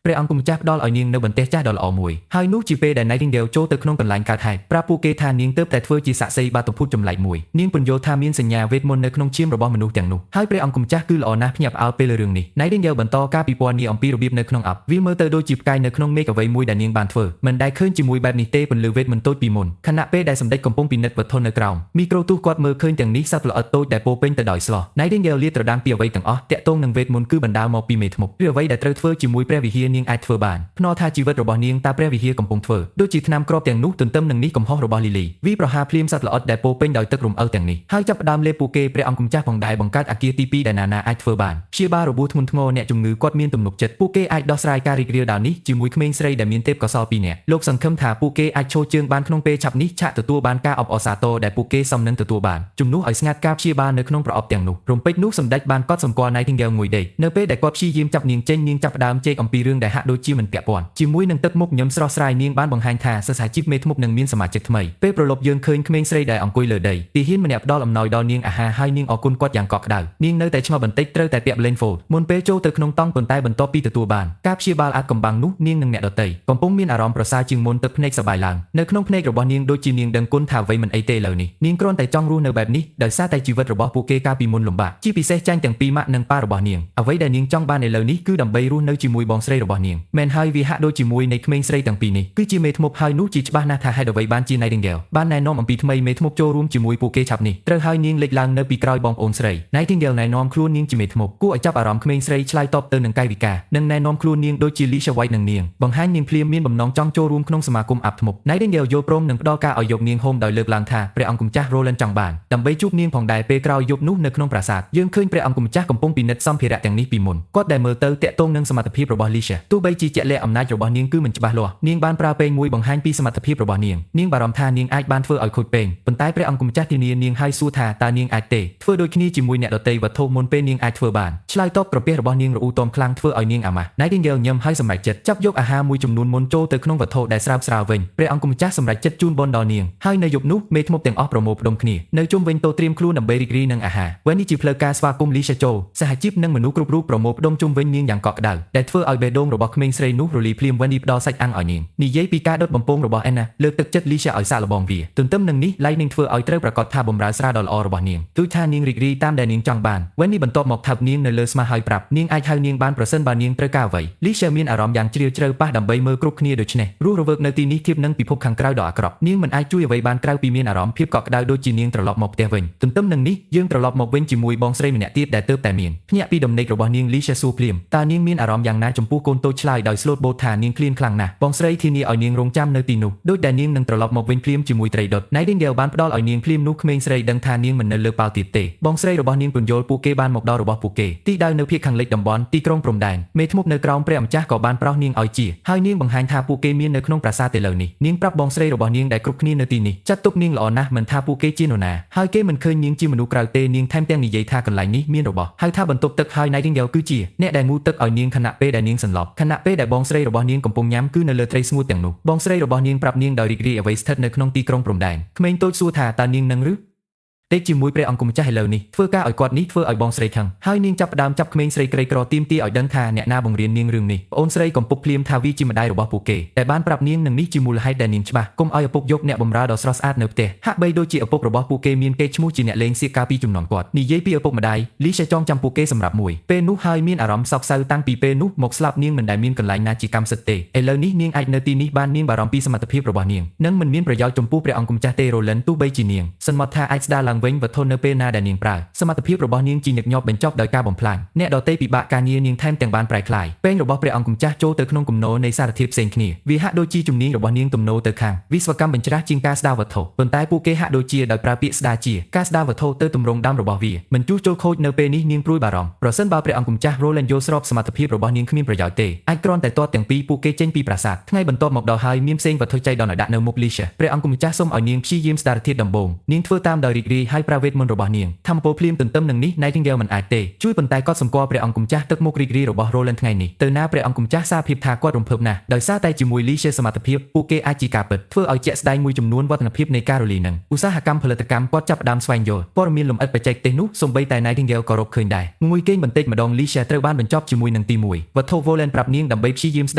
ព្រះអង្គម្ចាស់ផ្ដល់ឲ្យនាងនៅបន្ទះចាស់ដ៏ល្អមួយហើយនោះជាពេលដែល Nightingale ចូលទៅក្នុងកន្លែងកើតហេតុប្រាប់ពួកគេថានាងទើបតែធ្វើជាសាក្សីបាតុភូតចម្លែកមួយនាងពន្យល់ថាមានសញ្ញាវេទមន្តនៅក្នុងឈាមរបស់មនុស្សទាំងនោះហើយព្រះអង្គម្ចាស់គឺល្អណាស់ភ្ញាក់ផ្អើលពេលរឿងនេះ Nightingale បន្តការពិពណ៌នាអំពីរបៀបនៅក្នុងអ័ព្ទវាមើលទៅដូចជាផ្កាយនៅក្នុងមេឃអ្វីមួយដែលនាងបានធ្វើមិនដែលឃើញជាមួយបែបនេះទេពន្លឺវេទមន្តតូចពីមុនខណៈពេលដែលសម្ដេចកំពុងពិនិត្យវត្ថុនៅក្រោមមីក្រូទូសគាត់មើលឃើញទាំងនេះសត្វល្អិតតូចដែលពោពេញទៅដោយស្លោះ Nightingale លាតត្រដាងពីអ្វីទាំងអស់តាក់ទងនឹងវេទមន្តគឺបណ្ដាលមកពីមេធ្មប់ឬអ្វីដែលត្រូវធ្វើជាមួយព្រះវិហារនាងអាចធ្វើបានភ្នាល់ថាជីវិតរបស់នាងតាព្រះវិហារកំពុងធ្វើដូចជាថ្នាំគ្រាប់ទាំងនោះទន្ទឹមនឹងនេះកំហុសរបស់លីលីវាប្រហារភ្លាមសត្វល្អិតដែលពោពេញដោយទឹករំអិលទាំងនេះហើយចាប់ផ្ដើមលេបពួកគេព្រះអង្គម្ចាស់ផងដែរបង្កើតអគារទី2ដែលណាណាអាចធ្វើបានព្យាបាលរបួសធ្ងន់ធ្ងរអ្នកជំងឺគាត់មានទំនុកចិត្តពួកគេអាចដោះស្រាយការរីករាលដាលនេះជាមួយក្មេងស្រីដែលមានទេពកោសល្យ2នាក់លោកសង្ឃឹមថាពួកគេអាចឈរជើងបានក្នុងពេលឆាប់នេះឆាកទទួលបានការអបអរសាទរដែលពួកគេសមនឹងទទួលបានជំនួសឲ្យស្ងាត់ការព្យាបាលនៅក្នុងប្រអប់ទាំងនោះរំពេចនោះសម្ដេចបានកត់សម្គាល់ Nightingale មួយដេកនៅពេលដែលគាត់ព្យាយាមចាប់នាងចេញនាងចាប់ផ្ដើមជែកអំពីរឿងដែលហាក់ដូចជាមិនពាក់ព័ន្ធជាមួយនឹងទឹកមុខញឹមស្រស់ស្រាយនាងបានបង្ហាញថាសិស្សអាជីពមេធ្មប់នឹងមានសមាជិកថ្មីពេលប្រឡប់យើងឃើញក្មេងស្រីដែលអង្គុយលើដីទាហានម្នាក់ផ្ដល់អំណោយដល់នាងអាហារហើយនាងអរគុណគាត់យ៉ាងកក់ក្ដៅនាងនៅតែឆ្ងល់បន្តិចត្រូវតែពាក់ blindfold មុនពេលចូលទៅក្នុងតង់ប៉ុន្តែបន្ទាប់ពីទទួលបានការព្យាបាលអាចកំបាំងនោះនាងនិងអ្នកដទៃកំពុងមានអារម្មណ៍ប្រសើរជាងមុនទឹកភ្នែកសប្បាយឡើងនៅក្នុងភ្នែករបស់នាងដូចជានាងដឹងគុណថាអ្វីមិនអីទេឥឡូវនេះនាងគ្រាន់តែចង់រស់នៅបែបនេះដោយសារតែជីវិតរបស់ពួកគេកាលពីមុនលំបាកជាពិសេសចាញ់ទាំងពីរម៉ាក់និងប៉ារបស់នាងអ្វីដែលនាងចង់បានឥឡូវនេះគឺដើម្បីរស់នៅជាមួយបងស្រីរបស់នាងមែនហើយវាហាក់ដូចជាមួយនៃក្មេងស្រីទាំងពីរនេះគឺជាមេធ្មប់ហើយនោះជាច្បាស់ណាស់ថាហេតុអ្វីបានជា Nightingale បានណែនាំអំពីថ្មីមេធ្មប់ចូលរួមជាមួយពួកគេឆាប់នេះត្រូវហើយនាងលេចឡើងនៅពីក្រោយបងប្អូនស្រី Nightingale ណែនាំខ្លួននាងជាមេធ្មប់គួរឲ្យចាប់អារម្មណ៍ក្មេងស្រីឆ្លើយតបទៅនឹងកាយវិការនិងណែនាំខ្លួននាងដូចជា Lisha White នឹងនាងបង្ហាញនាងភ្លាមមានបំណងចង់ចូលរួមក្នុងសមាគមអាប់ធ្មប់ Nightingale យល់ព្រមនឹងផ្ដល់ការឲ្យយកនាងហូមដោយលើកឡើងថាព្រះអង្គម្ចាស់ Roland ចង់បានដើម្បីជួបនាងផងដែរពេលក្រោយយប់នោះនៅក្នុងប្រាសាទយើងឃើញព្រះអង្គម្ចាស់កំពុងពិនិត្យសម្ភារៈទាំងនេះពីមុនគាត់ដែលមើលទៅតាក់ទងនឹងសមត្ថភាពរបស់ Lisha ទោះបីជាជាក់លាក់អំណាចរបស់នាងគឺមិនច្បាស់លាស់នាងបានប្រើពេងមួយបង្ហាញពីសមត្ថភាពរបស់នាងបារម្ភថានាងអាចបានធ្វើឲ្យខូចពេងប៉ុន្តែព្រះអង្គម្ចាស់ធានានាងហើយសួរថាតើនាងអាចទេធ្វើដូចគ្នាជាមួយអ្នកដទៃវត្ថុមុនពេលនាងអាចធ្វើបានឆ្លើយតបក្រពះរបស់នាងរអ៊ូទមខ្លាំងធ្វើឲ្យនាងអាម៉ាស់ Nightingale ញឹមហើយសម្រេចចិត្តចាប់យកអាហារមួយចំនួនមុនចូលទៅក្នុងវត្ថុដែលស្រាលវិញព្រះអង្គម្ចាស់សម្រេចចិត្តជូនបុណ្យដល់នាងហើយនៅយប់នោះមេធ្មប់ទាំងអស់ប្រមូលផ្ដុំគ្នានៅជុំវិញតូត្រៀមខ្លួនដើម្បីរីករាយនឹងអាហារវេននេះជាផ្លូវការស្វាគមន៍ Lisha ចូលសហជីពនិងមនុស្សគ្រប់រូបប្រមូលផ្ដុំជុំវិញនាងយ៉ាងកក់ក្ដៅដែលធ្វើឲ្យបេះដូងរបស់ក្មេងស្រីនោះរលាយភ្លាមវេននេះផ្ដល់សាច់អាំងឲ្យនាងនិយាយពីការដុតបំពង់របស់ Anna លើកទឹកចិត្ត Lisha ឲ្យសាកល្បងវាទន្ទឹមនឹងនេះឡៃនឹងធ្វើឲ្យត្រូវប្រកាសថាបំរើស្រាដ៏ល្អរបស់នាងទូចថានាងរីករាយតាមដែលនាងចង់បានវេននេះបន្ទាប់មកថើបនាងនៅលើស្មាហើយប្រាប់នាងអាចហៅនាងបានប្រសិនបើនាងត្រូវការអ្វី Lisha មានអារម្មណ៍យ៉ាងជ្រាលជ្រៅប៉ះដើម្បីមើលគ្រប់គ្នាដូច្នេះរស់រវើកនៅទីនេះធៀបនឹងពិភពខាងក្រៅដ៏អាក្រក់នាងមិនអាចជួយអ្វីបានក្រៅពីមានអារម្មណ៍ភាពកក់ក្ដៅដូចជានាងត្រឡប់មកផ្ទះវិញទន្ទឹមនឹងនេះយើងត្រឡប់មកវិញជាមួយបងស្រីម្នាក់ទៀតដែលទើបតែមានភ្ញាក់ពីដំណេករបស់នាង Lisha សួរភ្លាមតើនាងមានអារម្មណ៍យ៉ាងណាចំពោះកូន នតូចឆ្លើយដោយស្លូតបូតថានាងឃ្លានខ្លាំងណាស់បងស្រីធានាឲ្យនាងរងចាំនៅទីនោះដោយដែលនាងនឹងត្រឡប់មកវិញភ្លាមជាមួយត្រីដុត Nightingale បានផ្ដល់ឲ្យនាងភ្លាមនោះក្មេងស្រីដឹងថានាងមិននៅលើប៉ោលទៀតទេបងស្រីរបស់នាងពន្យល់ពួកគេបានមកដល់របស់ពួកគេទីដៅនៅភាគខាងលិចតំបន់ទីក្រុងព្រំដែនមេធ្មប់នៅក្រោមព្រះម្ចាស់ក៏បានប្រោសនាងឲ្យជាហើយនាងបង្ហាញថាពួកគេមាននៅក្នុងប្រាសាទឥឡូវនេះនាងប្រាប់បងស្រីរបស់នាងដែលគ្រប់គ្នានៅទីនេះចាត់ទុកនាងល្អណាស់មិនថាពួកគេជានរណាហើយគេមិនឃើញនាងជាមនុស្សក្រៅទេនាងថែមទាំងនិយាយថាកន្លែងនេះមានរបស់ហៅថាបន្ទប់ទឹកហើយ Nightingale គឺជាអ្នកដែលងូតទឹកឲ្យនាងខណៈពេលដែលនាងសន្លប់ខណៈពេលដែលបងស្រីរបស់នាងកំពុងញ៉ាំគឺនៅលើត្រីស្ងួតទាំងនោះបងស្រីរបស់នាងប្រាប់នាងដោយរីករាយអ្វីស្ថិតនៅក្នុងទីក្រុងព្រំដែនក្មេងតូចសួរថាតើនាងនឹងឬទេជាមួយព្រះអង្គម្ចាស់ឥឡូវនេះធ្វើការឲ្យគាត់នេះធ្វើឲ្យបងស្រីខឹងហើយនាងចាប់ផ្ដើមចាប់ក្មេងស្រីក្រីក្រទាមទារឲ្យដឹងថាអ្នកណាបង្រៀននាងរឿងនេះប្អូនស្រីកំពុកភ្លាមថាវាជាម្ដាយរបស់ពួកគេតែបានប្រាប់នាងនឹងនេះជាមូលហេតុដែលនាងច្បាស់កុំឲ្យឪពុកយកអ្នកបម្រើដ៏ស្រស់ស្អាតនៅផ្ទះហាក់បីដូចជាឪពុករបស់ពួកគេមានកេរ្តិ៍ឈ្មោះជាអ្នកលេងសៀកកាលពីជំនាន់គាត់និយាយពីឪពុកម្ដាយលីសាចងចាំពួកគេសម្រាប់មួយពេលនោះហើយមានអារម្មណ៍សោកសៅតាំងពីពេលនោះមកស្លាប់នាងមិនដែលមានកន្លែងណាជាកម្មសិទ្ធិទេឥឡូវនេះនាងអាចនៅទីនេះបាននាងបារម្ភពីសមត្ថភាពរបស់នាងនិងមិនមានប្រយោជន៍ចំពោះព្រះអង្គម្ចាស់ទេរ៉ូលិនទោះបីជានាងសន្មតថាអាចស្ដារឡើងវិញវត្ថុនៅពេលណាដែលនាងប្រើសមត្ថភាពរបស់នាងជាញឹកញាប់បញ្ចប់ដោយការបំផ្លាញអ្នកដទៃពិបាកការងារនាងថែមទាំងបានប្រែក្លាយពេញរបស់ព្រះអង្គម្ចាស់ចូលទៅក្នុងគំនរនៃសារធាតុផ្សេងគ្នាវាហាក់ដូចជាជំនាញរបស់នាងទំនោរទៅខាងវិស្វកម្មបញ្ច្រាស់ជាងការស្ដារវត្ថុប៉ុន្តែពួកគេហាក់ដូចជាដោយប្រើពាក្យស្ដារជាការស្ដារវត្ថុទៅទម្រង់ដើមរបស់វាមិនជួសជុលខូចនៅពេលនេះនាងព្រួយបារម្ភប្រសិនបើព្រះអង្គម្ចាស់រ៉ូឡែនយល់ស្របសមត្ថភាពរបស់នាងគ្មានប្រយោជន៍ទេអាចគ្រាន់តែទាត់ទាំងពីរពួកគេចេញពីប្រាសាទថ្ងៃបន្ទាប់មកដល់ហើយមានផ្សេងវត្ថុចៃដន្យដាក់នៅមុខលីសាព្រះអង្គម្ចាស់សូមឲ្យនាងព្យាយាមស្ដារធាតុដំបូងនាងធ្វើតាមដោយរីករាយហើយប្រើវេទមន្តរបស់នាងធម្មពលភ្លាមទន្ទឹមនឹងនេះ Nightingale មិនអាចទេជួយប៉ុន្តែគាត់សម្គាល់ព្រះអង្គម្ចាស់ទឹកមុខរីករាយរបស់ Roland ថ្ងៃនេះទៅណាព្រះអង្គម្ចាស់សារភាពថាគាត់រំភើបណាស់ដោយសារតែជាមួយ Leisure សមត្ថភាពពួកគេអាចជាការពិតធ្វើឲ្យជាក់ស្ដែងមួយចំនួនវឌ្ឍនភាពនៃការរលីនឹងឧស្សាហកម្មផលិតកម្មគាត់ចាប់ផ្ដើមស្វែងយល់ព័ត៌មានលម្អិតបច្ចេកទេសនោះសូម្បីតែ Nightingale ក៏រកឃើញដែរមួយគេងបន្តិចម្ដង Leisure ត្រូវបានបញ្ចប់ជាមួយនឹងទី1វត្ថុ Roland ប្រាប់នាងដើម្បីព្យាយាមស្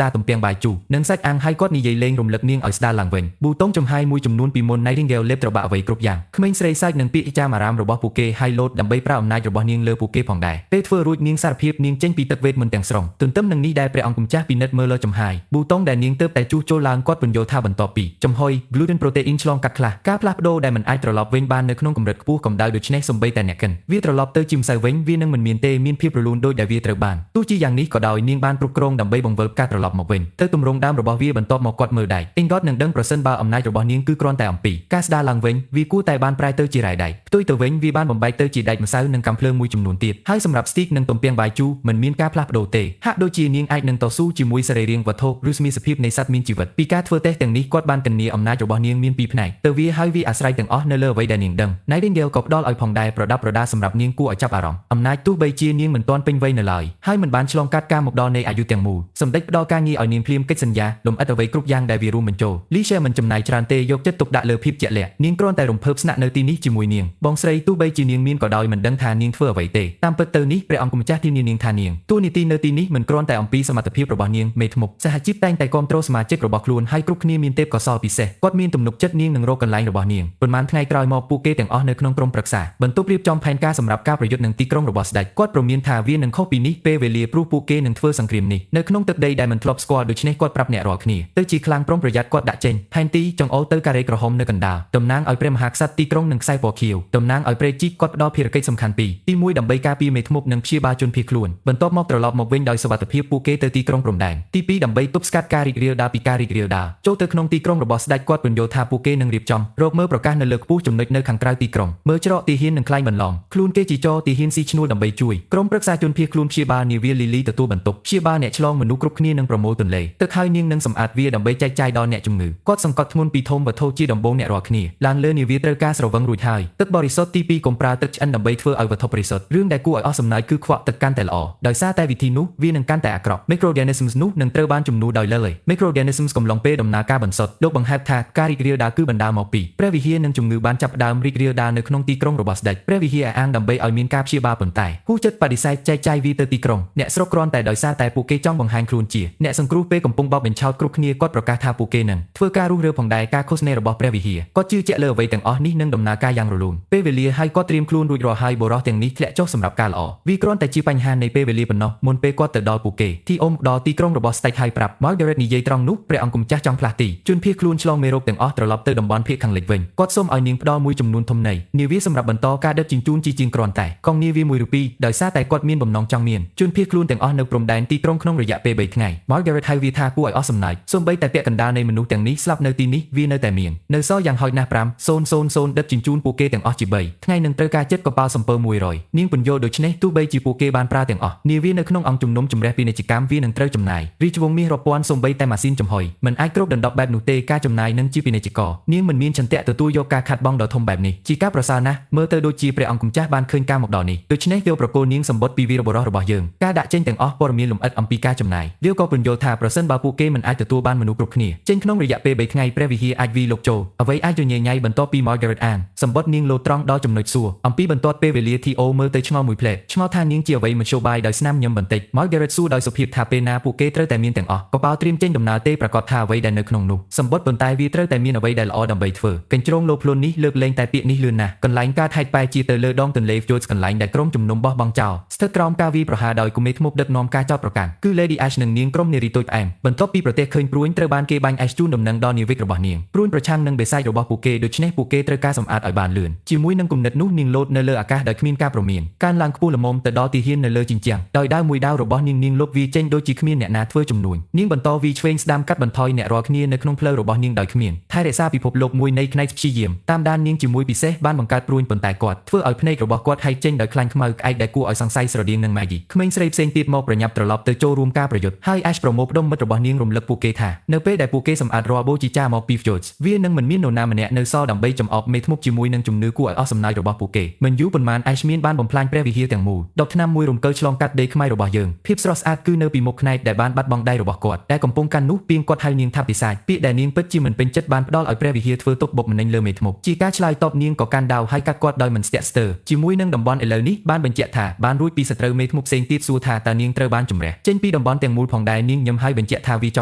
ដារទំពាំងបាយជូរនិងសាច់អាំងហើយគាត់និយាយលេងរំលឹកនាងឲ្យស្ដារឡើងវិញប៊ូតុងចំហាយមួយចំនួនពីមុន Nightingale លេបត្របាក់អ្វីគ្រប់យ៉ាងក្មេងស្រីសើចនឹងពាក្យចាមអារាមរបស់ពួកគេហើយលោតដើម្បីប្រើអំណាចរបស់នាងលើពួកគេផងដែរពេលធ្វើរួចនាងសារភាពនាងចេញពីទឹកវេទមន្តទាំងស្រុងទន្ទឹមនឹងនេះដែលព្រះអង្គម្ចាស់ពិនិត្យមើលលើចំហាយប៊ូតុងដែលនាងទើបតែជួសជុលឡើងគាត់ពន្យល់ថាបន្ទាប់ពីចំហុយ gluten protein ឆ្លងកាត់ខ្លះការផ្លាស់ប្ដូរដែលមិនអាចត្រឡប់វិញបាននៅក្នុងកម្រិតខ្ពស់កម្ដៅដូច្នេះសូម្បីតែអ្នកកិនវាត្រឡប់ទៅជាម្សៅវិញវានឹងមិនមានទេមានភាពរលូនដូចដែលវាត្រូវបានទោះជាយ៉ាងនេះក៏ដោយនាងបានគ្រប់គ្រងដើម្បីបង្វិលការត្រឡប់មកវិញទៅទម្រង់ដើមរបស់វាបន្ទាប់មកគាត់មើលដែកអ៊ីងកតនឹងដឹងប្រសិនបើអំណាចរបស់នាងគឺគ្រាន់តែអំពីការស្ដារឡើងវិញវាគួរតែបានប្រែទៅជារ៉ែដែកផ្ទុយទៅវិញវាបានបំបែកទៅជាដែកម្សៅនិងកាំភ្លើងមួយចំនួនទៀតហើយសម្រាប់ stick និងទំពាំងបាយជូរមិនមានការផ្លាស់ប្ដូរទេហាក់ដូចជានាងអាចនឹងតស៊ូជាមួយសរីរាង្គវត្ថុឬស្មារតីនៃសត្វមានជីវិតពីការធ្វើតេស្តទាំងនេះគាត់បានគណនាអំណាចរបស់នាងមានពីរផ្នែកទៅវាហើយវាអាស្រ័យទាំងអស់នៅលើអ្វីដែលនាងដឹង Nightingale ក៏ផ្ដល់ឲ្យផងដែរប្រដាប់ប្រដាសម្រាប់នាងគួរឲ្យចាប់អារម្មណ៍អំណាចទោះបីជានាងមិនទាន់ពេញវ័យនៅឡើយហើយមិនបានឆ្លងកាត់ការមកដល់នៃអាយុទាំងមូលសម្ដេចផ្ដល់ការងារឲ្យនាងភ្លាមកិច្ចសន្យាលំអិតអ្វីគ្រប់យ៉ាងដែលវារួមបញ្ចូល Leisure មិនចំណាយច្រើនទេយកចិត្តទុកដាក់លើភាពជាក់លាក់នាងគ្រាន់តែរំភើបស្នាក់នៅទីនេះជាមួយនាងបងស្រីទោះបីជានាងមានក៏ដោយមិនដឹងថានាងធ្វើអ្វីទេតាមពិតទៅនេះព្រះអង្គម្ចាស់ធានានាងថានាងតួនាទីនៅទីនេះមិនគ្រាន់តែអំពីសមត្ថភាពរបស់នាងមេធ្មប់សហជីពតែងតែគ្រប់គ្រងសមាជិករបស់ខ្លួនហើយគ្រប់គ្នាមានទេពកោសល្យពិសេសគាត់មានទំនុកចិត្តនាងនឹងរកកន្លែងរបស់នាងប៉ុន្មានថ្ងៃក្រោយមកពួកគេទាំងអស់នៅក្នុងក្រុមប្រឹក្សាបន្ទប់រៀបចំផែនការសម្រាប់ការប្រយុទ្ធនឹងទីក្រុងរបស់ស្ដេចគាត់ព្រមានថាវានឹងខុសពីនេះពេលវេលាព្រោះពួកគេនឹងធ្វើសង្គ្រាមនេះនៅក្នុងទឹកដីដែលមិនធ្លាប់ស្គាល់ដូច្នេះគាត់ប្រាប់អ្នករាល់គ្នាទៅជាខ្លាំងប្រុងប្រយ័ត្នគាត់ដាក់ចេញផែនទីចង្អុលទៅការ៉េក្រហមនៅកណ្ដាលតំណាងឲ្យព្រះមហាក្សត្រទីក្រុងនិងខ្សែពណ៌ខៀវតំណាងឲ្យព្រៃជីកគាត់ផ្ដល់ភារកិច្ចសំខាន់ពីរទី1ដើម្បីការពារមេធ្មប់និងព្យាបាលជនភៀសខ្លួនបន្ទាប់មកត្រឡប់មកវិញដោយសុវត្ថិភាពពួកគេទៅទីក្រុងព្រំដែនទី2ដើម្បីទប់ស្កាត់ការរីករាលដាលពីការរីករាលដាលចូលទៅក្នុងទីក្រុងរបស់ស្ដេចគាត់ពន្យល់ថាពួកគេនឹងរៀបចំរកមើលប្រកាសនៅលើខ្ពស់ចំណុចនៅខាងក្រៅទីក្រុងមើលច្រកទាហាននិងខ្លែងបន្លងខ្លួនគេជាចរទាហានស៊ីឈ្នួលដើម្បីជួយក្រុមប្រឹក្សាជនភៀសខ្លួនព្យាបាលនាវាលីលីទទួលបន្ទុកព្យាបាលអ្នកឆ្លងមនុស្សគ្រប់គ្នានឹងប្រមូលទន្លេទឹកហើយនាងនឹងសម្អាតវាដើម្បីចែកចាយដល់អ្នកជំងឺគាត់សង្កត់ធ្ងន់ពីធំវត្ថុជាដំបូងអ្នករាល់គ្នាឡើងលើនាវាត្រូវការស្រវឹងរួចហើយទឹកបរិសុទ្ធទី2កុំប្រើទឹកឆ្អិនដើម្បីធ្វើឲ្យវត្ថុបរិសុទ្ធរឿងដែលគួរឲ្យអស់សំណើចគឺខ្វក់ទឹកកាន់តែល្អដោយសារតែវិធីនោះវានឹងកាន់តែអាក្រក់ Microorganisms នោះនឹងត្រូវបានជំនួសដោយ Lily Microorganisms កំឡុងពេលដំណើរការបន្សុទ្ធលោកបង្ហាញថាការរីករាលដាលគឺបណ្ដាលមកពីព្រះវិហារនិងជំងឺបានចាប់ផ្ដើមរីករាលដាលនៅក្នុងទីក្រុងរបស់ស្ដេចព្រះវិហារអាងដើម្បីឲ្យមានការព្យាបាលប៉ុន្តែហ៊ូចិត្តបដិសេធចែកចាយវាទៅទីក្រុងអ្នកស្រុកគ្រាន់តែដោយសារតែពួកគេចង់បង្ហាញខ្លួនជាអ្នកសង្គ្រោះពេលកំពុងបោកបញ្ឆោតគ្រប់គ្នាគាត់ប្រកាសថាពួកគេនឹងធ្វើការរុះរើផងដែរការឃោសនារបស់ព្រះវិហារគាត់ជឿជាក់លើអ្វីទាំងអស់នេះនឹងដំណើរការយ៉ាងរលូន ខ្លួនពេលវេលាហើយគាត់ត្រៀមខ្លួនរួចរាល់ហើយបរិះទាំងនេះធ្លាក់ចុះសម្រាប់ការល្អវាគ្រាន់តែជាបញ្ហានៃពេលវេលាប៉ុណ្ណោះមុនពេលគាត់ទៅដល់ពួកគេទីអ៊ំដល់ទីក្រុងរបស់ Stake ហើយប្រាប់ Margaret និយាយត្រង់នោះព្រះអង្គម្ចាស់ចង់ផ្លាស់ទីជនភៀសខ្លួនឆ្លងមេរោគទាំងអស់ត្រឡប់ទៅតំបន់ភៀសខាងលិចវិញគាត់សូមឲ្យនាងផ្ដល់មួយចំនួនធំនៃនាវាសម្រាប់បន្តការដឹកជញ្ជូនជាគ្រាន់តែកងនាវា1ឬ2ដោយសារតែគាត់មានបំណងចង់មានជនភៀសខ្លួនទាំងអស់នៅព្រំដែនទីក្រុងក្នុងរយៈពេល3ថ្ងៃ Margaret ហៅវាថាគួរឲ្យអស់សំណើចសូម្បីតែពាក់កណ្ដាលនៃមនុស្សទាំងនេះស្លាប់នៅទីនេះវានៅតែមាននៅសល់យ៉ាងហោចណាស់5,000 ដឹកជញ្ជូនពួកគេទាំងអស់ជា3ថ្ងៃនឹងត្រូវការចិត្តកប៉ាល់សំពើ100នាងពន្យល់ដូច្នេះទោះបីជាពួកគេបានប្រើទាំងអស់នាវានៅក្នុងអង្គជំនុំជម្រះពាណិជ្ជកម្មវានឹងត្រូវចំណាយរាជវង្សមាសរាប់ពាន់សូម្បីតែម៉ាស៊ីនចំហុយមិនអាចគ្របដណ្ដប់បែបនោះទេការចំណាយនឹងជាពាណិជ្ជករនាងមិនមានឆន្ទៈទទួលយកការខាត់បងដ៏ធំបែបនេះជាការប្រសើរណាស់មើលទៅដូចជាព្រះអង្គម្ចាស់បានឃើញការមកដល់នេះដូច្នេះវាប្រគល់នាងសម្បត្តិពីវីរបុរសរបស់យើងការដាក់ចេញទាំងអស់ព័ត៌មានលម្អិតអំពីការចំណាយវាក៏ពន្យល់ថាប្រសិនបើពួកគេមិនអាចទទួលបានមនុស្សគ្រប់គ្នាចេញក្នុងរយៈពេល3ថ្ងៃព្រះវិហារអាចវាយលុកចូលអ្វីអាចរញ៉េញ៉ៃបន្ទាប់ពី Margaret អានសម្បត្តិនាងលោត្រង់ដល់ចំណុចសួរអំពីបន្ទាត់ពេលវេលា TO មើលទៅឆ្ងល់មួយផ្លែកឆ្ងល់ថានាងជាអ្វីមធ្យោបាយដោយស្នាមញឹមបន្តិច Margaret សួរដោយសុភាពថាពេលណាពួកគេត្រូវតែមានទាំងអស់កប៉ាល់ត្រៀមចេញដំណើរទេប្រកាសថាអ្វីដែលនៅក្នុងនោះសម្បត្តិប៉ុន្តែវាត្រូវតែមានអ្វីដែលល្អដើម្បីធ្វើកញ្ជ្រោងលោភ្លុននេះលើកលែងតែពាក្យនេះលឿនណាស់កន្លែងការថែកប៉ែជាទៅលើដងទន្លេ Fjords កន្លែងដែលក្រុមជំនុំបោះបង់ចោលស្ថិតក្រោមការវាយប្រហារដោយគមេធ្មប់ដឹកនាំការចោទប្រកាន់គឺ Lady Ash និងនាងក្រុមនារីតូចផ្អែមបន្ទាប់ពីប្រទេសឃើញព្រួញត្រូវបានគេបាញ់ Ash ជូនដំណឹងដល់នាវិករបស់នាងព្រួញប្រឆាំងនឹងបេសាចរបស់ពួកគេដូច្នេះពួកគេត្រូវការសម្អាតឲ្យបានលឿនជាមួយនឹងគំនិតនោះនាងលោតនៅលើអាកាសដោយគ្មានការព្រមានការឡើងខ្ពស់ល្មមទៅដល់ទីហ៊ាននៅលើជញ្ជាំងដោយដាវមួយដាវរបស់នាងលុបវាចេញដូចជាគ្មានអ្នកណាធ្វើជំនួញនាងបន្តវាឆ្វេងស្ដាំកាត់បន្ថយអ្នករាល់គ្នានៅក្នុងផ្លូវរបស់នាងដោយគ្មានថែរក្សាពិភពលោកមួយនៃផ្នែកព្យាយាមតាមដាននាងជាមួយពិសេសបានបង្កើតព្រួញប៉ុន្តែគាត់ធ្វើឲ្យភ្នែករបស់គាត់ហែកចេញដោយខ្លាញ់ខ្មៅក្អែកដែលគួរឲ្យសង្ស័យស្រដៀងនឹង Maggie ក្មេងស្រីផ្សេងទៀតមកប្រញាប់ត្រឡប់ទៅចូលរួមការប្រយុទ្ធហើយ Ash ប្រមូលផ្ដុំមិត្តរបស់នាងរំលឹកពួកគេថានៅពេលដែលពួកគេសម្អាតរាល់បូជីចាមកពី Fjords វានឹងមិនមាននរណាម្នាក់នៅសល់ដើម្បីចំអប់មេធ្មប់ជាមួយនឹងជំនឿគួរឲ្យអស់សំណើចរបស់ពួកគេមិនយូរប៉ុន្មាន Ash មានបានបំផ្លាញព្រះវិហារទាំងមូល10ឆ្នាំមួយរំកិលឆ្លងកាត់ដីខ្មែររបស់យើងភាពស្រស់ស្អាតគឺនៅពីមុខផ្នែកដែលបានបាត់បង់ដៃរបស់គាត់ដែលកំពុងកាន់នោះពីងគាត់ហៅនាងថាពិសាចពាក្យដែលនាងពិតជាមិនពេញចិត្តបានផ្ដល់ឲ្យព្រះវិហារធ្វើទុកបុកម្នេញលើមេធ្មប់ជាការឆ្លើយតបនាងក៏កាន់ដាវហើយកាត់គាត់ដោយមិនស្ទាក់ស្ទើរជាមួយនឹងតំបន់ឥឡូវនេះបានបញ្ជាក់ថាបានរួចពីសត្រូវមេធ្មប់ផ្សេងទៀតសួរថាតើនាងត្រូវបានជំរះចេញពីតំបន់ទាំងមូលផងដែរនាងញឹមហើយបញ្ជាក់ថាវាច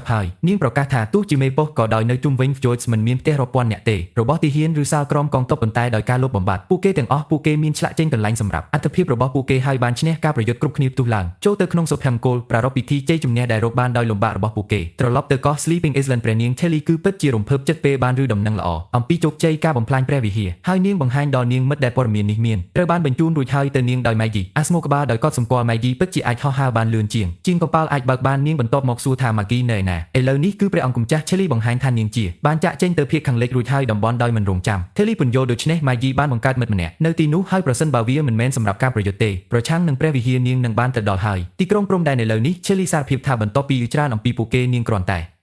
ប់ហើយនាងប្រកាសថាទោះជាមេប៉ុស្តិ៍ក៏ដោយនៅជុំវិញ Fjords មិនមានផ្ទះរាប់ពាន់អ្នកទេរបស់ទីហ៊ានឬសាលក្រមកងទ័ពប៉ុន្តែដោយការលុបបំបាត់ពួកគេទាំងអស់ពួកគេមានឆ្លាក់ចេញកន្លែងសម្រាប់អត្ថភាពរបស់ពួកគេហើយបានឈ្នះការប្រយុទ្ធគ្រប់គ្នាផ្ទុះឡើងចូលទៅក្នុងសុភមង្គលប្រារព្ធពិធីជ័យជំនះដែលរកបានដោយលំបាករបស់ពួកគេត្រឡប់ទៅកោះ Sleeping Island ព្រះនាង Telly គឺពិតជារំភើបចិត្តពេលបានឮដំណឹងល្អអំពីជោគជ័យការបំផ្លាញព្រះវិហារហើយនាងបង្ហាញដល់នាងមិត្តដែលព័ត៌មាននេះមានត្រូវបានបញ្ជូនរួចហើយទៅនាងដោយ Maggie អាស្មូក្បាលដោយកត់សម្គាល់ Maggie ពិតជាអាចហោះហើរបានលឿនជាងកប៉ាល់អាចបើកបាននាងបន្ទាប់មកសួរថា Maggie នៅឯណាឥឡូវនេះគឺព្រះអង្គម្ចាស់ Telly បង្ហាញថានាងជាបានចាក់ចេញទៅភាគខាងលិចរួចហើយតំបន់ដោយមិនរងចាំ Telly ពន្យល់ដូច្នេះ Maggie បានបង្កើតមិត្តម្នាក់នៅទីនោះហើយប្រសិនបើវាមិនមែនសម្រាប់ការប្រយុទ្ធទេប្រឆាំងនឹងព្រះវិហារនាងនឹងបានទៅដល់ហើយទីក្រុងព្រំដែនឥឡូវនេះ Telly សារភាពថាបន្ទាប់ពីច្រើនអំពីពួកគេនាងគ្រាន់តែ